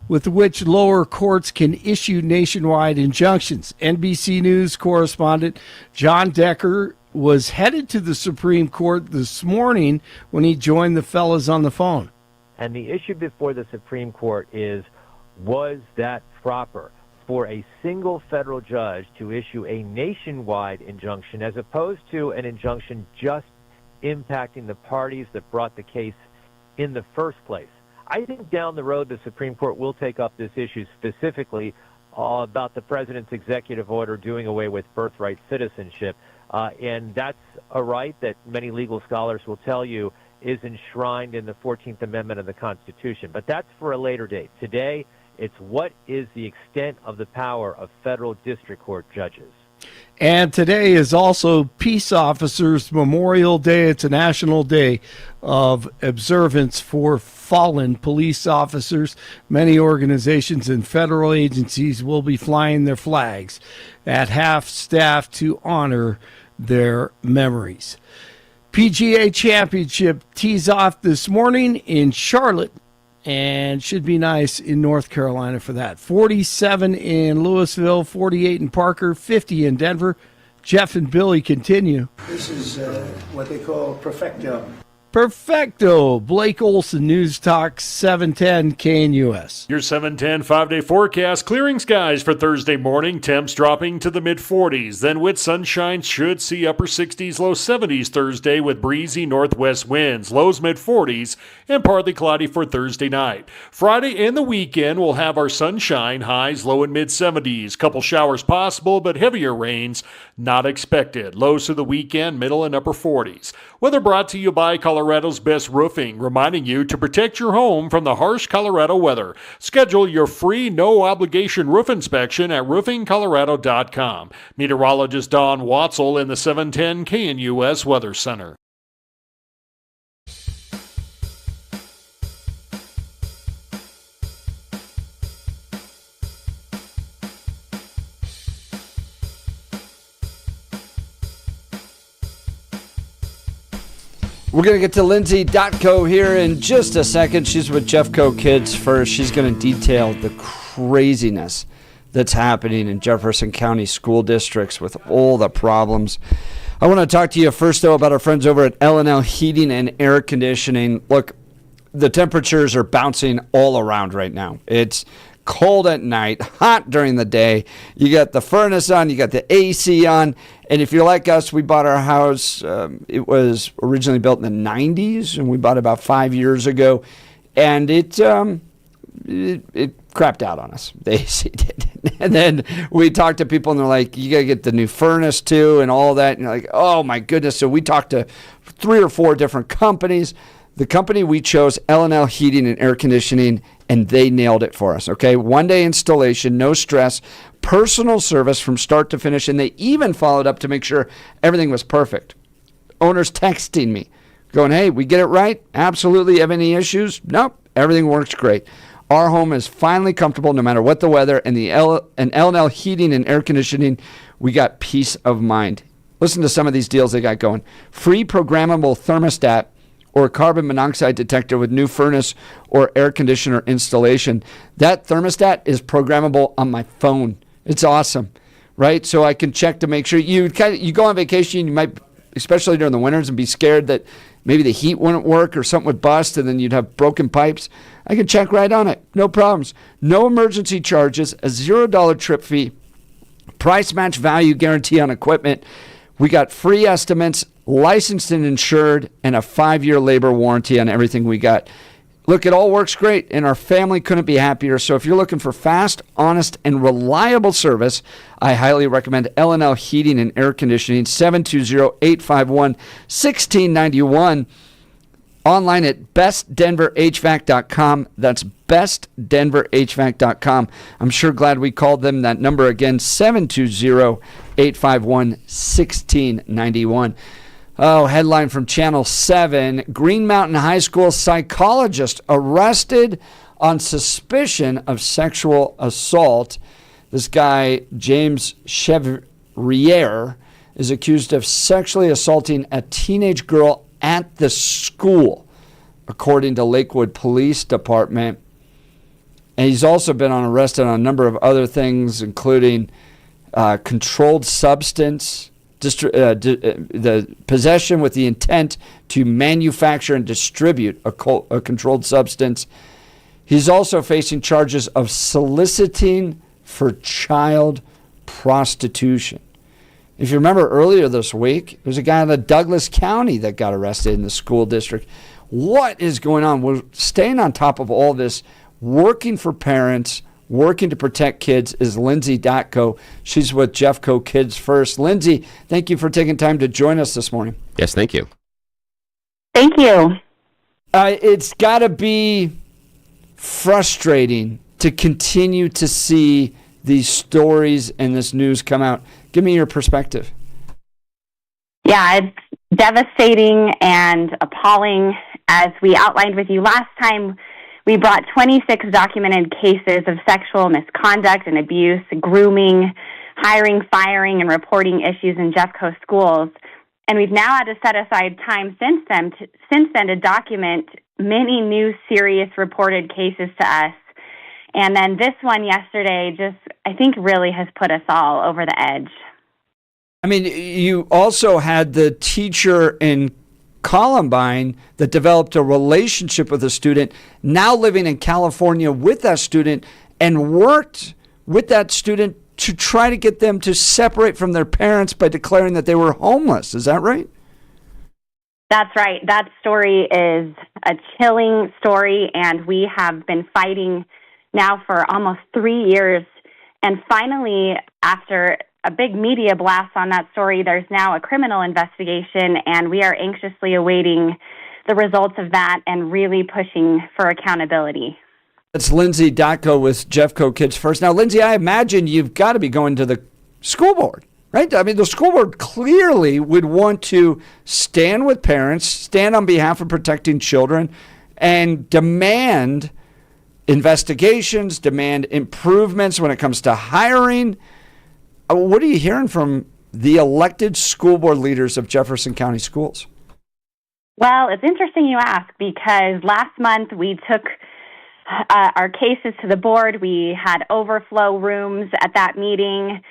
with which lower courts can issue nationwide injunctions. NBC News correspondent John Decker was headed to the Supreme Court this morning when he joined the fellas on the phone. And the issue before the Supreme Court is, was that proper for a single federal judge to issue a nationwide injunction as opposed to an injunction just impacting the parties that brought the case in the first place? I think down the road the Supreme Court will take up this issue specifically about the president's executive order doing away with birthright citizenship. And that's a right that many legal scholars will tell you is enshrined in the 14th Amendment of the Constitution. But that's for a later date. Today, it's what is the extent of the power of federal district court judges. And today is also Peace Officers Memorial Day. It's a national day of observance for fallen police officers. Many organizations and federal agencies will be flying their flags at half-staff to honor their memories. PGA Championship tees off this morning in Charlotte, and should be nice in North Carolina for that. 47 in Louisville, 48 in Parker, 50 in Denver. Jeff and Billy continue. This is what they call perfecto. Perfecto. Blake Olson, News Talk 710 KNUS. Your 710 5-day forecast. Clearing skies for Thursday morning. Temps dropping to the mid-40s. Then with sunshine, should see upper 60s, low 70s Thursday with breezy northwest winds. Lows mid-40s and partly cloudy for Thursday night. Friday and the weekend will have our sunshine. Highs low and mid-70s. Couple showers possible, but heavier rains not expected. Lows for the weekend, middle and upper 40s. Weather brought to you by Colorado's Best Roofing, reminding you to protect your home from the harsh Colorado weather. Schedule your free no-obligation roof inspection at roofingcolorado.com. Meteorologist Don Watzel in the 710 KNUS Weather Center. We're going to get to Lindsay Dotco here in just a second. She's with Jeffco Kids first. She's going to detail the craziness that's happening in Jefferson County school districts with all the problems. I want to talk to you first, though, about our friends over at L&L Heating and Air Conditioning. Look, the temperatures are bouncing all around right now. It's cold at night, hot during the day. You got the furnace on, you got the AC on, and if you're like us, we bought our house. It was originally built in the 90s, and we bought it about 5 years ago, and it crapped out on us. The AC did. And then we talked to people, and they're like, you got to get the new furnace, too, and all that. And you're like, oh, my goodness. So we talked to 3 or 4 different companies. The company we chose, L&L Heating and Air Conditioning, and they nailed it for us, okay? 1-day installation, no stress, personal service from start to finish, and they even followed up to make sure everything was perfect. Owners texting me, going, hey, we get it right? Absolutely. Have any issues? Nope. Everything works great. Our home is finally comfortable no matter what the weather, and L&L Heating and Air Conditioning, we got peace of mind. Listen to some of these deals they got going. Free programmable thermostat or carbon monoxide detector with new furnace or air conditioner installation. That thermostat is programmable on my phone. It's awesome, right? So I can check to make sure you go on vacation, you might, especially during the winters, and be scared that maybe the heat wouldn't work or something would bust and then you'd have broken pipes. I can check right on it. No problems. No emergency charges, a $0 trip fee, price match value guarantee on equipment. We got free estimates licensed and insured, and a 5-year labor warranty on everything we got. Look, it all works great, and our family couldn't be happier. So if you're looking for fast, honest, and reliable service, I highly recommend L&L Heating and Air Conditioning, 720-851-1691. Online at bestdenverhvac.com. That's bestdenverhvac.com. I'm sure glad we called them. That number again, 720-851-1691. Oh, headline from Channel 7. Green Mountain High School psychologist arrested on suspicion of sexual assault. This guy, James Chevrier, is accused of sexually assaulting a teenage girl at the school, according to Lakewood Police Department. And he's also been arrested on a number of other things, including controlled substance, the possession with the intent to manufacture and distribute a controlled substance. He's also facing charges of soliciting for child prostitution. If you remember earlier this week, there's a guy in the Douglas County that got arrested in the school district. What is going on? We're staying on top of all this, working for parents, working to protect kids, is Lindsay Datko. She's with Jeffco Kids First. Lindsay, thank you for taking time to join us this morning. Yes, thank you. Thank you. It's got to be frustrating to continue to see these stories and this news come out. Give me your perspective. Yeah, it's devastating and appalling. As we outlined with you last time, we brought 26 documented cases of sexual misconduct and abuse, grooming, hiring, firing, and reporting issues in Jeffco schools. And we've now had to set aside time since then to document many new serious reported cases to us. And then this one yesterday just, I think, really has put us all over the edge. I mean, you also had the teacher in Columbine that developed a relationship with a student, now living in California with that student, and worked with that student to try to get them to separate from their parents by declaring that they were homeless. Is that right? That's right. That story is a chilling story, and we have been fighting now for almost 3 years. And finally, after a big media blast on that story, there's now a criminal investigation, and we are anxiously awaiting the results of that and really pushing for accountability. That's Lindsay Datko with Jeffco Kids First. Now, Lindsay, I imagine you've got to be going to the school board, right? I mean, the school board clearly would want to stand with parents, stand on behalf of protecting children, and demand investigations, demand improvements when it comes to hiring. What are you hearing from the elected school board leaders of Jefferson County Schools? Well, it's interesting you ask, because last month we took our cases to the board. We had overflow rooms at that meeting,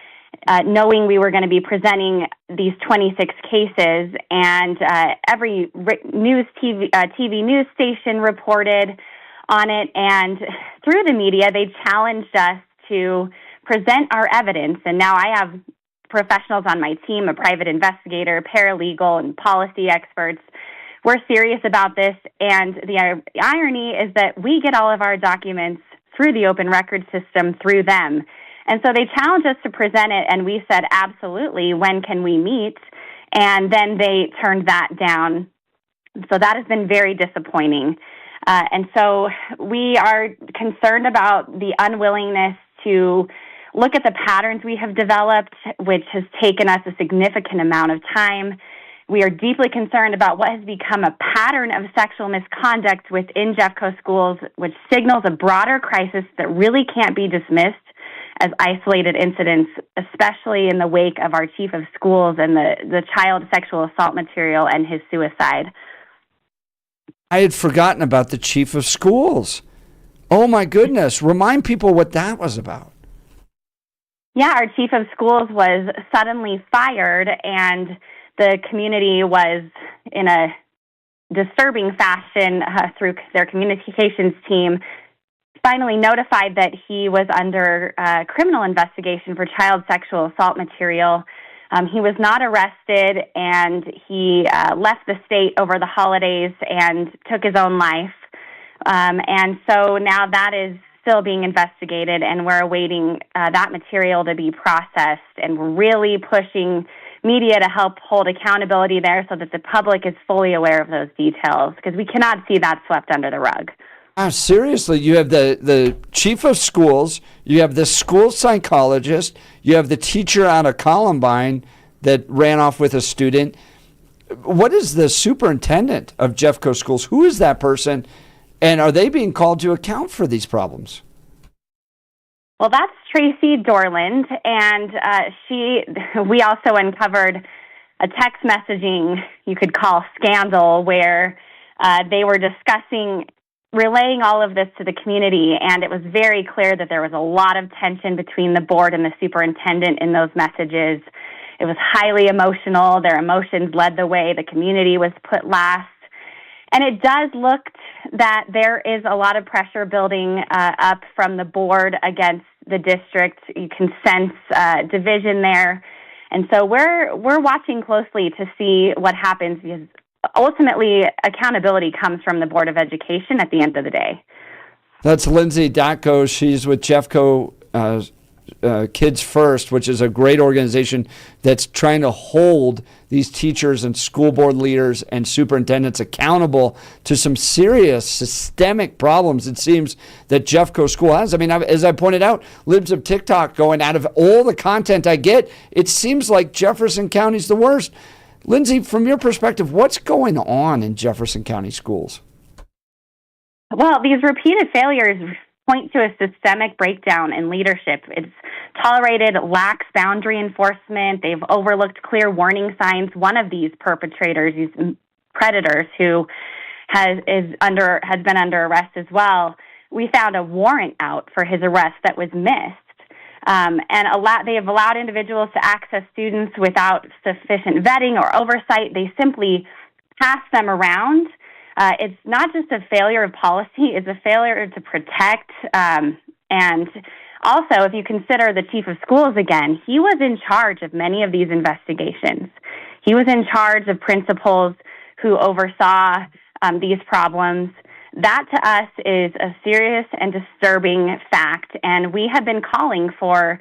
knowing we were going to be presenting these 26 cases, and every TV news station reported on it, and through the media, they challenged us to present our evidence. And now I have professionals on my team, a private investigator, paralegal, and policy experts. We're serious about this, and the irony is that we get all of our documents through the open record system through them. And so they challenged us to present it, and we said, absolutely, when can we meet? And then they turned that down. So that has been very disappointing. And so we are concerned about the unwillingness to look at the patterns we have developed, which has taken us a significant amount of time. We are deeply concerned about what has become a pattern of sexual misconduct within Jeffco schools, which signals a broader crisis that really can't be dismissed as isolated incidents, especially in the wake of our chief of schools and the child sexual assault material and his suicide. I had forgotten about the chief of schools. Oh, my goodness. Remind people what that was about. Yeah, our chief of schools was suddenly fired, and the community was, in a disturbing fashion through their communications team, finally notified that he was under criminal investigation for child sexual assault material. He was not arrested, and he left the state over the holidays and took his own life. And so now that is still being investigated, and we're awaiting that material to be processed. And we're really pushing media to help hold accountability there so that the public is fully aware of those details, because we cannot see that swept under the rug. Seriously, you have the chief of schools, you have the school psychologist, you have the teacher out of Columbine that ran off with a student. What is the superintendent of Jeffco schools? Who is that person? And are they being called to account for these problems? Well, that's Tracy Dorland, and we also uncovered a text messaging you could call scandal where they were relaying all of this to the community, and it was very clear that there was a lot of tension between the board and the superintendent in those messages. It was highly emotional. Their emotions led the way. The community was put last. And it does look that there is a lot of pressure building up from the board against the district. You can sense division there. And so we're watching closely to see what happens, because ultimately accountability comes from the Board of Education at the end of the day. That's Lindsay Datko. She's with Jeffco Kids First, which is a great organization that's trying to hold these teachers and school board leaders and superintendents accountable to some serious systemic problems it seems that Jeffco School has. I mean, as I pointed out, libs of TikTok going, out of all the content I get, it seems like Jefferson County's the worst. Lindsay, from your perspective, what's going on in Jefferson County schools? Well, these repeated failures point to a systemic breakdown in leadership. It's tolerated lax boundary enforcement. They've overlooked clear warning signs. One of these perpetrators, these predators, who has been under arrest as well, we found a warrant out for his arrest that was missed. They have allowed individuals to access students without sufficient vetting or oversight. They simply pass them around. It's not just a failure of policy, it's a failure to protect. And also, if you consider the chief of schools again, he was in charge of many of these investigations. He was in charge of principals who oversaw these problems. That to us is a serious and disturbing fact, and we have been calling for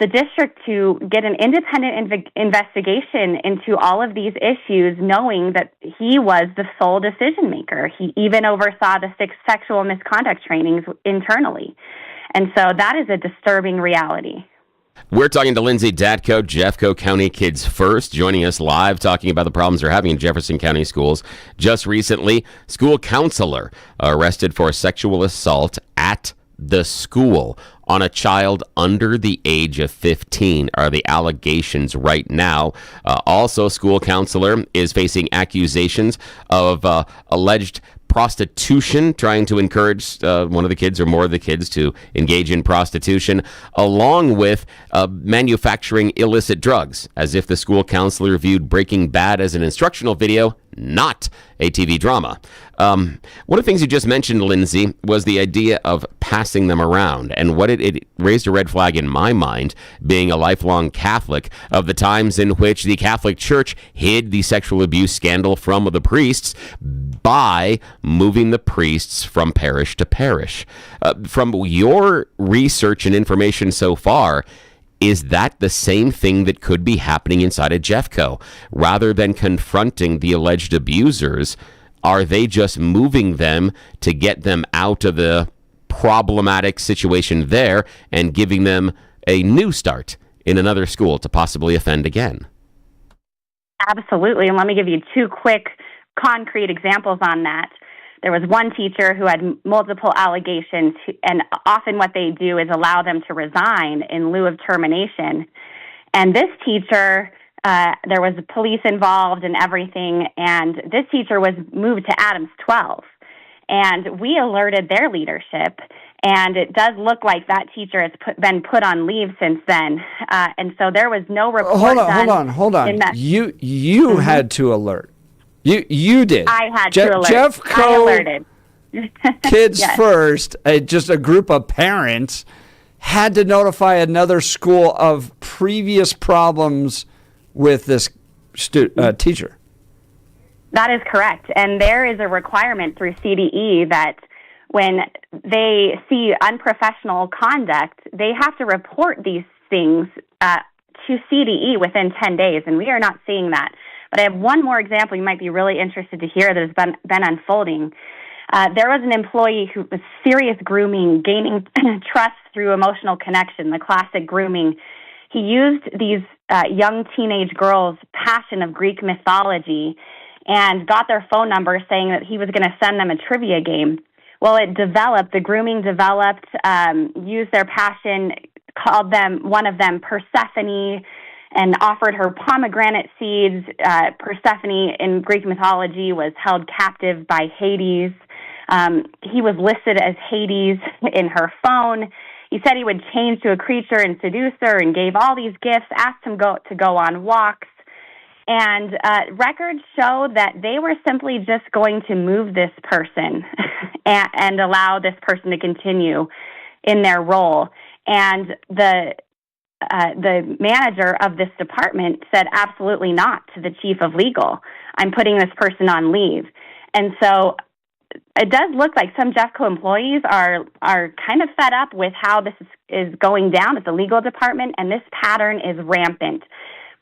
the district to get an independent investigation into all of these issues, knowing that he was the sole decision maker. He even oversaw the 6 sexual misconduct trainings internally. And so that is a disturbing reality. We're talking to Lindsay Datko, Jeffco County Kids First, joining us live, talking about the problems they're having in Jefferson County schools. Just recently, school counselor arrested for sexual assault at the school on a child under the age of 15 are the allegations right now. Also, school counselor is facing accusations of alleged prostitution, trying to encourage one of the kids or more of the kids to engage in prostitution, along with manufacturing illicit drugs, as if the school counselor viewed Breaking Bad as an instructional video, not a TV drama. One of the things you just mentioned, Lindsay, was the idea of passing them around. And what it raised a red flag in my mind, being a lifelong Catholic, of the times in which the Catholic Church hid the sexual abuse scandal from the priests by moving the priests from parish to parish. From your research and information so far, is that the same thing that could be happening inside of Jeffco? Rather than confronting the alleged abusers, are they just moving them to get them out of the problematic situation there and giving them a new start in another school to possibly offend again? Absolutely. And let me give you 2 quick concrete examples on that. There was one teacher who had multiple allegations, and often what they do is allow them to resign in lieu of termination. And this teacher, there was police involved and everything, and this teacher was moved to Adams 12. And we alerted their leadership, and it does look like that teacher has been put on leave since then. And so there was no report. Hold on. You had to alert. You did. I had to alert. Jeffco I alerted. Kids Yes. First, just a group of parents, had to notify another school of previous problems with this teacher. That is correct. And there is a requirement through CDE that when they see unprofessional conduct, they have to report these things to CDE within 10 days, and we are not seeing that. But I have one more example you might be really interested to hear that has been unfolding. There was an employee who was serious grooming, gaining trust through emotional connection, the classic grooming. He used these young teenage girls' passion of Greek mythology and got their phone number saying that he was going to send them a trivia game. Well, the grooming developed, used their passion, called one of them Persephone, and offered her pomegranate seeds. Persephone in Greek mythology was held captive by Hades. He was listed as Hades in her phone. He said he would change to a creature and seduce her and gave all these gifts, asked him to go on walks. And records show that they were simply just going to move this person and allow this person to continue in their role. And the manager of this department said absolutely not to the chief of legal. I'm putting this person on leave. And so it does look like some Jeffco employees are kind of fed up with how this is going down at the legal department, and this pattern is rampant.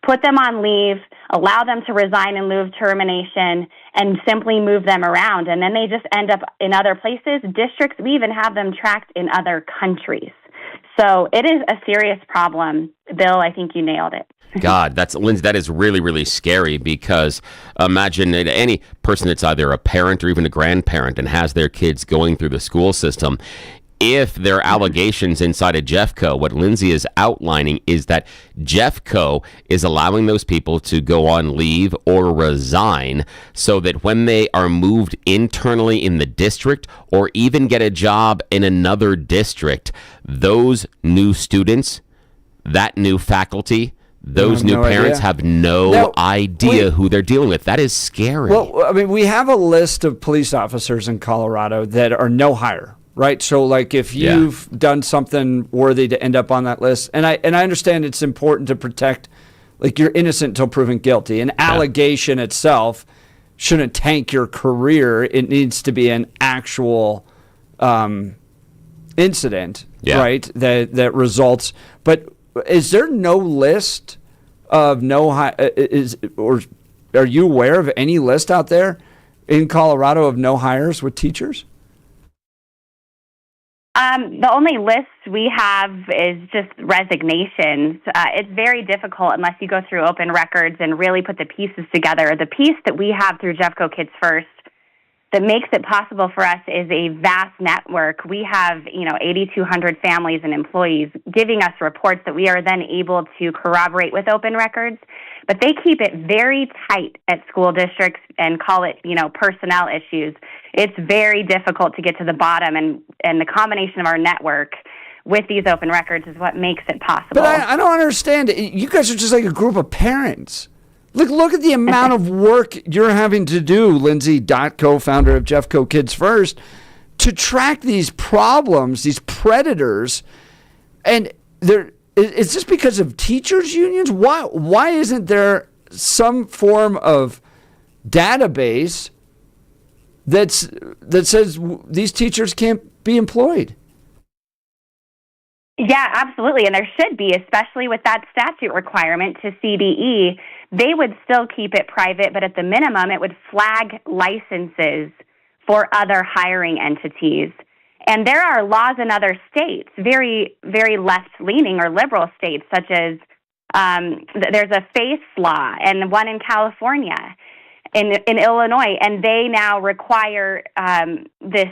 Put them on leave, allow them to resign in lieu of termination, and simply move them around. And then they just end up in other places, districts. We even have them tracked in other countries. So it is a serious problem. Bill, I think you nailed it. God, Lindsay, that is really, really scary, because imagine any person that's either a parent or even a grandparent and has their kids going through the school system. If there are allegations inside of Jeffco, what Lindsay is outlining is that Jeffco is allowing those people to go on leave or resign so that when they are moved internally in the district or even get a job in another district, those new students, that new faculty, those new parents have no idea who they're dealing with. That is scary. Well, I mean, we have a list of police officers in Colorado that are no hire. Right, so like if you've done something worthy to end up on that list, and I understand it's important to protect, like you're innocent until proven guilty. An allegation itself shouldn't tank your career. It needs to be an actual incident, right? That results. But is there no list of or are you aware of any list out there in Colorado of no hires with teachers? The only list we have is just resignations. It's very difficult unless you go through open records and really put the pieces together. The piece that we have through Jeffco Kids First that makes it possible for us is a vast network. We have, 8,200 families and employees giving us reports that we are then able to corroborate with open records. But they keep it very tight at school districts and call it, personnel issues. It's very difficult to get to the bottom, and the combination of our network with these open records is what makes it possible. But I don't understand. You guys are just like a group of parents. Look at the amount of work you're having to do, Lindsay, co-founder of Jeffco Kids First, to track these problems, these predators, and it's just because of teachers' unions? Why isn't there some form of database that says these teachers can't be employed? Yeah, absolutely. And there should be, especially with that statute requirement to CDE. They would still keep it private, but at the minimum, it would flag licenses for other hiring entities. And there are laws in other states, very, very left-leaning or liberal states, such as there's a FACE law and one in California, in Illinois, and they now require this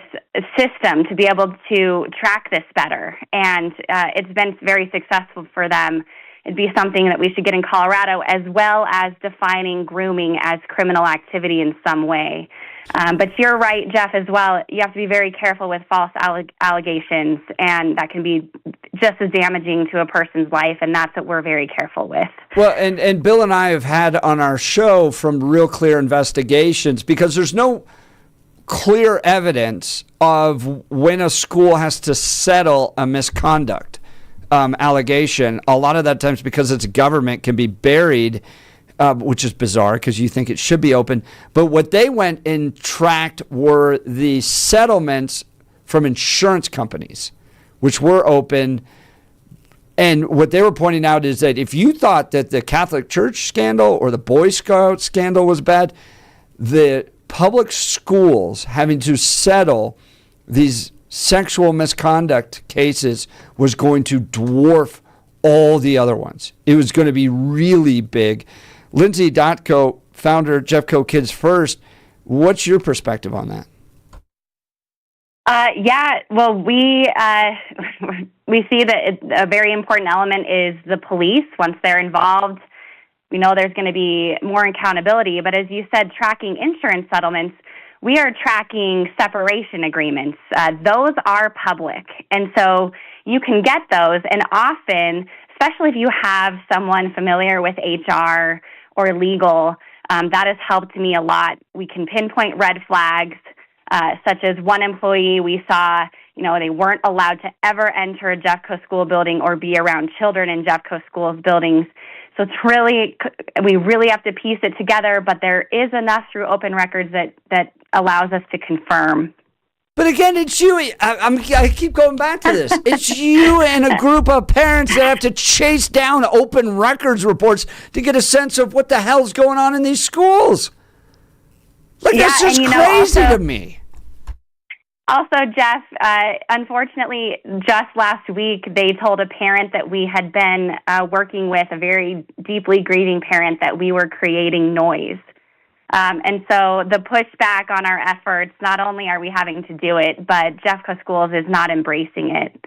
system to be able to track this better. And it's been very successful for them. It'd be something that we should get in Colorado, as well as defining grooming as criminal activity in some way. But you're right, Jeff, as well. You have to be very careful with false allegations, and that can be just as damaging to a person's life, and that's what we're very careful with. Well, and Bill and I have had on our show from real clear investigations, because there's no clear evidence of when a school has to settle a misconduct allegation. A lot of that times, because it's government, can be buried which is bizarre because you think it should be open. But what they went and tracked were the settlements from insurance companies, which were open. And what they were pointing out is that if you thought that the Catholic Church scandal or the Boy Scout scandal was bad, the public schools having to settle these sexual misconduct cases was going to dwarf all the other ones. It was going to be really big. Lindsay Dotko, founder Jeffco Kids First, what's your perspective on that? Well, we see that a very important element is the police. Once they're involved, we know there's going to be more accountability. But as you said, tracking insurance settlements, we are tracking separation agreements. Those are public. And so you can get those. And often, especially if you have someone familiar with HR or legal, that has helped me a lot. We can pinpoint red flags, such as one employee we saw, they weren't allowed to ever enter a Jeffco school building or be around children in Jeffco schools buildings. So we really have to piece it together, but there is enough through open records that allows us to confirm. But again, it's you. I keep going back to this. It's you and a group of parents that have to chase down open records reports to get a sense of what the hell's going on in these schools. That's just crazy to me. Also, Jeff, unfortunately, just last week, they told a parent that we had been working with, a very deeply grieving parent, that we were creating noise. And so the pushback on our efforts, not only are we having to do it, but Jeffco Schools is not embracing it.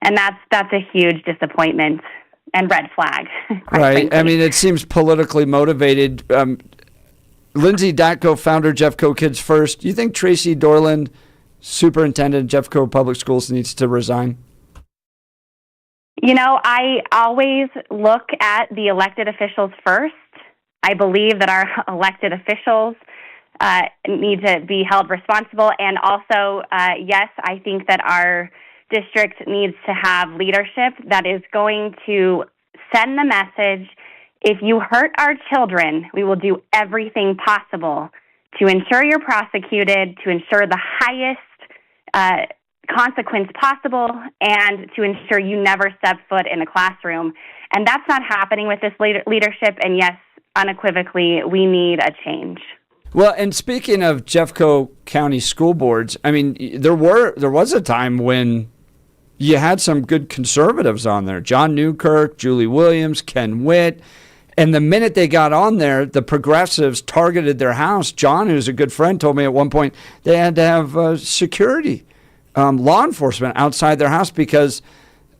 And that's a huge disappointment and red flag. Right. Frankly. I mean, it seems politically motivated. Lindsay Dotko, founder Jeffco Kids First. Do you think Tracy Dorland, superintendent of Jeffco Public Schools, needs to resign? I always look at the elected officials first. I believe that our elected officials need to be held responsible. And also, yes, I think that our district needs to have leadership that is going to send the message, if you hurt our children, we will do everything possible to ensure you're prosecuted, to ensure the highest consequence possible, and to ensure you never step foot in a classroom. And that's not happening with this leadership. And yes, unequivocally, we need a change. Well, and speaking of Jeffco County school boards, I mean, there was a time when you had some good conservatives on there. John Newkirk, Julie Williams, Ken Witt. And the minute they got on there, the progressives targeted their house. John, who's a good friend, told me at one point they had to have security, law enforcement outside their house because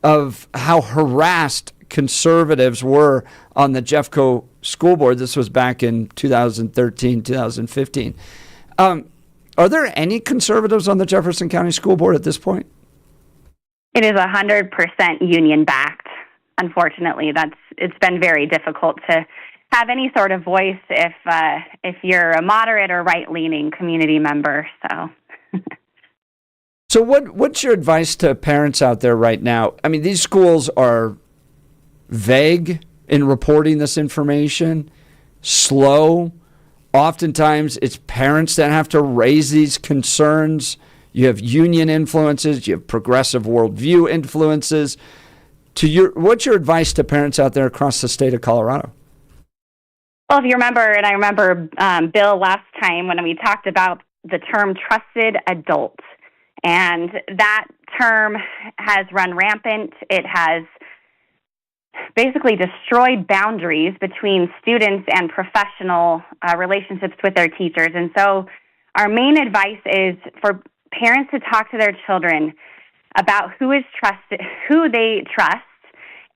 of how harassed conservatives were on the Jeffco school board. This was back in 2013, 2015. Are there any conservatives on the Jefferson County School Board at this point? It is 100% union-backed. Unfortunately, it's been very difficult to have any sort of voice if you're a moderate or right-leaning community member. So what's your advice to parents out there right now? I mean, these schools are vague in reporting this information, slow. Oftentimes, it's parents that have to raise these concerns. You have union influences. You have progressive worldview influences. What's your advice to parents out there across the state of Colorado? Well, if you remember, and I remember, Bill, last time when we talked about the term trusted adult, and that term has run rampant. It has basically destroyed boundaries between students and professional relationships with their teachers. And so our main advice is for parents to talk to their children about who they trust,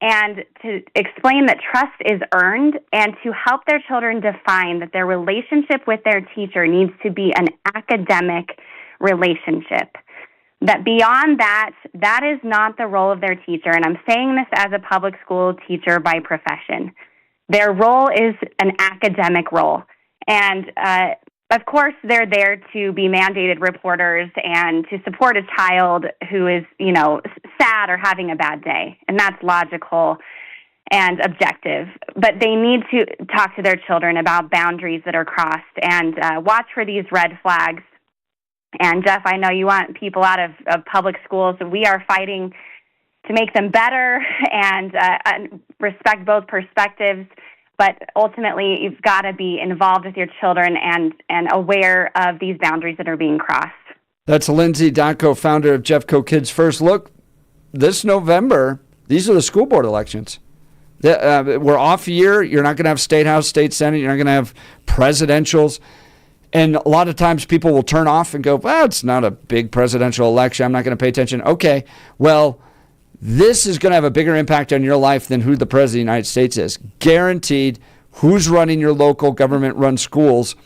and to explain that trust is earned, and to help their children define that their relationship with their teacher needs to be an academic relationship. That beyond that is not the role of their teacher. And I'm saying this as a public school teacher by profession. Their role is an academic role. And of course, they're there to be mandated reporters and to support a child who is, sad or having a bad day. And that's logical. and objective. But they need to talk to their children about boundaries that are crossed and watch for these red flags. And Jeff, I know you want people out of public schools. We are fighting to make them better and respect both perspectives. But ultimately, you've got to be involved with your children and aware of these boundaries that are being crossed. That's Lindsay Danko, founder of Jeffco Kids First. Look, this November, these are the school board elections. We're off year. You're not going to have state house, state senate. You're not going to have presidentials. And a lot of times people will turn off and go, well, it's not a big presidential election. I'm not going to pay attention. Okay, well, this is going to have a bigger impact on your life than who the president of the United States is. Guaranteed, who's running your local government-run schools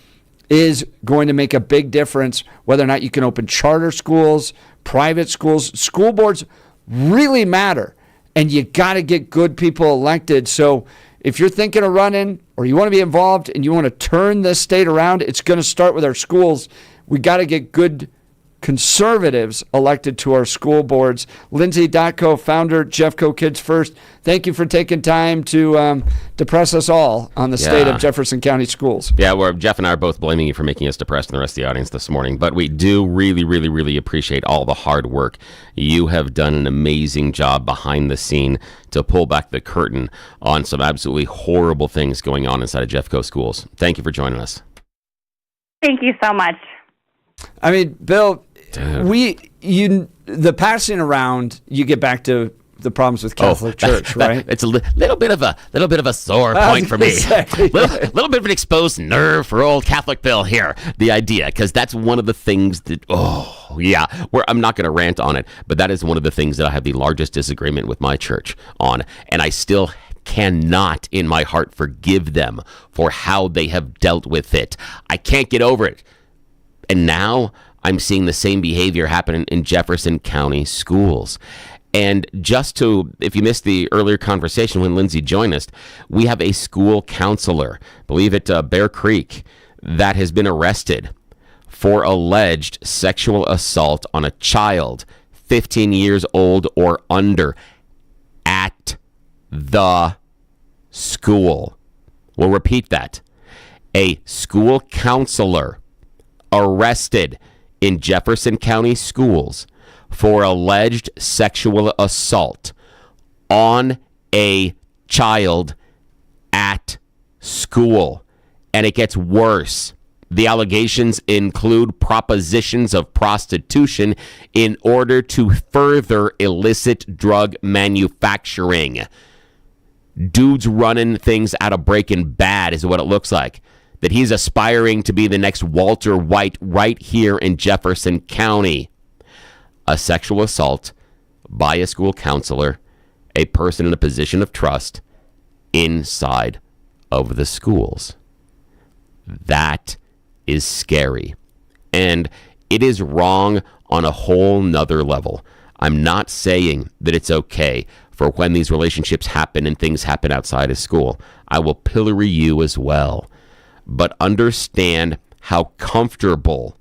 is going to make a big difference, whether or not you can open charter schools, private schools. School boards really matter, and you got to get good people elected. So if you're thinking of running or you want to be involved and you want to turn this state around, it's going to start with our schools. We got to get good conservatives elected to our school boards. Lindsay Datko, founder, Jeffco Kids First. Thank you for taking time to depress us all on the state of Jefferson County schools. Yeah, Jeff and I are both blaming you for making us depressed and the rest of the audience this morning, but we do really, really, really appreciate all the hard work. You have done an amazing job behind the scene to pull back the curtain on some absolutely horrible things going on inside of Jeffco schools. Thank you for joining us. Thank you so much. I mean, Bill, the passing around, you get back to the problems with Catholic Church, right? It's a little bit of a sore point for me. Exactly. Little bit of an exposed nerve for old Catholic Bill here. The idea, because that's one of the things that, I'm not going to rant on it, but that is one of the things that I have the largest disagreement with my church on, and I still cannot in my heart forgive them for how they have dealt with it. I can't get over it. And now I'm seeing the same behavior happen in Jefferson County schools. And if you missed the earlier conversation when Lindsay joined us, we have a school counselor, believe it, Bear Creek, that has been arrested for alleged sexual assault on a child 15 years old or under at the school. We'll repeat that. A school counselor arrested in Jefferson County schools for alleged sexual assault on a child at school. And it gets worse. The allegations include propositions of prostitution in order to further illicit drug manufacturing. Dude's running things out of Breaking Bad is what it looks like. That he's aspiring to be the next Walter White right here in Jefferson County. A sexual assault by a school counselor, a person in a position of trust inside of the schools. That is scary. And it is wrong on a whole nother level. I'm not saying that it's okay for when these relationships happen and things happen outside of school. I will pillory you as well. But understand how comfortable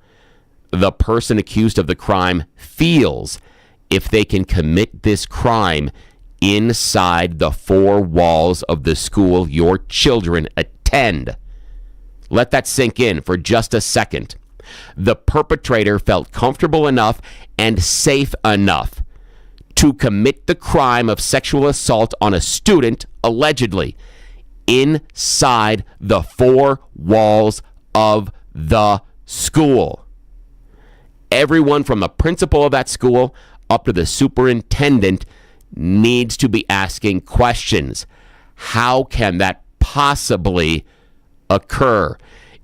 the person accused of the crime feels if they can commit this crime inside the four walls of the school your children attend. Let that sink in for just a second. The perpetrator felt comfortable enough and safe enough to commit the crime of sexual assault on a student, allegedly, inside the four walls of the school. Everyone from the principal of that school up to the superintendent needs to be asking questions. How can that possibly occur?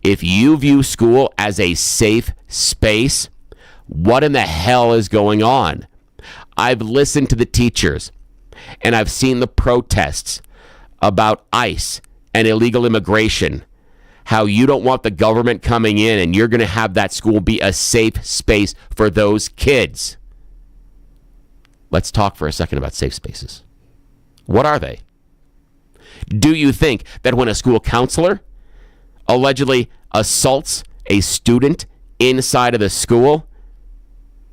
If you view school as a safe space, what in the hell is going on? I've listened to the teachers and I've seen the protests about ICE and illegal immigration, how you don't want the government coming in and you're going to have that school be a safe space for those kids. Let's talk for a second about safe spaces. What are they? Do you think that when a school counselor allegedly assaults a student inside of the school,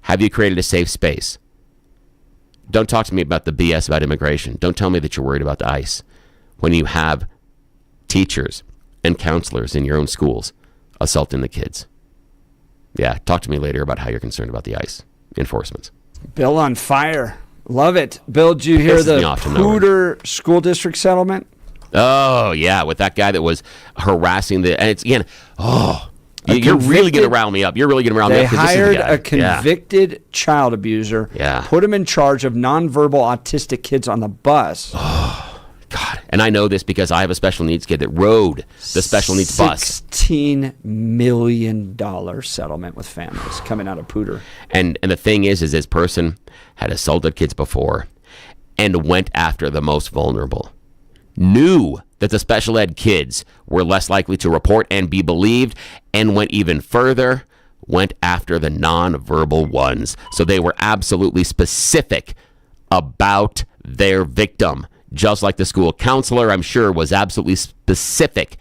have you created a safe space? Don't talk to me about the BS about immigration. Don't tell me that you're worried about the ICE. when you have teachers and counselors in your own schools assaulting the kids. Yeah, talk to me later about how you're concerned about the ICE enforcements. Bill on fire. Love it. Bill, did you hear the Pooter school district settlement? Oh, yeah, with that guy that was harassing and it's, again, you're really going to rile me up. You're really going to rile me up. They hired a convicted child abuser, put him in charge of nonverbal autistic kids on the bus. Oh, God. And I know this because I have a special needs kid that rode the special needs bus. $16 million settlement with families coming out of Pooter. And the thing is this person had assaulted kids before and went after the most vulnerable. Knew that the special ed kids were less likely to report and be believed, and went even further, went after the nonverbal ones. So they were absolutely specific about their victim. Just like the school counselor, I'm sure, was absolutely specific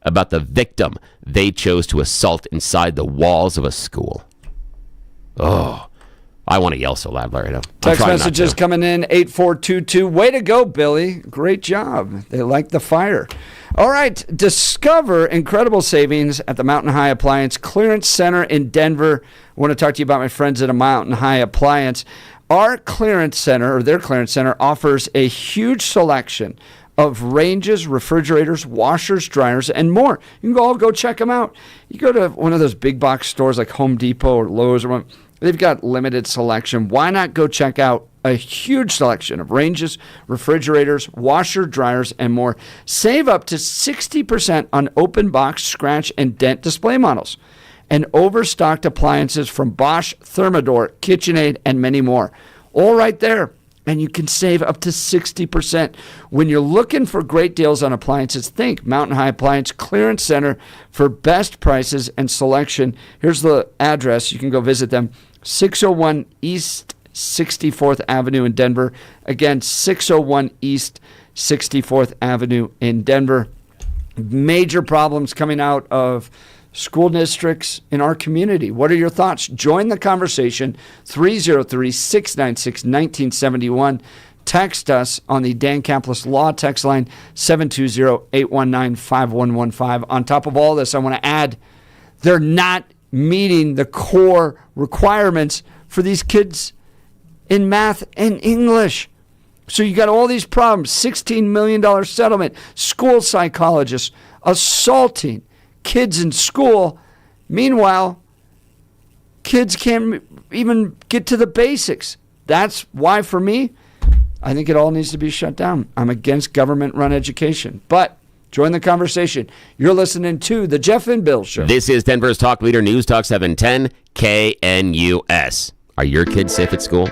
about the victim they chose to assault inside the walls of a school. Oh, I want to yell so loud right now. Text messages coming in, 8422. Way to go, Billy. Great job. They like the fire. All right. Discover incredible savings at the Mountain High Appliance Clearance Center in Denver. I want to talk to you about my friends at a Mountain High Appliance. Our clearance center, or their clearance center, offers a huge selection of ranges, refrigerators, washers, dryers, and more. You can all go check them out. You go to one of those big box stores like Home Depot or Lowe's or one. They've got limited selection. Why not go check out a huge selection of ranges, refrigerators, washer, dryers, and more? Save up to 60% on open box, scratch, and dent display models. And overstocked appliances from Bosch, Thermador, KitchenAid, and many more. All right there. And you can save up to 60%. When you're looking for great deals on appliances, think Mountain High Appliance Clearance Center for best prices and selection. Here's the address. You can go visit them. 601 East 64th Avenue in Denver. Again, 601 East 64th Avenue in Denver. Major problems coming out of school districts in our community. What are your thoughts? Join the conversation. 303-696-1971. Text us on the Dan Caplis Law text line, 720-819-5115. On top of all this, I want to add, they're not meeting the core requirements for these kids in math and English. So you got all these problems, $16 million settlement, school psychologists assaulting kids in school. Meanwhile, kids can't even get to the basics. That's why, for me, I think it all needs to be shut down. I'm against government-run education. But join the conversation. You're listening to The Jeff and Bill Show. This is Denver's talk leader, News Talk 710 KNUS. Are your kids safe at school?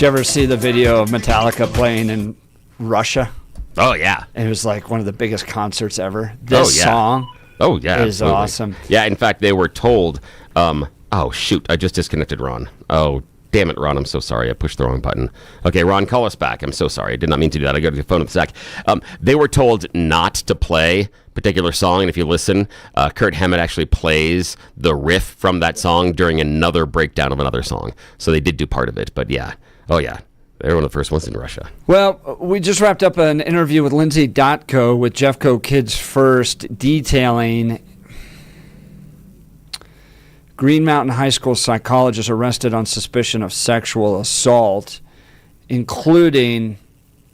Did you ever see the video of Metallica playing in Russia? Oh, yeah. It was like one of the biggest concerts ever. This song is absolutely awesome. Yeah, in fact, they were told, oh, shoot, I just disconnected Ron. Oh, damn it, Ron, I'm so sorry. I pushed the wrong button. Okay, Ron, call us back. I'm so sorry. I did not mean to do that. I got to the phone in a sec. They were told not to play particular song, and if you listen, Kurt Hammett actually plays the riff from that song during another breakdown of another song. So they did do part of it, but yeah. Oh, yeah. They were one of the first ones in Russia. Well, we just wrapped up an interview with Lindsay Dotko with Jeffco Kids First, detailing Green Mountain High School psychologist arrested on suspicion of sexual assault, including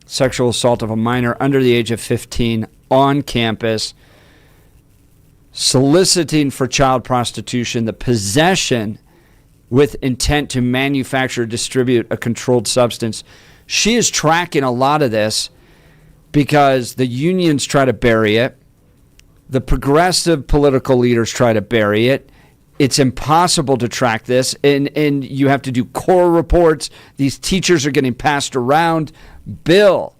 sexual assault of a minor under the age of 15 on campus, soliciting for child prostitution, the possession with intent to manufacture or distribute a controlled substance. She is tracking a lot of this because the unions try to bury it. The progressive political leaders try to bury it. It's impossible to track this, and you have to do core reports. These teachers are getting passed around. Bill,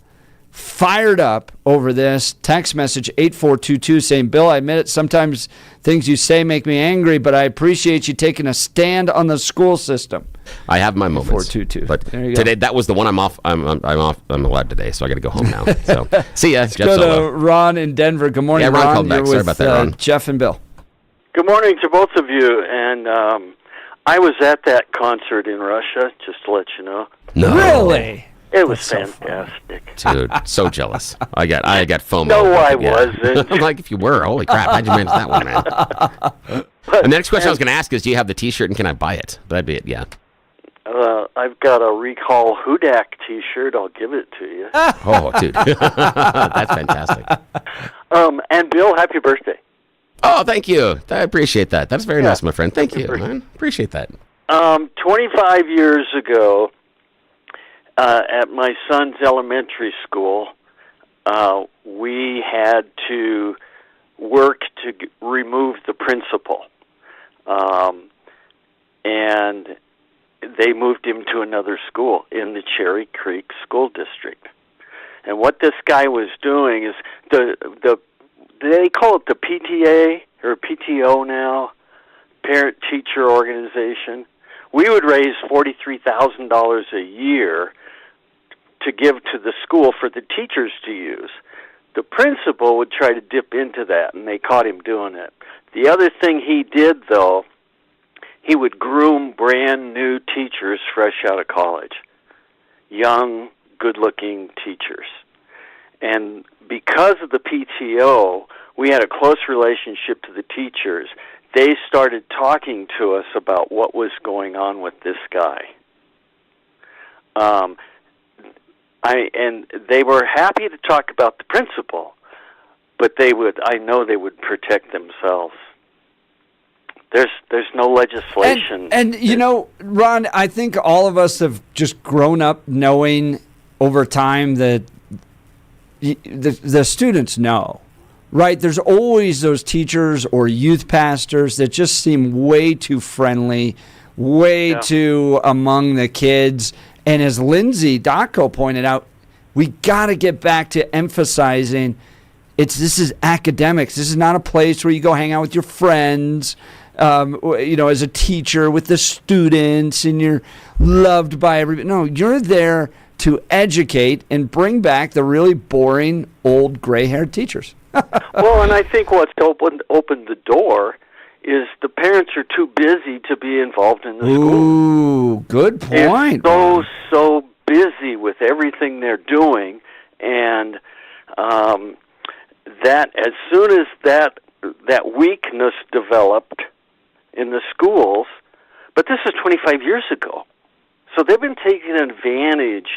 fired up over this. Text message 8422 saying, Bill, I admit it, sometimes things you say make me angry, but I appreciate you taking a stand on the school system. I have my moments. 8422. But There today, that was the one I'm off. I'm off. I'm allowed today, so I got to go home now. So see ya. Let's Jeff go Solo. to Ron in Denver. Good morning, Yeah, Ron Ron. called back. You're Sorry with, about that, Ron. Jeff and Bill. Good morning to both of you. And I was at that concert in Russia, just to let you know. No. Really? It was fantastic. Dude, so jealous. I got FOMO. No, I Yeah. wasn't. I'm like, if you were, holy crap, how'd you manage that one, man? And the next question I was going to ask is, do you have the T-shirt and can I buy it? That'd be it, yeah. I've got a Recall Hudak T-shirt. I'll give it to you. Oh, dude. That's fantastic. And Bill, happy birthday. Oh, thank you. I appreciate that. That's very nice, my friend. Thank you, man. Appreciate that. 25 years ago, at my son's elementary school, we had to work to remove the principal. And they moved him to another school in the Cherry Creek School District. And what this guy was doing is, they call it the PTA, or PTO now, Parent-Teacher Organization. We would raise $43,000 a year to give to the school for the teachers to use. The principal would try to dip into that, and they caught him doing it. The other thing he did, though, he would groom brand new teachers fresh out of college. Young, good-looking teachers. And because of the PTO, we had a close relationship to the teachers. They started talking to us about what was going on with this guy. And they were happy to talk about the principal, but I know they would protect themselves. There's no legislation. And you know, Ron, I think all of us have just grown up knowing over time that the students know, right? There's always those teachers or youth pastors that just seem way too friendly, way too among the kids. And as Lindsay Dotko pointed out, we got to get back to emphasizing this is academics. This is not a place where you go hang out with your friends, as a teacher with the students and you're loved by everybody. No, you're there to educate and bring back the really boring, old, gray-haired teachers. Well, and I think what's opened the door is the parents are too busy to be involved in the school. Ooh, good point. It's so busy with everything they're doing, and that as soon as that weakness developed in the schools, but this is 25 years ago, so they've been taking advantage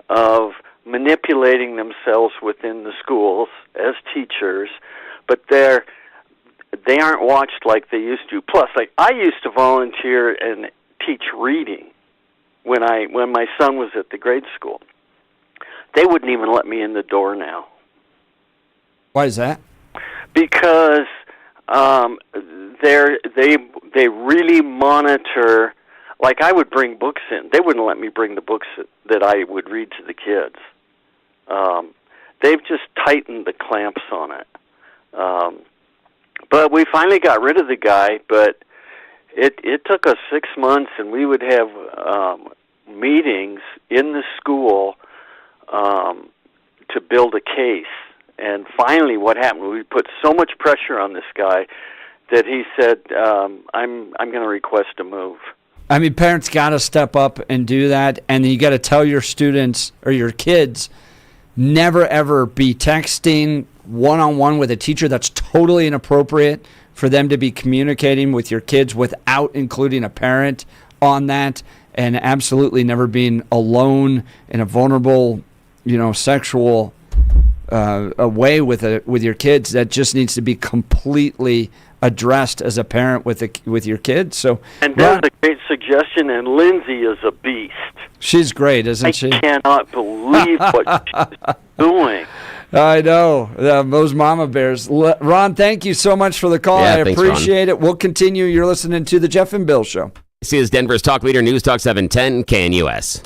of manipulating themselves within the schools as teachers, but they aren't watched like they used to. Plus, like I used to volunteer and teach reading when my son was at the grade school. They wouldn't even let me in the door now. Why is that? Because they really monitor. Like I would bring books in, they wouldn't let me bring the books that I would read to the kids. They've just tightened the clamps on it. But we finally got rid of the guy. But it took us 6 months, and we would have meetings in the school to build a case. And finally, what happened? We put so much pressure on this guy that he said, "I'm going to request a move." I mean, parents got to step up and do that, and you got to tell your students or your kids, never ever be texting one-on-one with a teacher. That's totally inappropriate for them to be communicating with your kids without including a parent on that, and absolutely never being alone in a vulnerable, sexual way with your kids. That just needs to be completely addressed as a parent with your kids. So, and that's a great suggestion. And Lindsay is a beast. She's great, isn't she? I cannot believe what she's doing. I know. Those mama bears. Ron, thank you so much for the call. Yeah, I thanks, appreciate it. We'll continue. You're listening to the Jeff and Bill Show. This is Denver's talk leader, News Talk 710 KNUS.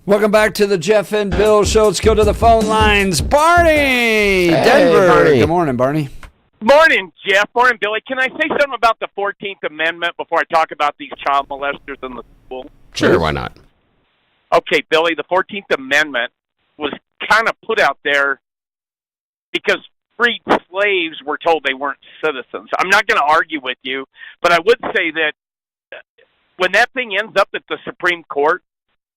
Welcome back to the Jeff and Bill Show. Let's go to the phone lines. Barney, Denver. Barney. Good morning, Barney. Morning, Jeff. Morning, Billy. Can I say something about the 14th Amendment before I talk about these child molesters in the school? Sure, why not? Okay, Billy, the 14th Amendment was kind of put out there because freed slaves were told they weren't citizens. I'm not going to argue with you, but I would say that when that thing ends up at the Supreme Court,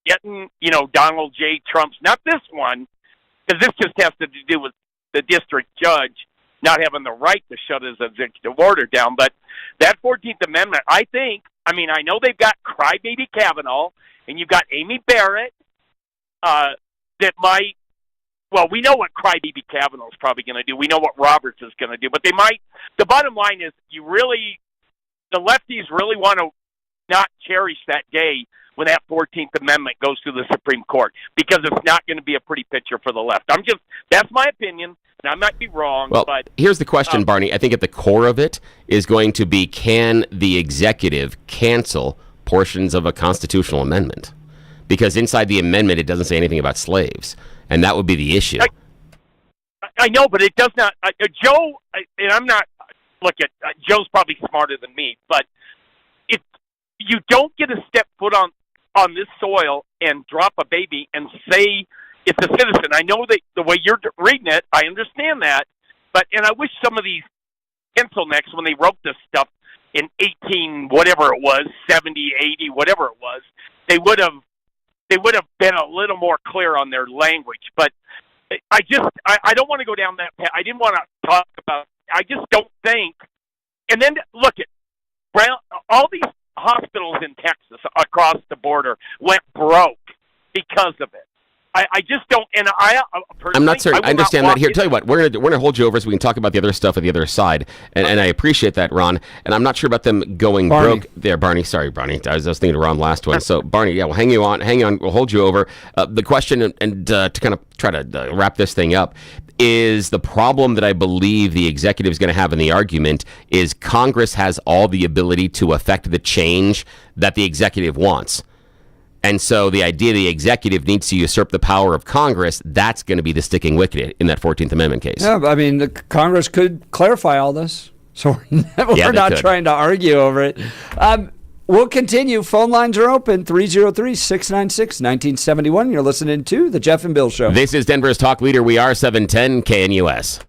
getting, Donald J. Trump's, not this one, because this just has to do with the district judge not having the right to shut his executive order down, but that 14th Amendment, I know they've got crybaby Kavanaugh, and you've got Amy Barrett, that might, we know what crybaby Kavanaugh is probably going to do. We know what Roberts is going to do, but they might, the bottom line is the lefties really want to not cherish that day when that 14th Amendment goes to the Supreme Court, because it's not going to be a pretty picture for the left. That's my opinion, and I might be wrong. Well, but here's the question, Barney. I think at the core of it is going to be, can the executive cancel portions of a constitutional amendment? Because inside the amendment, it doesn't say anything about slaves, and that would be the issue. I know, but it does not. Joe, and I'm not, Joe's probably smarter than me, but you don't get to step foot on this soil and drop a baby and say it's a citizen. I know that the way you're reading it, I understand that, and I wish some of these pencil necks, when they wrote this stuff in 70, 80, whatever it was, they would have been a little more clear on their language. But I don't want to go down that path. I didn't want to talk about. I just don't think. And then look at all these hospitals in Texas across the border went broke because of it. I just don't, and I'm not certain. I understand that. Here, tell you what, we're gonna hold you over so we can talk about the other stuff at the other side, and I appreciate that, Ron. And I'm not sure about them going broke there, Barney. Sorry, Barney. I was thinking of Ron last one. So, Barney, yeah, we'll hang on. We'll hold you over. The question, and to kind of try to wrap this thing up, is the problem that I believe the executive is going to have in the argument is Congress has all the ability to affect the change that the executive wants. And so the idea the executive needs to usurp the power of Congress, that's going to be the sticking wicket in that 14th Amendment case. Yeah, I mean, the Congress could clarify all this. So we're not trying to argue over it. We'll continue. Phone lines are open, 303-696-1971. You're listening to The Jeff and Bill Show. This is Denver's talk leader. We are 710 KNUS.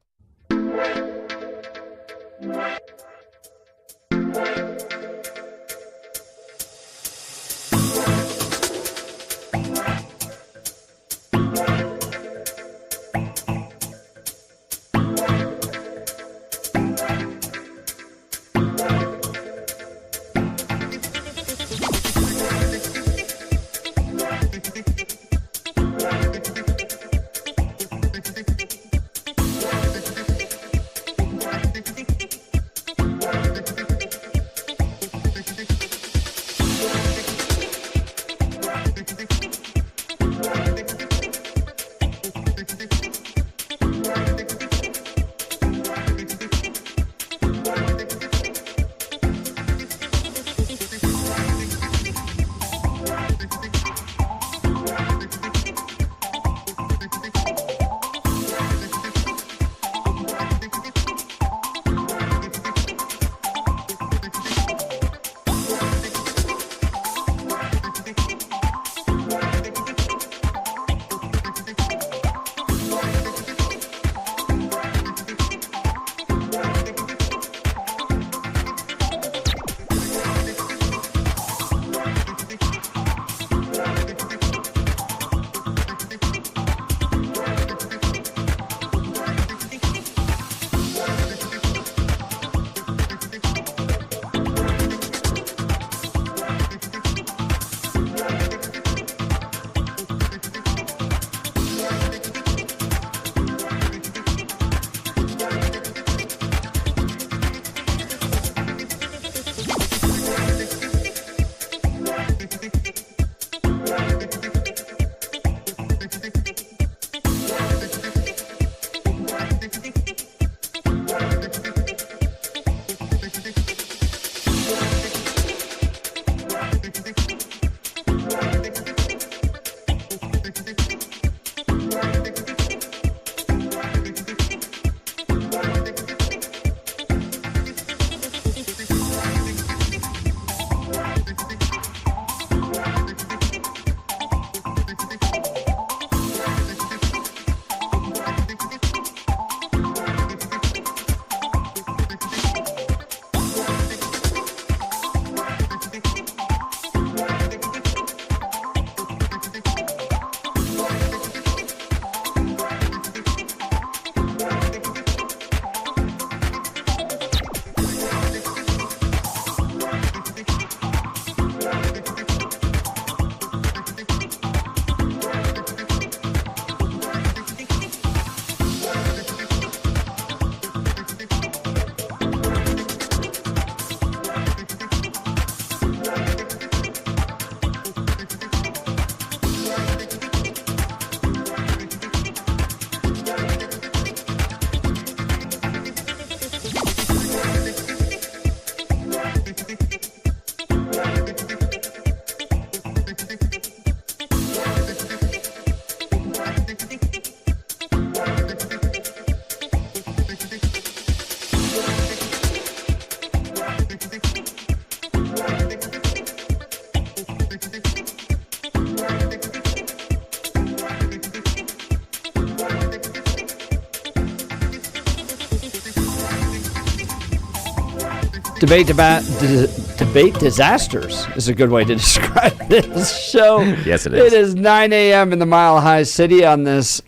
Debate disasters is a good way to describe this show. Yes, it is. It is 9 a.m. in the Mile High City on this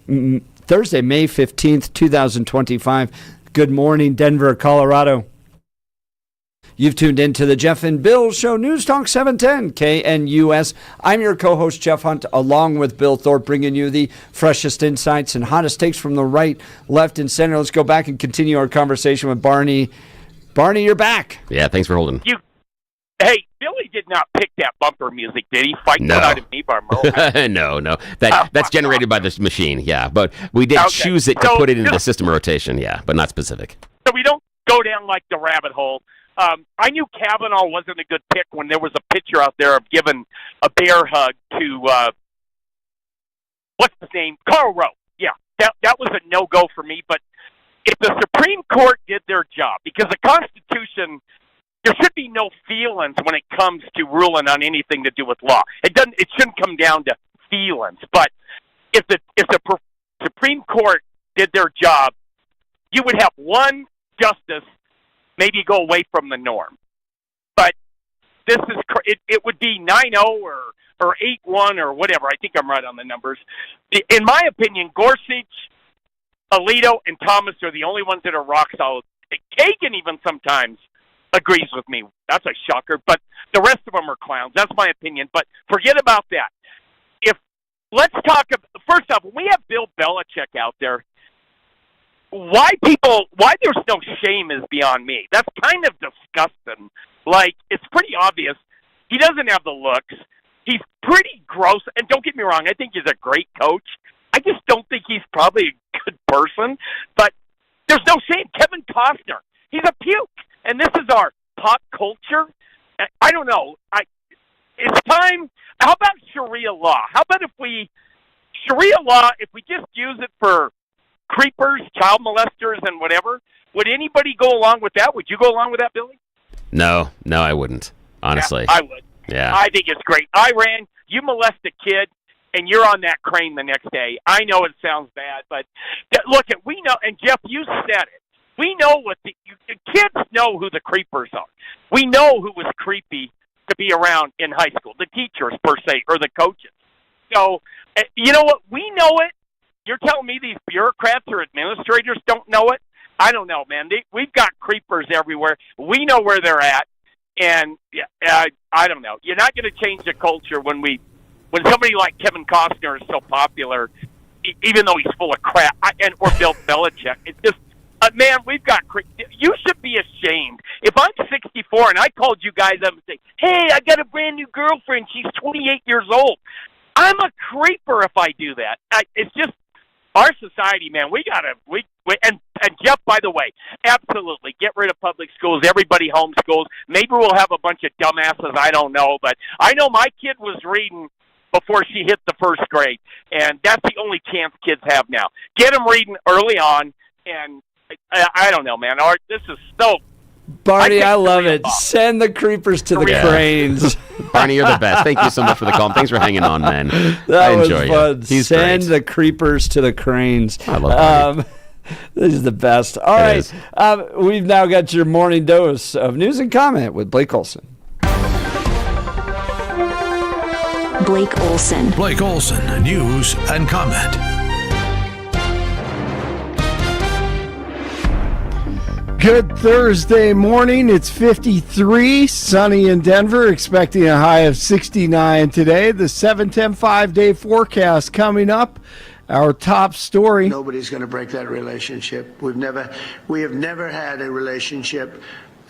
Thursday, May 15th, 2025. Good morning, Denver, Colorado. You've tuned into the Jeff and Bill Show, News Talk 710 KNUS. I'm your co-host, Jeff Hunt, along with Bill Thorpe, bringing you the freshest insights and hottest takes from the right, left, and center. Let's go back and continue our conversation with Barney. Barney, you're back. Yeah, thanks for holding. Hey, Billy did not pick that bumper music, did he? Fight No. out of me by Merle. No. That's generated by this machine, yeah. But we did choose it to put it into the system rotation, yeah, but not specific. So we don't go down like the rabbit hole. I knew Kavanaugh wasn't a good pick when there was a picture out there of giving a bear hug to, what's his name? Karl Rove. Yeah, that was a no-go for me. But if the Supreme Court did their job, because the Constitution, there should be no feelings when it comes to ruling on anything to do with law. It shouldn't come down to feelings. But if the Supreme Court did their job, you would have one justice maybe go away from the norm. But this is it would be 9-0 or 8-1 or whatever. I think I'm right on the numbers. In my opinion, Gorsuch, Alito, and Thomas are the only ones that are rock solid. Kagan even sometimes agrees with me. That's a shocker. But the rest of them are clowns. That's my opinion. But forget about that. Let's talk about, first off, when we have Bill Belichick out there, why there's no shame is beyond me. That's kind of disgusting. Like, it's pretty obvious. He doesn't have the looks. He's pretty gross. And don't get me wrong, I think he's a great coach. I just don't think he's probably a good person. But there's no shame. Kevin Costner, he's a puke. And this is our pop culture. I don't know. It's time. How about Sharia law? How about Sharia law, if we just use it for creepers, child molesters, and whatever, would anybody go along with that? Would you go along with that, Billy? No, I wouldn't, honestly. Yeah, I would. Yeah. I think it's great. Iran, you molest a kid, and you're on that crane the next day. I know it sounds bad, but look, we know, and Jeff, you said it. We know the kids know who the creepers are. We know who was creepy to be around in high school, the teachers, per se, or the coaches. So, you know what? We know it. You're telling me these bureaucrats or administrators don't know it? I don't know, man. We've got creepers everywhere. We know where they're at, and I don't know. You're not going to change the culture when somebody like Kevin Costner is so popular, even though he's full of crap, or Bill Belichick. It's just, man, we've got. You should be ashamed. If I'm 64 and I called you guys up and say, "Hey, I got a brand new girlfriend. She's 28 years old," I'm a creeper if I do that. It's just. Our society, man, and Jeff, by the way, absolutely, get rid of public schools, everybody homeschools. Maybe we'll have a bunch of dumbasses, I don't know, but I know my kid was reading before she hit the first grade, and that's the only chance kids have now. Get them reading early on, and I don't know, man, this is so... Barney, I love it. Send the creepers to the cranes. Barney, you're the best. Thank you so much for the call. Thanks for hanging on, man. That I enjoy was fun. He's Send great. the creepers to the cranes. I love Barney. This is the best. All right. We've now got your morning dose of news and comment with Blake Olson. Blake Olson. Blake Olson, news and comment. Good Thursday morning. It's 53, sunny in Denver, expecting a high of 69 today. The 7-10 5-day forecast coming up. Our top story. Nobody's going to break that relationship. We have never had a relationship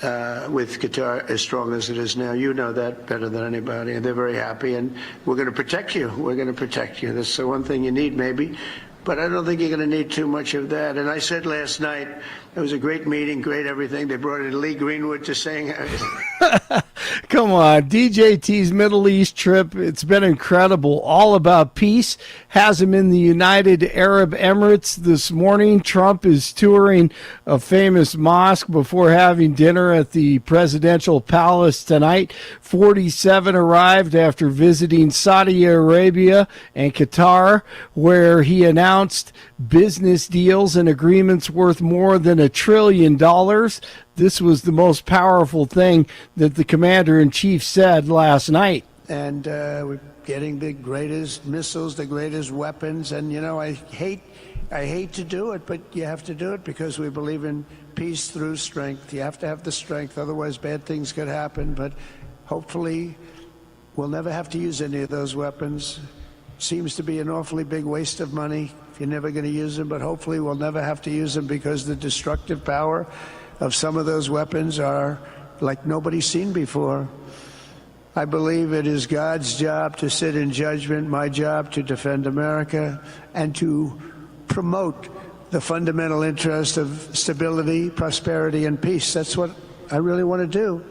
with Qatar as strong as it is now. You know that better than anybody, and they're very happy, and we're going to protect you. We're going to protect you. That's the one thing you need, maybe. But I don't think you're going to need too much of that. And I said last night, it was a great meeting, great everything. They brought in Lee Greenwood to sing. Come on, DJT's Middle East trip, it's been incredible. All about peace. Has him in the United Arab Emirates this morning. Trump is touring a famous mosque before having dinner at the presidential palace tonight. 47 arrived after visiting Saudi Arabia and Qatar, where he announced business deals and agreements worth more than $1 trillion. this was the most powerful thing that the commander-in-chief said last night. And we're getting the greatest missiles, the greatest weapons. And, I hate to do it, but you have to do it because we believe in peace through strength. You have to have the strength, otherwise bad things could happen. But hopefully we'll never have to use any of those weapons. Seems to be an awfully big waste of money if you're never going to use them, but hopefully we'll never have to use them because the destructive power of some of those weapons are like nobody's seen before. I believe it is God's job to sit in judgment, my job to defend America and to promote the fundamental interest of stability, prosperity, and peace. That's what I really want to do.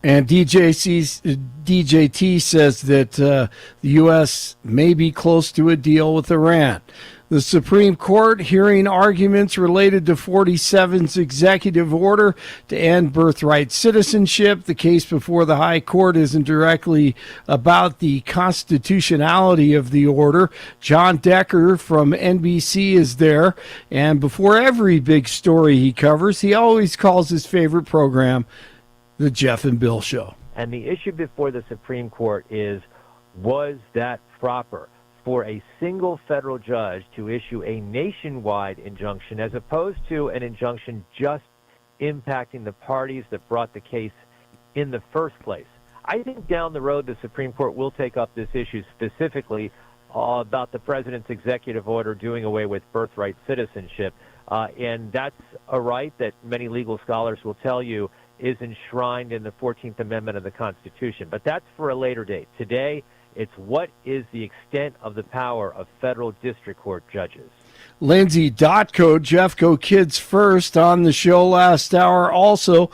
And DJT says that the U.S. may be close to a deal with Iran. The Supreme Court hearing arguments related to 47's executive order to end birthright citizenship. The case before the High Court isn't directly about the constitutionality of the order. John Decker from NBC is there. And before every big story he covers, he always calls his favorite program The Jeff and Bill Show. And the issue before the Supreme Court is, was that proper for a single federal judge to issue a nationwide injunction as opposed to an injunction just impacting the parties that brought the case in the first place? I think down the road the Supreme Court will take up this issue specifically about the president's executive order doing away with birthright citizenship. And that's a right that many legal scholars will tell you is enshrined in the 14th Amendment of the Constitution. But that's for a later date. Today, it's what is the extent of the power of federal district court judges. Lindsay Dotco, Jeffco Kids First, on the show last hour. Also,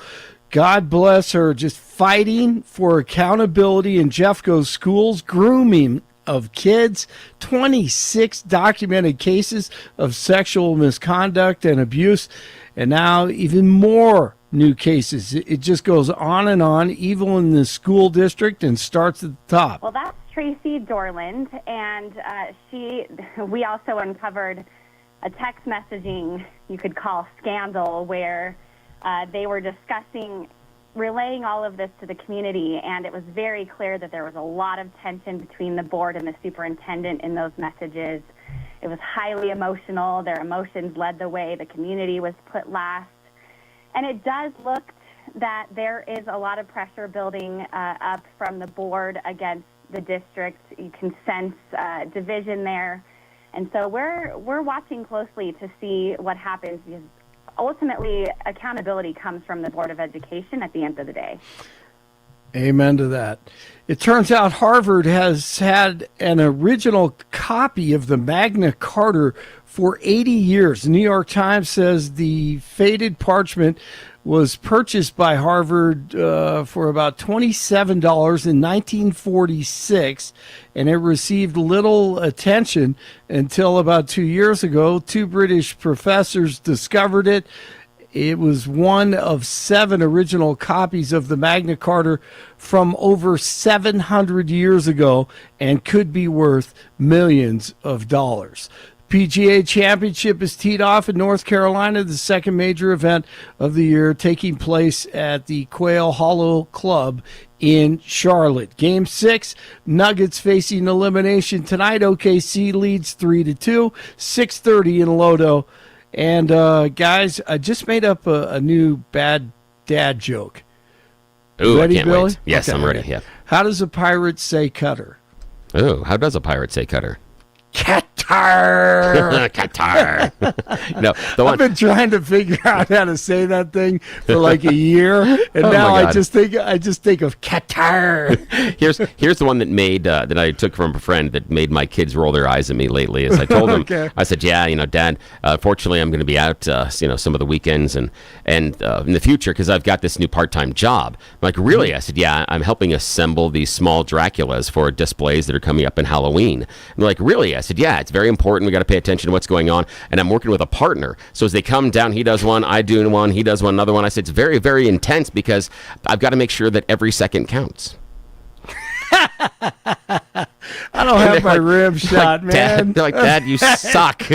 God bless her, just fighting for accountability in Jeffco's schools, grooming of kids, 26 documented cases of sexual misconduct and abuse, and now even more new cases. It just goes on and on, evil in the school district, and starts at the top. Well, that's Tracy Dorland, and we also uncovered a text messaging you could call scandal where they were discussing relaying all of this to the community, and it was very clear that there was a lot of tension between the board and the superintendent in those messages. It was highly emotional. Their emotions led the way. The community was put last. And it does look that there is a lot of pressure building up from the board against the district. You can sense division there. And so we're watching closely to see what happens, because ultimately accountability comes from the Board of Education at the end of the day. Amen to that. It turns out Harvard has had an original copy of the Magna Carta for 80 years. The New York Times says the faded parchment was purchased by Harvard for about $27 in 1946, and it received little attention until about 2 years ago. Two British professors discovered it. It was one of 7 original copies of the Magna Carta from over 700 years ago and could be worth millions of dollars. PGA Championship is teed off in North Carolina, the second major event of the year, taking place at the Quail Hollow Club in Charlotte. Game 6, Nuggets facing elimination tonight. OKC leads 3-2, 6:30 in Lodo. And guys, I just made up a new bad dad joke. Ooh, ready, I can't Billy? wait. Yes, Okay, I'm ready. okay. Yeah. How does a pirate say cutter? Oh, how does a pirate say cutter? Qatar. Qatar. No, the one. I've been trying to figure out how to say that thing for like a year, and Oh, now my I God. just think of Qatar. Here's the one that made that I took from a friend that made my kids roll their eyes at me lately. As I told them, Okay. I said, "Yeah, Dad. Fortunately, I'm going to be out, some of the weekends and in the future because I've got this new part-time job." I'm like, really? I said, "Yeah, I'm helping assemble these small Draculas for displays that are coming up in Halloween." And they're like, "Really?" I said, "Yeah, it's very important. We got to pay attention to what's going on." And I'm working with a partner, so as they come down, he does one, I do one, he does one, another one. I said, it's very, very intense because I've got to make sure that every second counts. I don't have my rib shot, man. Dad, they're like, Dad, you suck.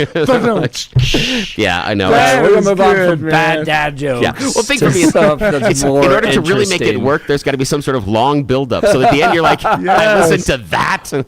Yeah, I know. We're going to move on from man. bad dad jokes. Yeah. Well, think for me, stuff that's in more order to really make it work, there's got to be some sort of long build-up. So at the end, you're like, I listen to that. That's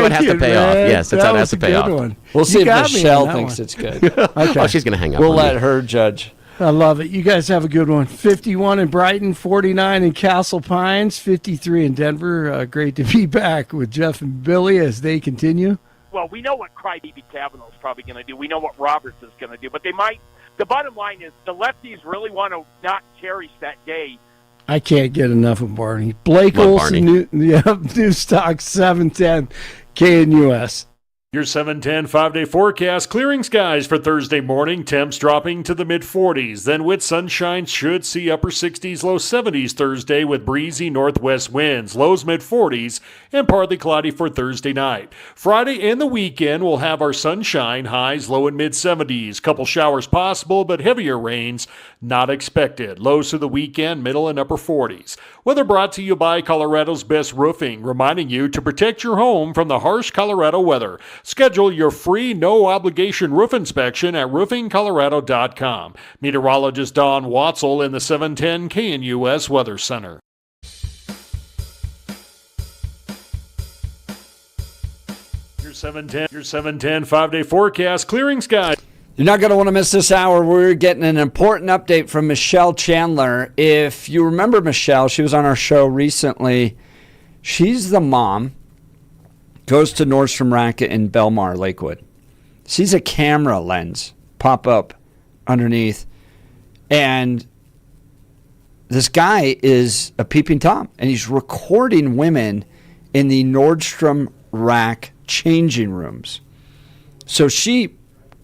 what has to pay off. Yes, that's how it has to pay off. One. We'll see if got me Michelle on that thinks one. it's good. Okay. Oh, she's going to hang up. We'll on let me. her judge. I love it. You guys have a good one. 51 in Brighton, 49 in Castle Pines, 53 in Denver. Great to be back with Jeff and Billy as they continue. Well, we know what Crybaby Kavanaugh's probably going to do. We know what Roberts is going to do. But they might. The bottom line is the lefties really want to not cherish that day. I can't get enough of Barney. Blake Love Olson, New Stock 710 KNUS. Your 710 5-day forecast, clearing skies for Thursday morning, temps dropping to the mid-40s. Then with sunshine, should see upper 60s, low 70s Thursday with breezy northwest winds, lows mid-40s, and partly cloudy for Thursday night. Friday and the weekend, we'll have our sunshine, highs low and mid-70s. Couple showers possible, but heavier rains not expected. Lows through the weekend, middle and upper 40s. Weather brought to you by Colorado's Best Roofing, reminding you to protect your home from the harsh Colorado weather. Schedule your free no-obligation roof inspection at roofingcolorado.com. Meteorologist Don Watzel in the 710 KNUS Weather Center. Your 710 5-day forecast, clearing skies. You're not going to want to miss this hour. We're getting an important update from Michelle Chandler. If you remember Michelle, she was on our show recently. She's the mom. Goes to Nordstrom Racket in Belmar, Lakewood. Sees a camera lens pop up underneath. And this guy is a peeping Tom. And he's recording women in the Nordstrom Rack changing rooms. So she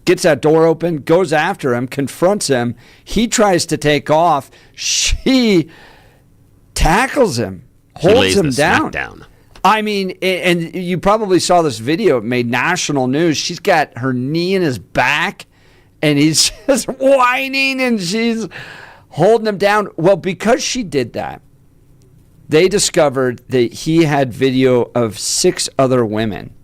gets that door open, goes after him, confronts him. He tries to take off. She tackles him, holds him down. I mean, and you probably saw this video. It made national news. She's got her knee in his back, and he's just whining, and she's holding him down. Well, because she did that, they discovered that he had video of 6 other women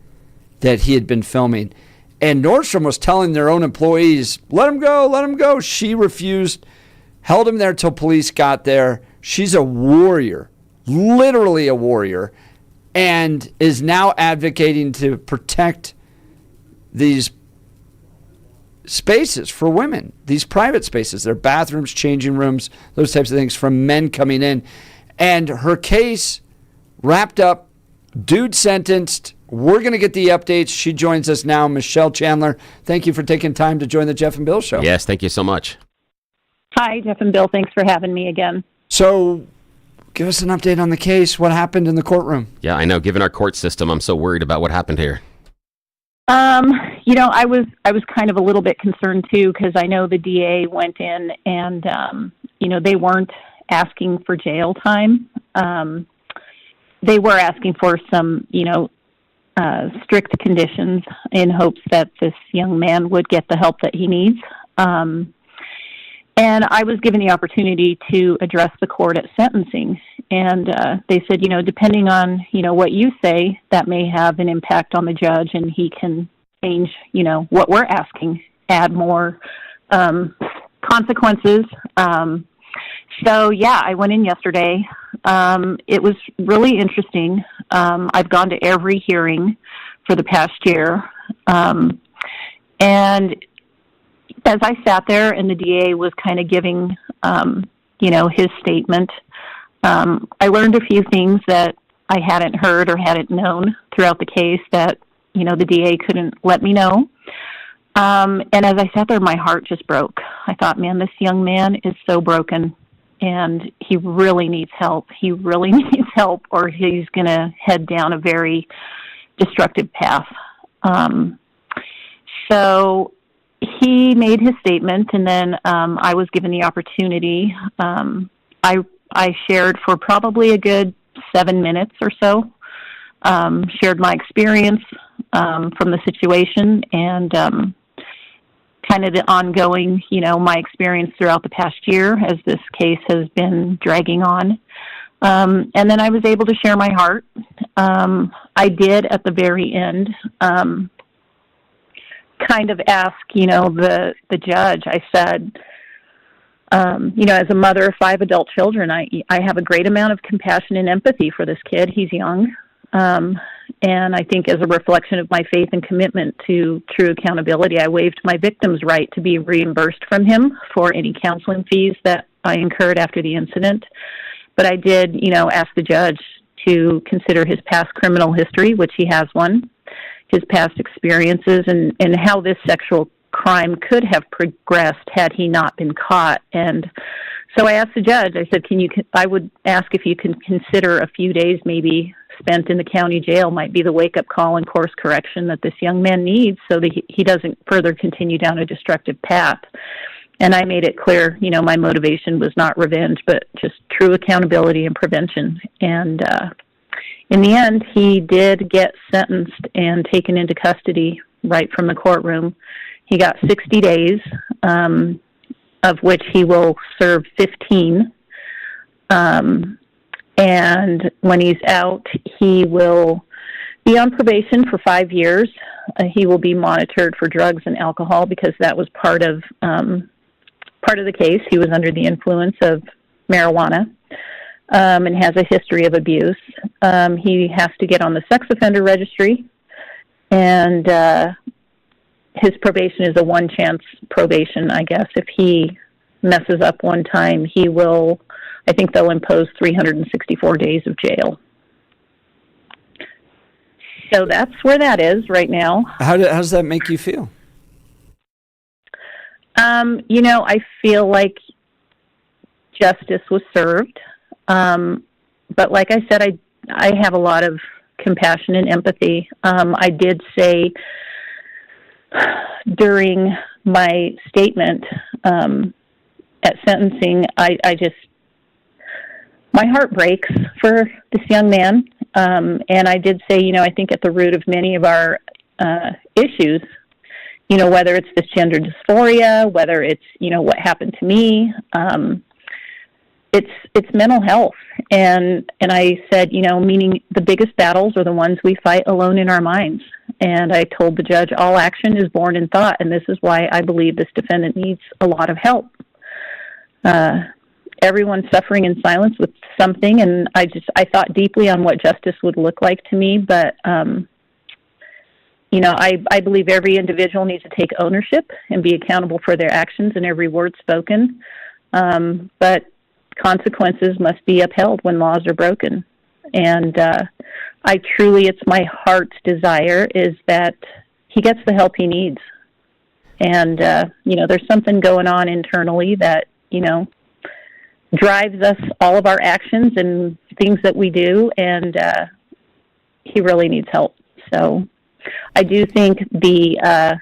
that he had been filming. And Nordstrom was telling their own employees, let him go, let him go. She refused, held him there till police got there. She's a warrior, literally a warrior, and is now advocating to protect these spaces for women, these private spaces, their bathrooms, changing rooms, those types of things from men coming in. And her case wrapped up, dude sentenced. We're going to get the updates. She joins us now, Michelle Chandler. Thank you for taking time to join the Jeff and Bill Show. Yes, thank you so much. Hi, Jeff and Bill. Thanks for having me again. So give us an update on the case. What happened in the courtroom? Yeah, I know. Given our court system, I'm so worried about what happened here. I was kind of a little bit concerned too, because I know the DA went in and they weren't asking for jail time. They were asking for some, strict conditions in hopes that this young man would get the help that he needs. And I was given the opportunity to address the court at sentencing. And they said, depending on, what you say, that may have an impact on the judge, and he can change, what we're asking, add more consequences. I went in yesterday. It was really interesting. I've gone to every hearing for the past year. And as I sat there and the DA was kind of giving, his statement, I learned a few things that I hadn't heard or hadn't known throughout the case that, the DA couldn't let me know. And as I sat there, my heart just broke. I thought, man, this young man is so broken, and he really needs help. He really needs help, or he's going to head down a very destructive path. So he made his statement, and then I was given the opportunity. I shared for probably a good 7 minutes or so, shared my experience from the situation and kind of the ongoing, my experience throughout the past year as this case has been dragging on. And then I was able to share my heart. I did at the very end kind of ask, the judge. I said, as a mother of 5 adult children, I have a great amount of compassion and empathy for this kid. He's young. And I think as a reflection of my faith and commitment to true accountability, I waived my victim's right to be reimbursed from him for any counseling fees that I incurred after the incident. But I did, ask the judge to consider his past criminal history, which he has one, his past experiences, and how this sexual crime could have progressed had he not been caught. And so I asked the judge, I said, I would ask if you can consider a few days maybe spent in the county jail might be the wake-up call and course correction that this young man needs so that he doesn't further continue down a destructive path. And I made it clear, my motivation was not revenge, but just true accountability and prevention. And in the end, he did get sentenced and taken into custody right from the courtroom. He got 60 days, of which he will serve 15. And when he's out, he will be on probation for 5 years. He will be monitored for drugs and alcohol because that was part of the case. He was under the influence of marijuana and has a history of abuse. He has to get on the sex offender registry, and his probation is a one-chance probation, I guess. If he messes up one time, I think they'll impose 364 days of jail. So that's where that is right now. How does that make you feel? I feel like justice was served. But like I said, I have a lot of compassion and empathy. I did say during my statement at sentencing, my heart breaks for this young man. And I did say, I think at the root of many of our issues, whether it's this gender dysphoria, whether it's, what happened to me, it's mental health. And I said, meaning the biggest battles are the ones we fight alone in our minds. And I told the judge, all action is born in thought. And this is why I believe this defendant needs a lot of help. Everyone's suffering in silence with something. And I thought deeply on what justice would look like to me. But, I believe every individual needs to take ownership and be accountable for their actions and every word spoken. But consequences must be upheld when laws are broken. And it's my heart's desire is that he gets the help he needs. And, there's something going on internally that, drives us, all of our actions and things that we do. And he really needs help. So I do think the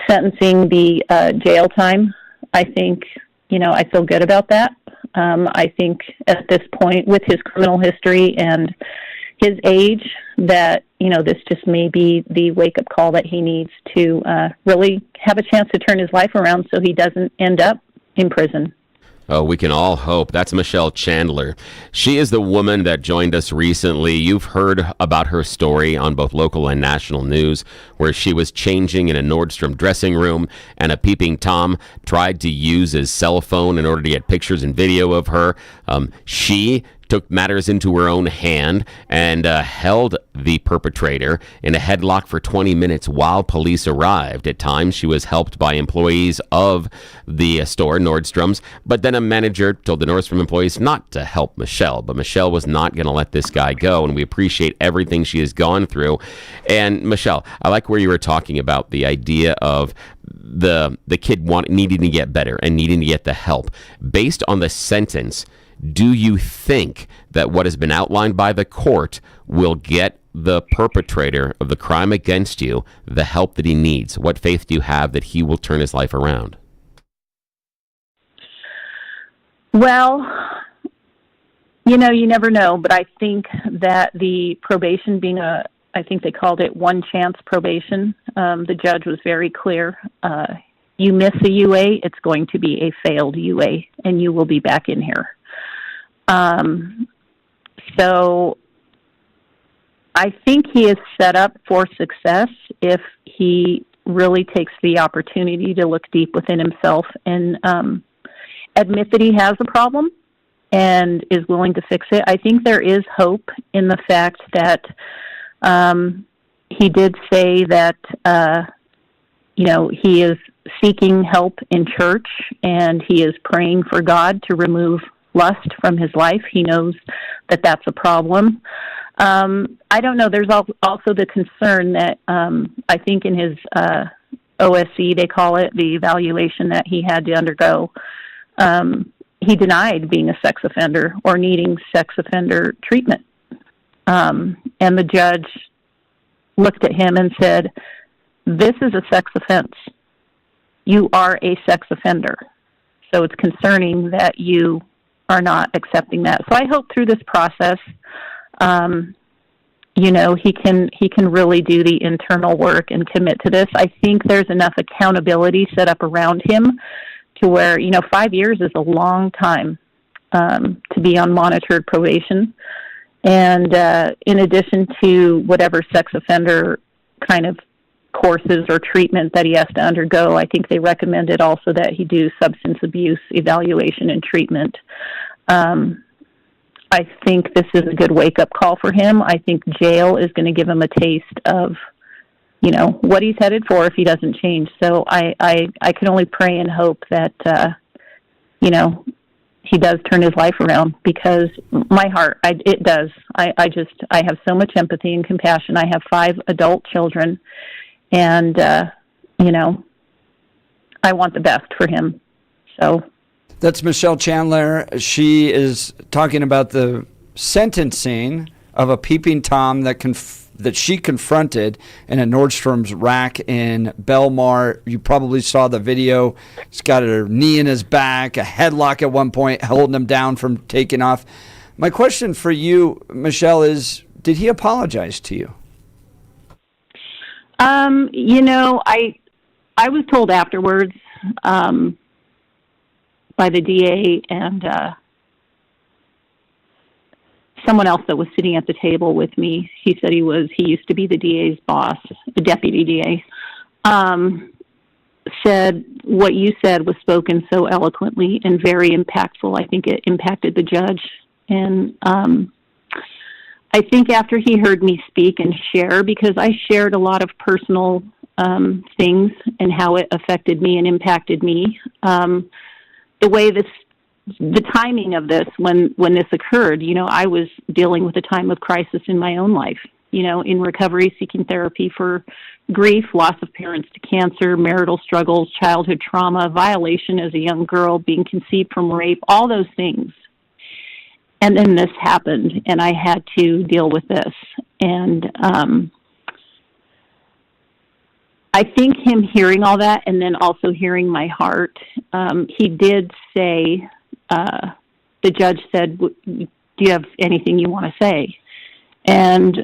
sentencing, the jail time, I think, I feel good about that. I think at this point, with his criminal history and his age, that, this just may be the wake-up call that he needs to really have a chance to turn his life around so he doesn't end up in prison. Oh, we can all hope. That's Michelle Chandler. She is the woman that joined us recently. You've heard about her story on both local and national news, where she was changing in a Nordstrom dressing room and a peeping Tom tried to use his cell phone in order to get pictures and video of her. She took matters into her own hand and held the perpetrator in a headlock for 20 minutes while police arrived. At times, she was helped by employees of the store, Nordstrom's, but then a manager told the Nordstrom employees not to help Michelle. But Michelle was not going to let this guy go, and we appreciate everything she has gone through. And Michelle, I like where you were talking about the idea of the kid needing to get better and needing to get the help. Based on the sentence, do you think that what has been outlined by the court will get the perpetrator of the crime against you the help that he needs? What faith do you have that he will turn his life around? Well, you never know, but I think that the probation being I think they called it one chance probation, the judge was very clear. You miss a UA, it's going to be a failed UA, and you will be back in here. So I think he is set up for success if he really takes the opportunity to look deep within himself and admit that he has a problem and is willing to fix it. I think there is hope in the fact that he did say that, he is seeking help in church and he is praying for God to remove lust from his life. He knows that that's a problem. I don't know. There's also the concern that I think in his OSC, they call it, the evaluation that he had to undergo, he denied being a sex offender or needing sex offender treatment. And the judge looked at him and said, "This is a sex offense. You are a sex offender. So it's concerning that you are not accepting that." So I hope through this process, he can really do the internal work and commit to this. I think there's enough accountability set up around him to where, 5 years is a long time to be on monitored probation. And in addition to whatever sex offender kind of courses or treatment that he has to undergo, I think they recommended also that he do substance abuse evaluation and treatment. I think this is a good wake-up call for him. I think jail is going to give him a taste of, what he's headed for if he doesn't change. So I can only pray and hope that, he does turn his life around, because my heart, it does. I have so much empathy and compassion. I have 5 adult children, and, I want the best for him. So. That's Michelle Chandler. She is talking about the sentencing of a peeping Tom that she confronted in a Nordstrom's rack in Belmar. You probably saw the video. He's got her knee in his back, a headlock at one point, holding him down from taking off. My question for you, Michelle, is, did he apologize to you? I was told afterwards, by the DA and someone else that was sitting at the table with me. He said he used to be the DA's boss, the deputy DA. Said what you said was spoken so eloquently and very impactful. I think it impacted the judge. And I think after he heard me speak and share, because I shared a lot of personal things and how it affected me and impacted me, the timing of this, when this occurred, I was dealing with a time of crisis in my own life, in recovery, seeking therapy for grief, loss of parents to cancer, marital struggles, childhood trauma, violation as a young girl, being conceived from rape, all those things. And then this happened, and I had to deal with this. And I think him hearing all that and then also hearing my heart, he did say, the judge said, "Do you have anything you want to say?" And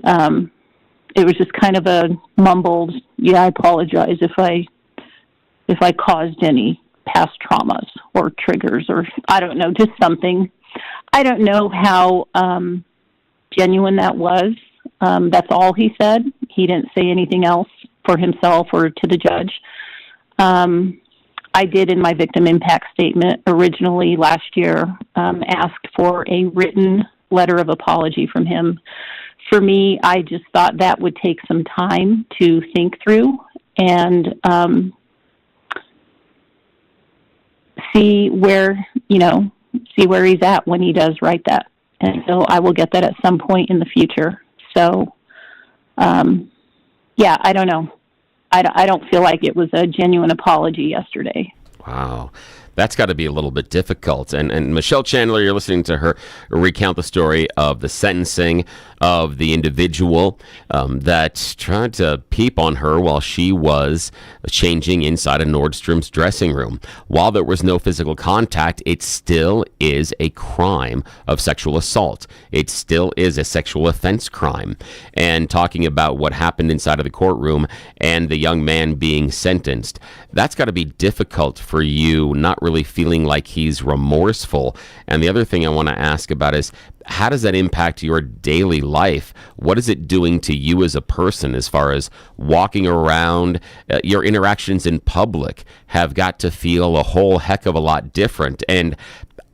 it was just kind of a mumbled, "Yeah, I apologize if I caused any past traumas or triggers," or I don't know, just something. I don't know how genuine that was. That's all he said. He didn't say anything else for himself or to the judge. I did, in my victim impact statement originally last year, asked for a written letter of apology from him. For me, I just thought that would take some time to think through and see where he's at when he does write that. And so I will get that at some point in the future. So, I don't know. I don't feel like it was a genuine apology yesterday. Wow. That's got to be a little bit difficult. And Michelle Chandler, you're listening to her recount the story of the sentencing of the individual that tried to peep on her while she was changing inside a Nordstrom's dressing room. While there was no physical contact, it still is a crime of sexual assault. It still is a sexual offense crime. And talking about what happened inside of the courtroom and the young man being sentenced, that's got to be difficult for you, not really feeling like he's remorseful. And the other thing I want to ask about is, how does that impact your daily life? What is it doing to you as a person as far as walking around? Your interactions in public have got to feel a whole heck of a lot different. And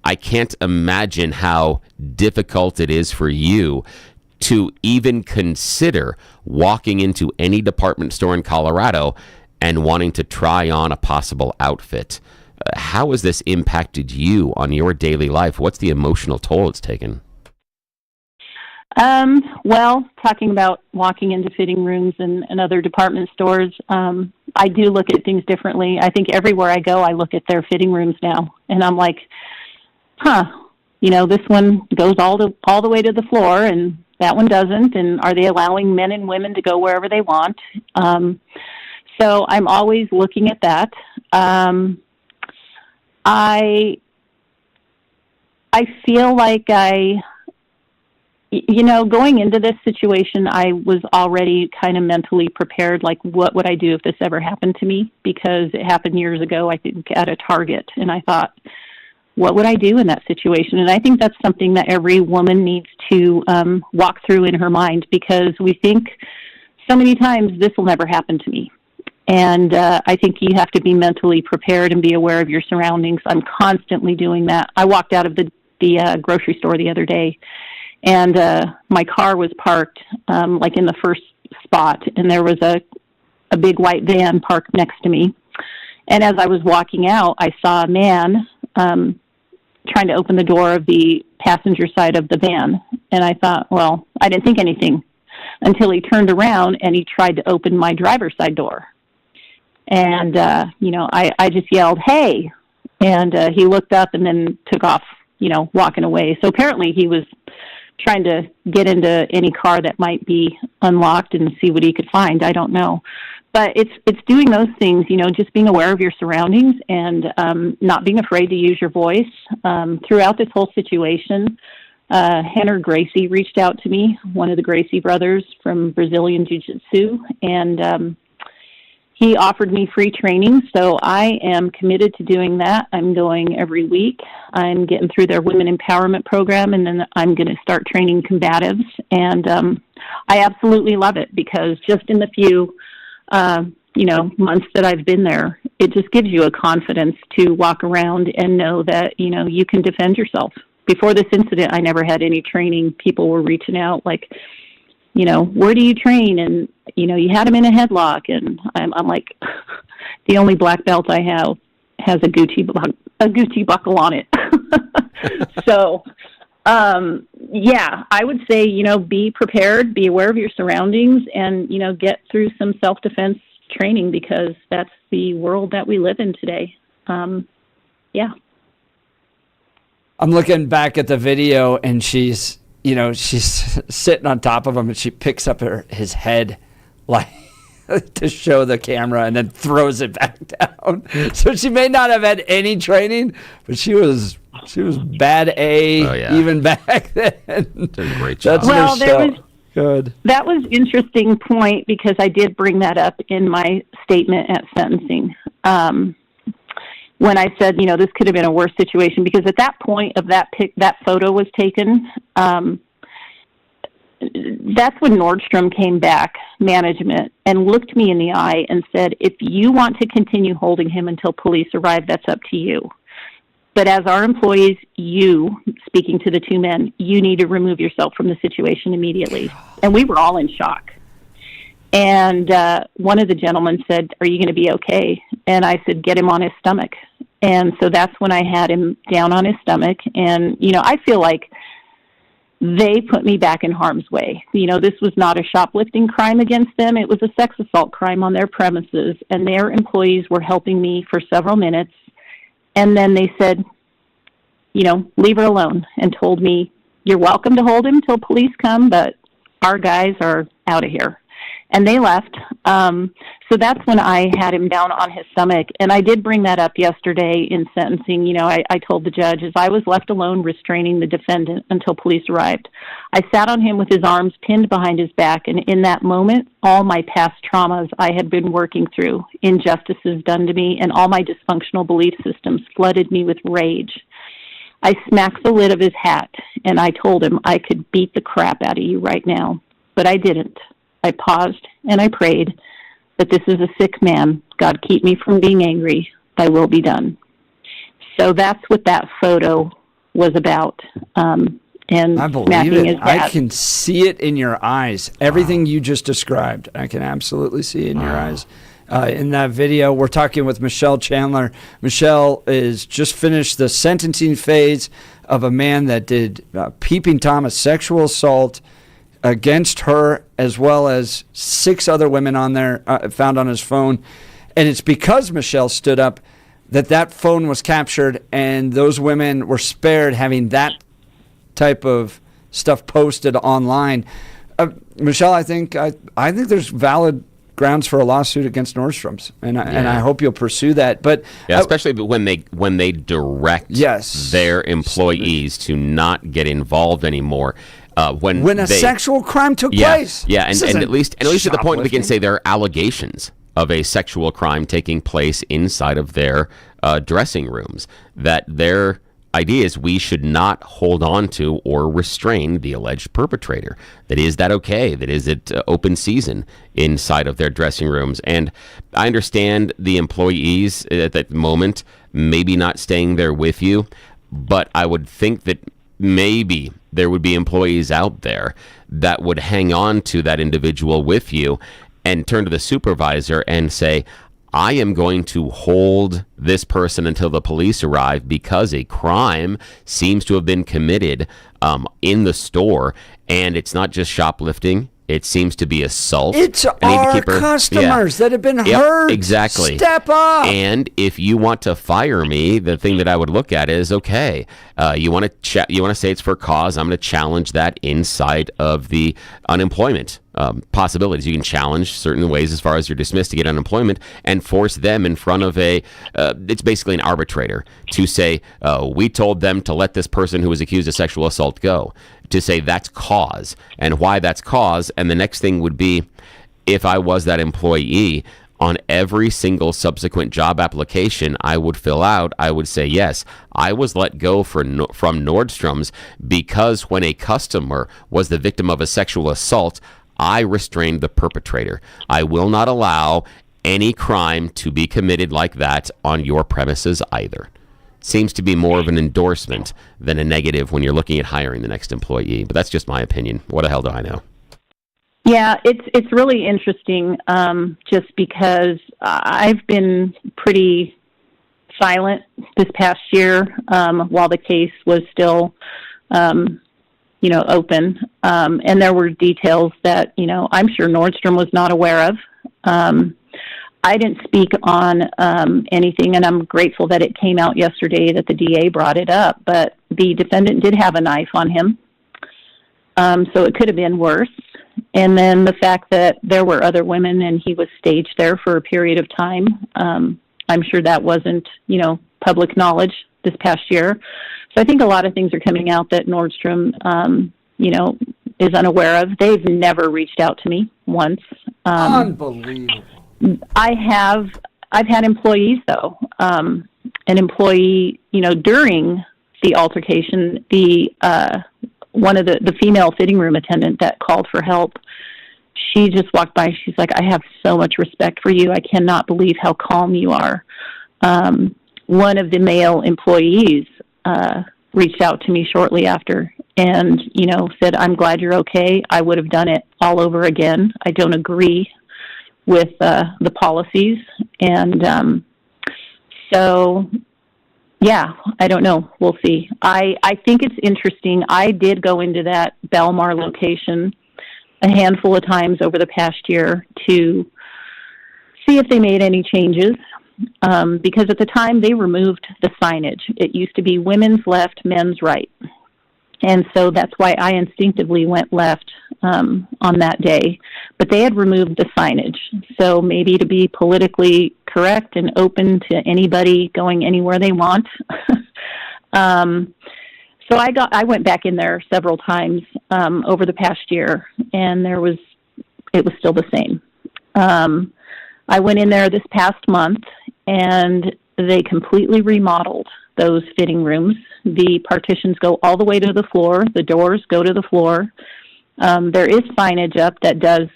I can't imagine how difficult it is for you to even consider walking into any department store in Colorado and wanting to try on a possible outfit. How has this impacted you on your daily life? What's the emotional toll it's taken? Well, talking about walking into fitting rooms and other department stores, I do look at things differently. I think everywhere I go, I look at their fitting rooms now, and I'm like, this one goes all the way to the floor, and that one doesn't. And are they allowing men and women to go wherever they want? So I'm always looking at that. I feel like going into this situation, I was already kind of mentally prepared, like, what would I do if this ever happened to me? Because it happened years ago, I think, at a Target. And I thought, what would I do in that situation? And I think that's something that every woman needs to walk through in her mind, because we think so many times, this will never happen to me. And I think you have to be mentally prepared and be aware of your surroundings. I'm constantly doing that. I walked out of the grocery store the other day, and my car was parked like in the first spot, and there was a big white van parked next to me. And as I was walking out, I saw a man trying to open the door of the passenger side of the van. And I thought, well, I didn't think anything until he turned around and he tried to open my driver's side door. And, I just yelled, "Hey!" And he looked up and then took off, walking away. So apparently he was trying to get into any car that might be unlocked and see what he could find. I don't know. But it's doing those things, just being aware of your surroundings and not being afraid to use your voice. Throughout this whole situation, Henner Gracie reached out to me, one of the Gracie brothers from Brazilian Jiu-Jitsu, and he offered me free training, so I am committed to doing that. I'm going every week. I'm getting through their women empowerment program, and then I'm going to start training combatives. And I absolutely love it, because just in the few months that I've been there, it just gives you a confidence to walk around and know that, you can defend yourself. Before this incident, I never had any training. People were reaching out like, where do you train? And, you had him in a headlock. And I'm like, the only black belt I have has a Gucci buckle on it. So, I would say, be prepared, be aware of your surroundings, and, get through some self-defense training, because that's the world that we live in today. Yeah. I'm looking back at the video, and she's sitting on top of him, and she picks up his head like to show the camera, and then throws it back down. So she may not have had any training, but she was bad even back then. Did a great job. That was interesting point, because I did bring that up in my statement at sentencing. When I said, this could have been a worse situation, because at that point of that photo was taken, that's when Nordstrom came back, management, and looked me in the eye and said, if you want to continue holding him until police arrive, that's up to you. But as our employees, you, speaking to the two men, you need to remove yourself from the situation immediately. And we were all in shock. And one of the gentlemen said, are you going to be okay? And I said, get him on his stomach. And so that's when I had him down on his stomach. And, I feel like they put me back in harm's way. This was not a shoplifting crime against them. It was a sex assault crime on their premises. And their employees were helping me for several minutes. And then they said, leave her alone, and told me, you're welcome to hold him till police come, but our guys are out of here. And they left. So that's when I had him down on his stomach. And I did bring that up yesterday in sentencing. You know, I told the judge, as I was left alone restraining the defendant until police arrived, I sat on him with his arms pinned behind his back. And in that moment, all my past traumas I had been working through, injustices done to me, and all my dysfunctional belief systems flooded me with rage. I smacked the lid of his hat, and I told him I could beat the crap out of you right now. But I didn't. I paused, and I prayed that this is a sick man. God, keep me from being angry. Thy will be done. So that's what that photo was about. And I believe smacking it. his dad. I can see it in your eyes. Everything you just described, I can absolutely see it in your eyes. In that video, we're talking with Michelle Chandler. Michelle is just finished the sentencing phase of a man that did Peeping Tom, a sexual assault against her, as well as 6 other women on there found on his phone. And it's because Michelle stood up that phone was captured and those women were spared having that type of stuff posted online. Michelle, I think there's valid grounds for a lawsuit against Nordstrom's, and I hope you'll pursue that. But especially when they direct their employees to not get involved anymore. When a sexual crime took place. Yeah, and at least at the point we can say there are allegations of a sexual crime taking place inside of their dressing rooms, that their idea is we should not hold on to or restrain the alleged perpetrator. That is that okay? That is it open season inside of their dressing rooms? And I understand the employees at that moment maybe not staying there with you, but I would think that maybe there would be employees out there that would hang on to that individual with you and turn to the supervisor and say, I am going to hold this person until the police arrive because a crime seems to have been committed in the store, and it's not just shoplifting. It seems to be assault. It's our customers that have been hurt. Exactly. Step up. And if you want to fire me, the thing that I would look at is, okay, you want to say it's for cause. I'm going to challenge that inside of the unemployment possibilities. You can challenge certain ways as far as you're dismissed to get unemployment and force them in front of it's basically an arbitrator to say, we told them to let this person who was accused of sexual assault go, to say that's cause and why that's cause. And the next thing would be, if I was that employee, on every single subsequent job application I would fill out, I would say, yes, I was let go from Nordstrom's because when a customer was the victim of a sexual assault, I restrained the perpetrator. I will not allow any crime to be committed like that on your premises either. Seems to be more of an endorsement than a negative when you're looking at hiring the next employee. But that's just my opinion. What the hell do I know? Yeah, it's really interesting just because I've been pretty silent this past year while the case was still, open. And there were details that, I'm sure Nordstrom was not aware of. I didn't speak on anything, and I'm grateful that it came out yesterday that the DA brought it up, but the defendant did have a knife on him, so it could have been worse. And then the fact that there were other women and he was staged there for a period of time, I'm sure that wasn't, public knowledge this past year. So I think a lot of things are coming out that Nordstrom, is unaware of. They've never reached out to me once. Unbelievable. I've had employees though. An employee, during the altercation, one of the female fitting room attendant that called for help, she just walked by. She's like, I have so much respect for you. I cannot believe how calm you are. One of the male employees reached out to me shortly after and, said, I'm glad you're okay. I would have done it all over again. I don't agree with the policies. And so, yeah, I don't know. We'll see. I think it's interesting. I did go into that Belmar location a handful of times over the past year to see if they made any changes. Because at the time they removed the signage. It used to be women's left, men's right. And so that's why I instinctively went left on that day, but they had removed the signage. So maybe to be politically correct and open to anybody going anywhere they want. So I went back in there several times over the past year, and it was still the same. I went in there this past month, and they completely remodeled those fitting rooms. The partitions go all the way to the floor. The doors go to the floor. There is signage up that does,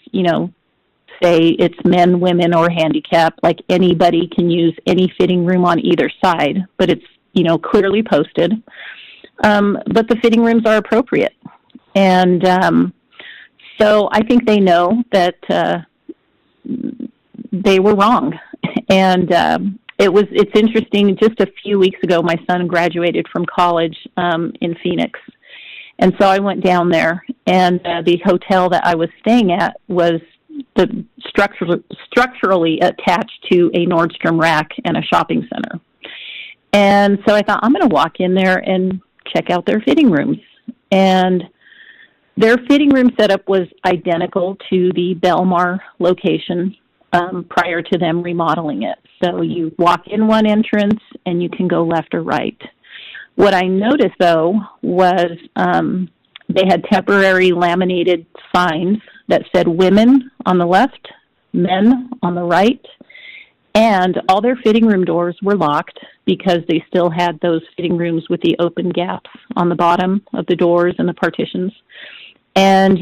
say it's men, women, or handicap. Like anybody can use any fitting room on either side, but it's, clearly posted. But the fitting rooms are appropriate. And so I think they know that they were wrong. And it's interesting. Just a few weeks ago, my son graduated from college in Phoenix. And so I went down there, and the hotel that I was staying at was structurally attached to a Nordstrom Rack and a shopping center. And so I thought, I'm going to walk in there and check out their fitting rooms. And their fitting room setup was identical to the Belmar location prior to them remodeling it. So you walk in one entrance, and you can go left or right. What I noticed, though, was they had temporary laminated signs that said women on the left, men on the right, and all their fitting room doors were locked because they still had those fitting rooms with the open gaps on the bottom of the doors and the partitions. And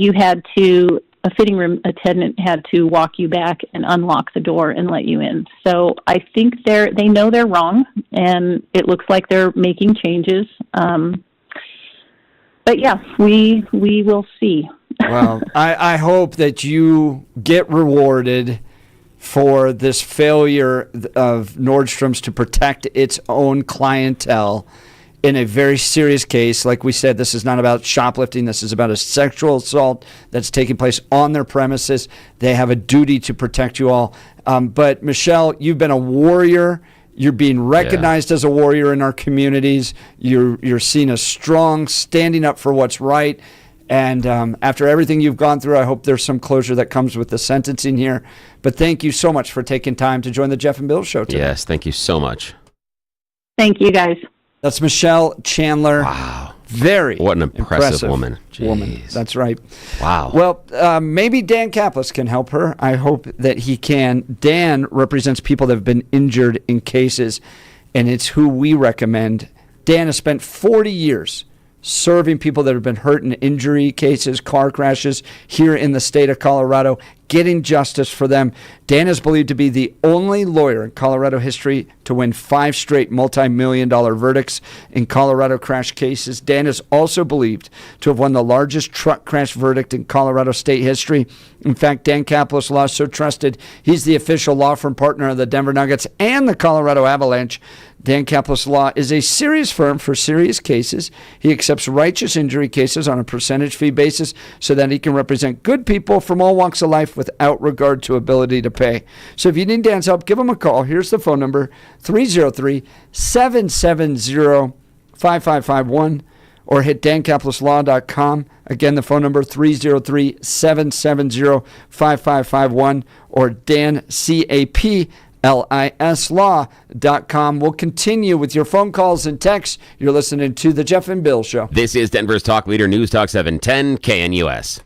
a fitting room attendant had to walk you back and unlock the door and let you in. So I think they know they're wrong, and it looks like they're making changes. But yeah, we will see. Well, I hope that you get rewarded for this failure of Nordstrom's to protect its own clientele in a very serious case. Like we said, this is not about shoplifting. This is about a sexual assault that's taking place on their premises. They have a duty to protect you all. But Michelle, you've been a warrior. You're being recognized as a warrior in our communities. You're seen as strong, standing up for what's right. And after everything you've gone through, I hope there's some closure that comes with the sentencing here. But thank you so much for taking time to join the Jeff and Bill Show today. Yes, thank you so much. Thank you, guys. That's Michelle Chandler. Wow. What an impressive woman. Jeez. That's right. Wow. Well, maybe Dan Caplis can help her. I hope that he can. Dan represents people that have been injured in cases, and it's who we recommend. Dan has spent 40 years serving people that have been hurt in injury cases, car crashes here in the state of Colorado, getting justice for them. Dan is believed to be the only lawyer in Colorado history to win 5 straight multi-million-dollar verdicts in Colorado crash cases. Dan is also believed to have won the largest truck crash verdict in Colorado state history. In fact, Dan Caplis Law is so trusted, he's the official law firm partner of the Denver Nuggets and the Colorado Avalanche. Dan Caplis Law is a serious firm for serious cases. He accepts righteous injury cases on a percentage fee basis so that he can represent good people from all walks of life without regard to ability to pay. So if you need Dan's help, give him a call. Here's the phone number, 303-770-5551, or hit dancaplisLaw.com. Again, the phone number, 303-770-5551, or dancaplisLaw.com. We'll continue with your phone calls and texts. You're listening to The Jeff and Bill Show. This is Denver's Talk Leader, News Talk 710 KNUS.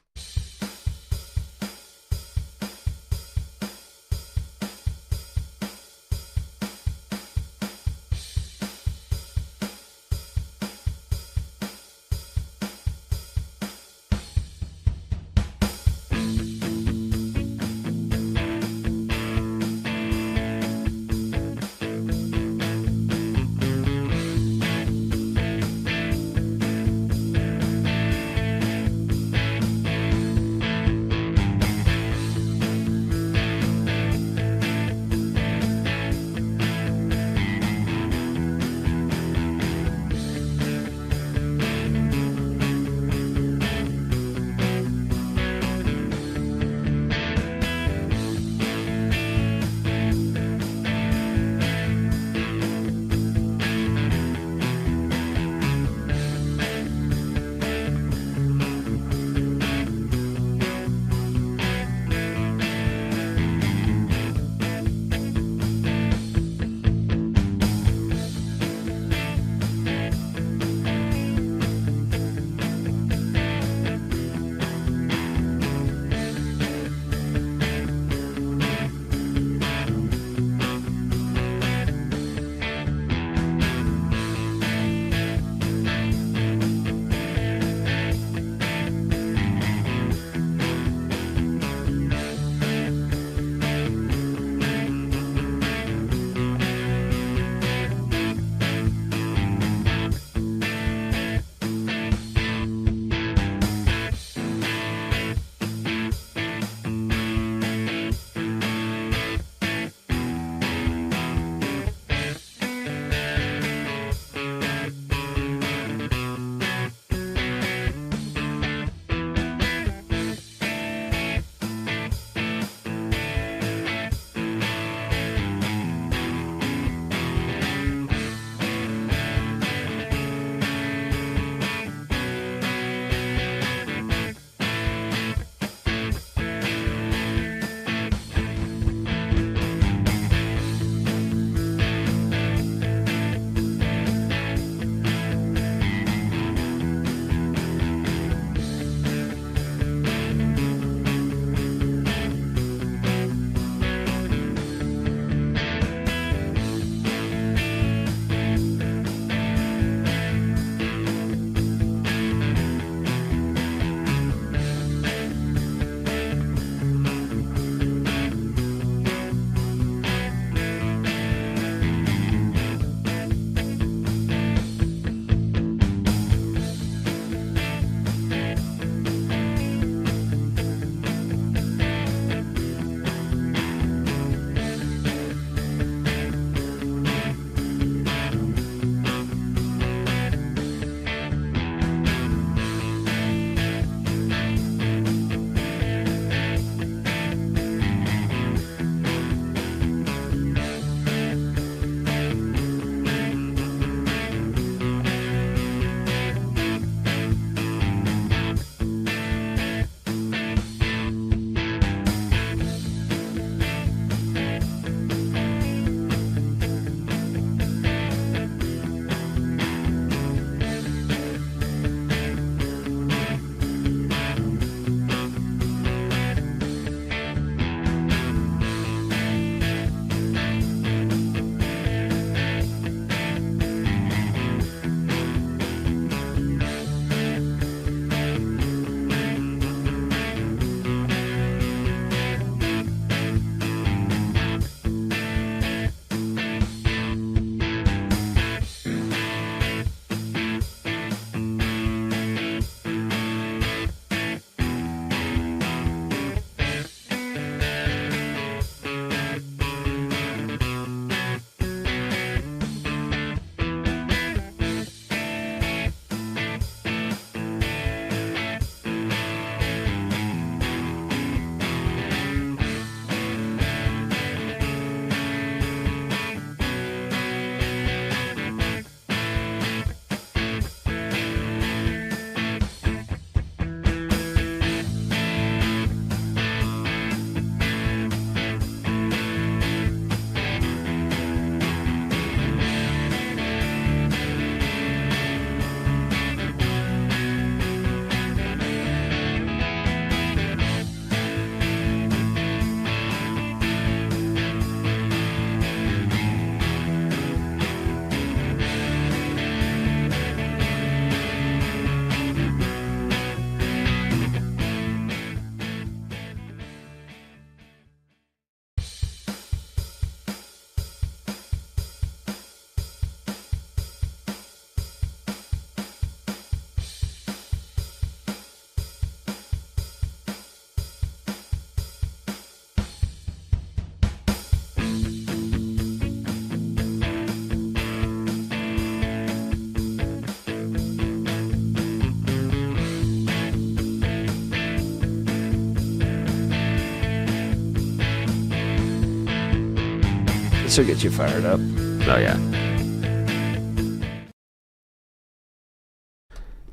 still gets you fired up. Oh, yeah.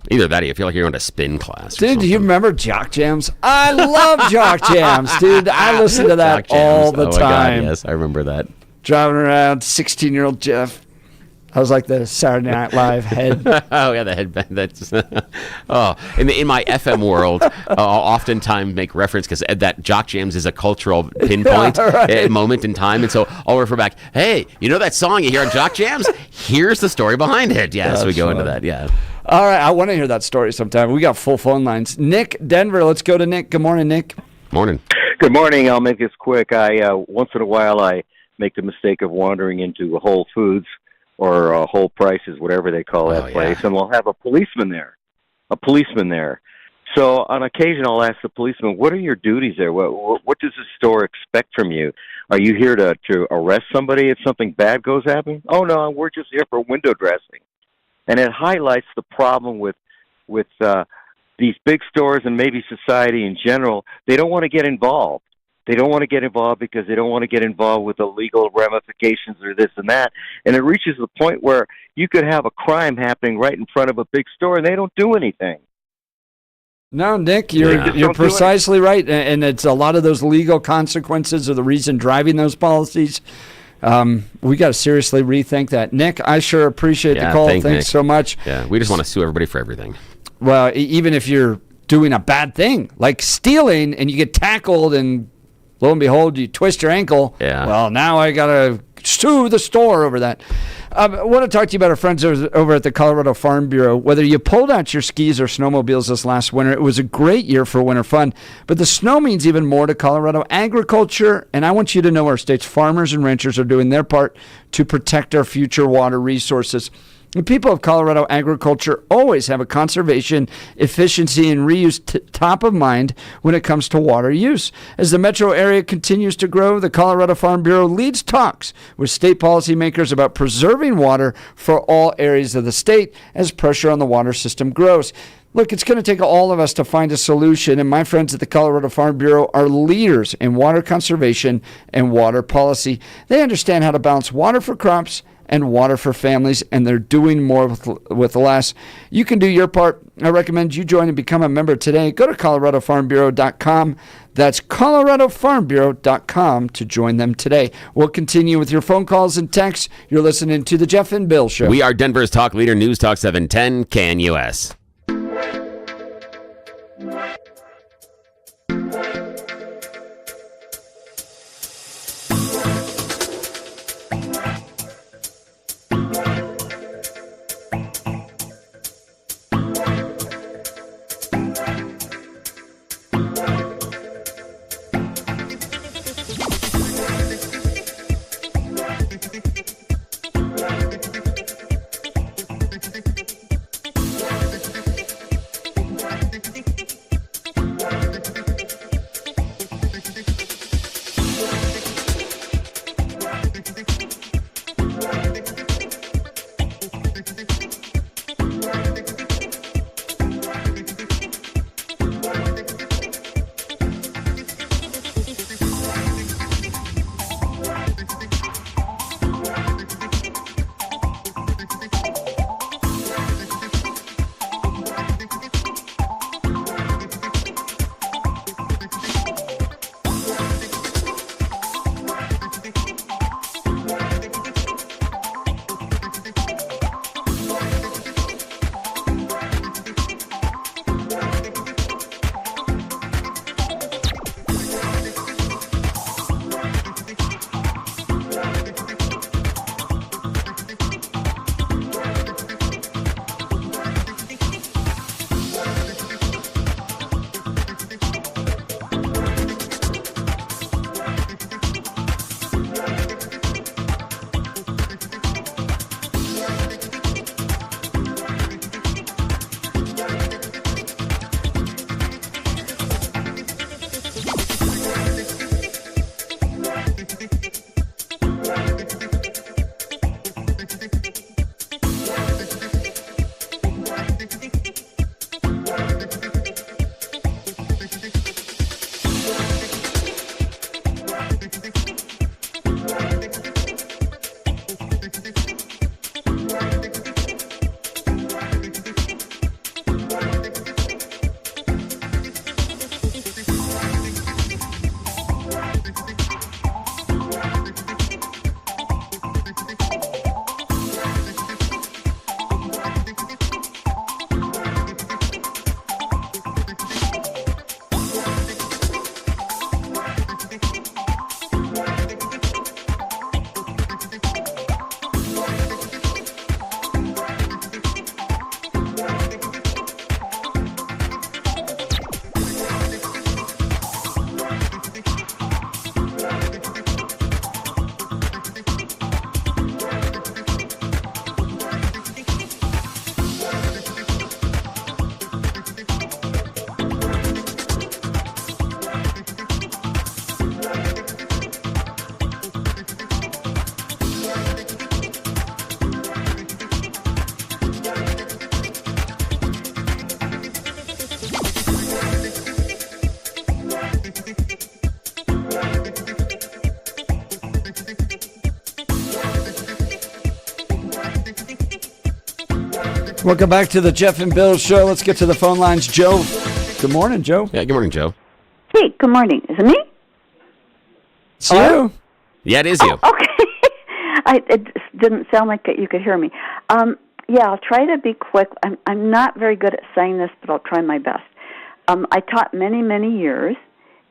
Either that or you feel like you're going to spin class. Dude, do you remember Jock Jams? I love Jock Jams, dude. I listen to that all the time. My God, yes, I remember that. Driving around, 16-year-old Jeff. I was like the Saturday Night Live head. Oh, yeah, the headband. That's in my FM world, I'll oftentimes make reference because that Jock Jams is a cultural pinpoint moment in time. And so I'll refer back, hey, you know that song you hear on Jock Jams? Here's the story behind it. Yeah, so we go into that, yeah. All right, I want to hear that story sometime. We got full phone lines. Nick, Denver, let's go to Nick. Good morning, Nick. Morning. Good morning. I'll make this quick. Once in a while, I make the mistake of wandering into Whole Foods or Whole Prices, whatever they call that place, and we'll have a policeman there. So on occasion, I'll ask the policeman, what are your duties there? What does the store expect from you? Are you here to arrest somebody if something bad goes happening? Oh, no, we're just here for window dressing. And it highlights the problem with these big stores and maybe society in general. They don't want to get involved. They don't want to get involved because they don't want to get involved with the legal ramifications or this and that. And it reaches the point where you could have a crime happening right in front of a big store and they don't do anything. No, Nick, you're precisely right. And it's a lot of those legal consequences are the reason driving those policies. We got to seriously rethink that. Nick, I sure appreciate the call. Thanks so much. Yeah, we just want to sue everybody for everything. Well, even if you're doing a bad thing, like stealing, and you get tackled, and lo and behold, you twist your ankle. Yeah. Well, now I got to sue the store over that. I want to talk to you about our friends over at the Colorado Farm Bureau. Whether you pulled out your skis or snowmobiles this last winter, it was a great year for winter fun. But the snow means even more to Colorado agriculture, and I want you to know our state's farmers and ranchers are doing their part to protect our future water resources. The people of Colorado agriculture always have a conservation, efficiency, and reuse top of mind when it comes to water use. As the metro area continues to grow, the Colorado Farm Bureau leads talks with state policymakers about preserving water for all areas of the state as pressure on the water system grows. Look, it's going to take all of us to find a solution, and my friends at the Colorado Farm Bureau are leaders in water conservation and water policy. They understand how to balance water for crops and water for families, and they're doing more with less. You can do your part. I recommend you join and become a member today. Go to coloradofarmbureau.com. That's coloradofarmbureau.com to join them today. We'll continue with your phone calls and texts. You're listening to The Jeff and Bill Show. We are Denver's talk leader, News Talk 710, KNUS. Welcome back to the Jeff and Bill Show. Let's get to the phone lines. Joe. Good morning, Joe. Yeah, good morning, Joe. Hey, good morning. Is it me? It's you. Yeah, it is you. Okay. It didn't sound like you could hear me. Yeah, I'll try to be quick. I'm not very good at saying this, but I'll try my best. I taught many, many years,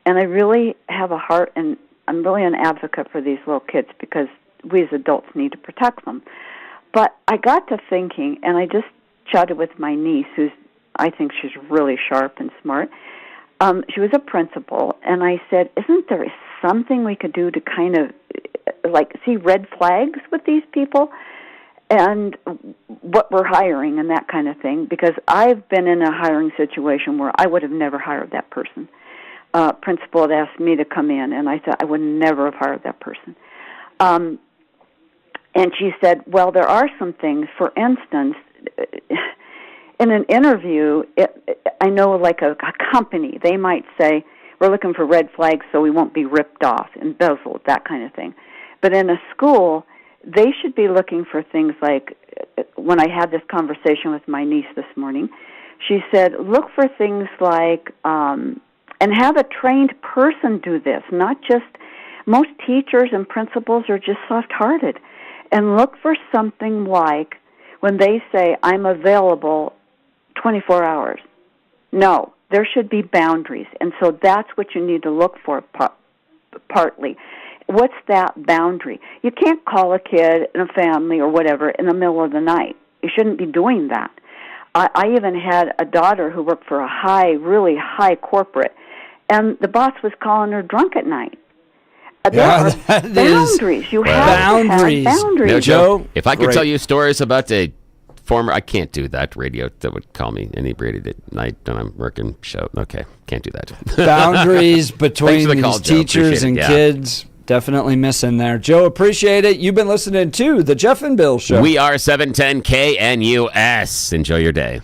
and I really have a heart, and I'm really an advocate for these little kids because we as adults need to protect them. But I got to thinking, and I just chatted with my niece, I think she's really sharp and smart. She was a principal, and I said, isn't there something we could do to kind of, see red flags with these people and what we're hiring and that kind of thing? Because I've been in a hiring situation where I would have never hired that person. Principal had asked me to come in, and I said I would never have hired that person. And she said, well, there are some things. For instance, in an interview, I know like a company, they might say, we're looking for red flags so we won't be ripped off, embezzled, that kind of thing. But in a school, they should be looking for things like, when I had this conversation with my niece this morning, she said, look for things like, and have a trained person do this, not just, most teachers and principals are just soft-hearted. And look for something like when they say, I'm available 24 hours. No, there should be boundaries. And so that's what you need to look for partly. What's that boundary? You can't call a kid in a family or whatever in the middle of the night. You shouldn't be doing that. I even had a daughter who worked for a really high corporate, and the boss was calling her drunk at night. There are boundaries. You have to have boundaries. No, Joe, if I could tell you stories about a former, I can't do that. Radio that would call me inebriated at night when I'm working show. Okay, can't do that. Boundaries between the call, these teachers and kids. Definitely missing there. Joe, appreciate it. You've been listening to the Jeff and Bill Show. We are 710 KNUS. Enjoy your day.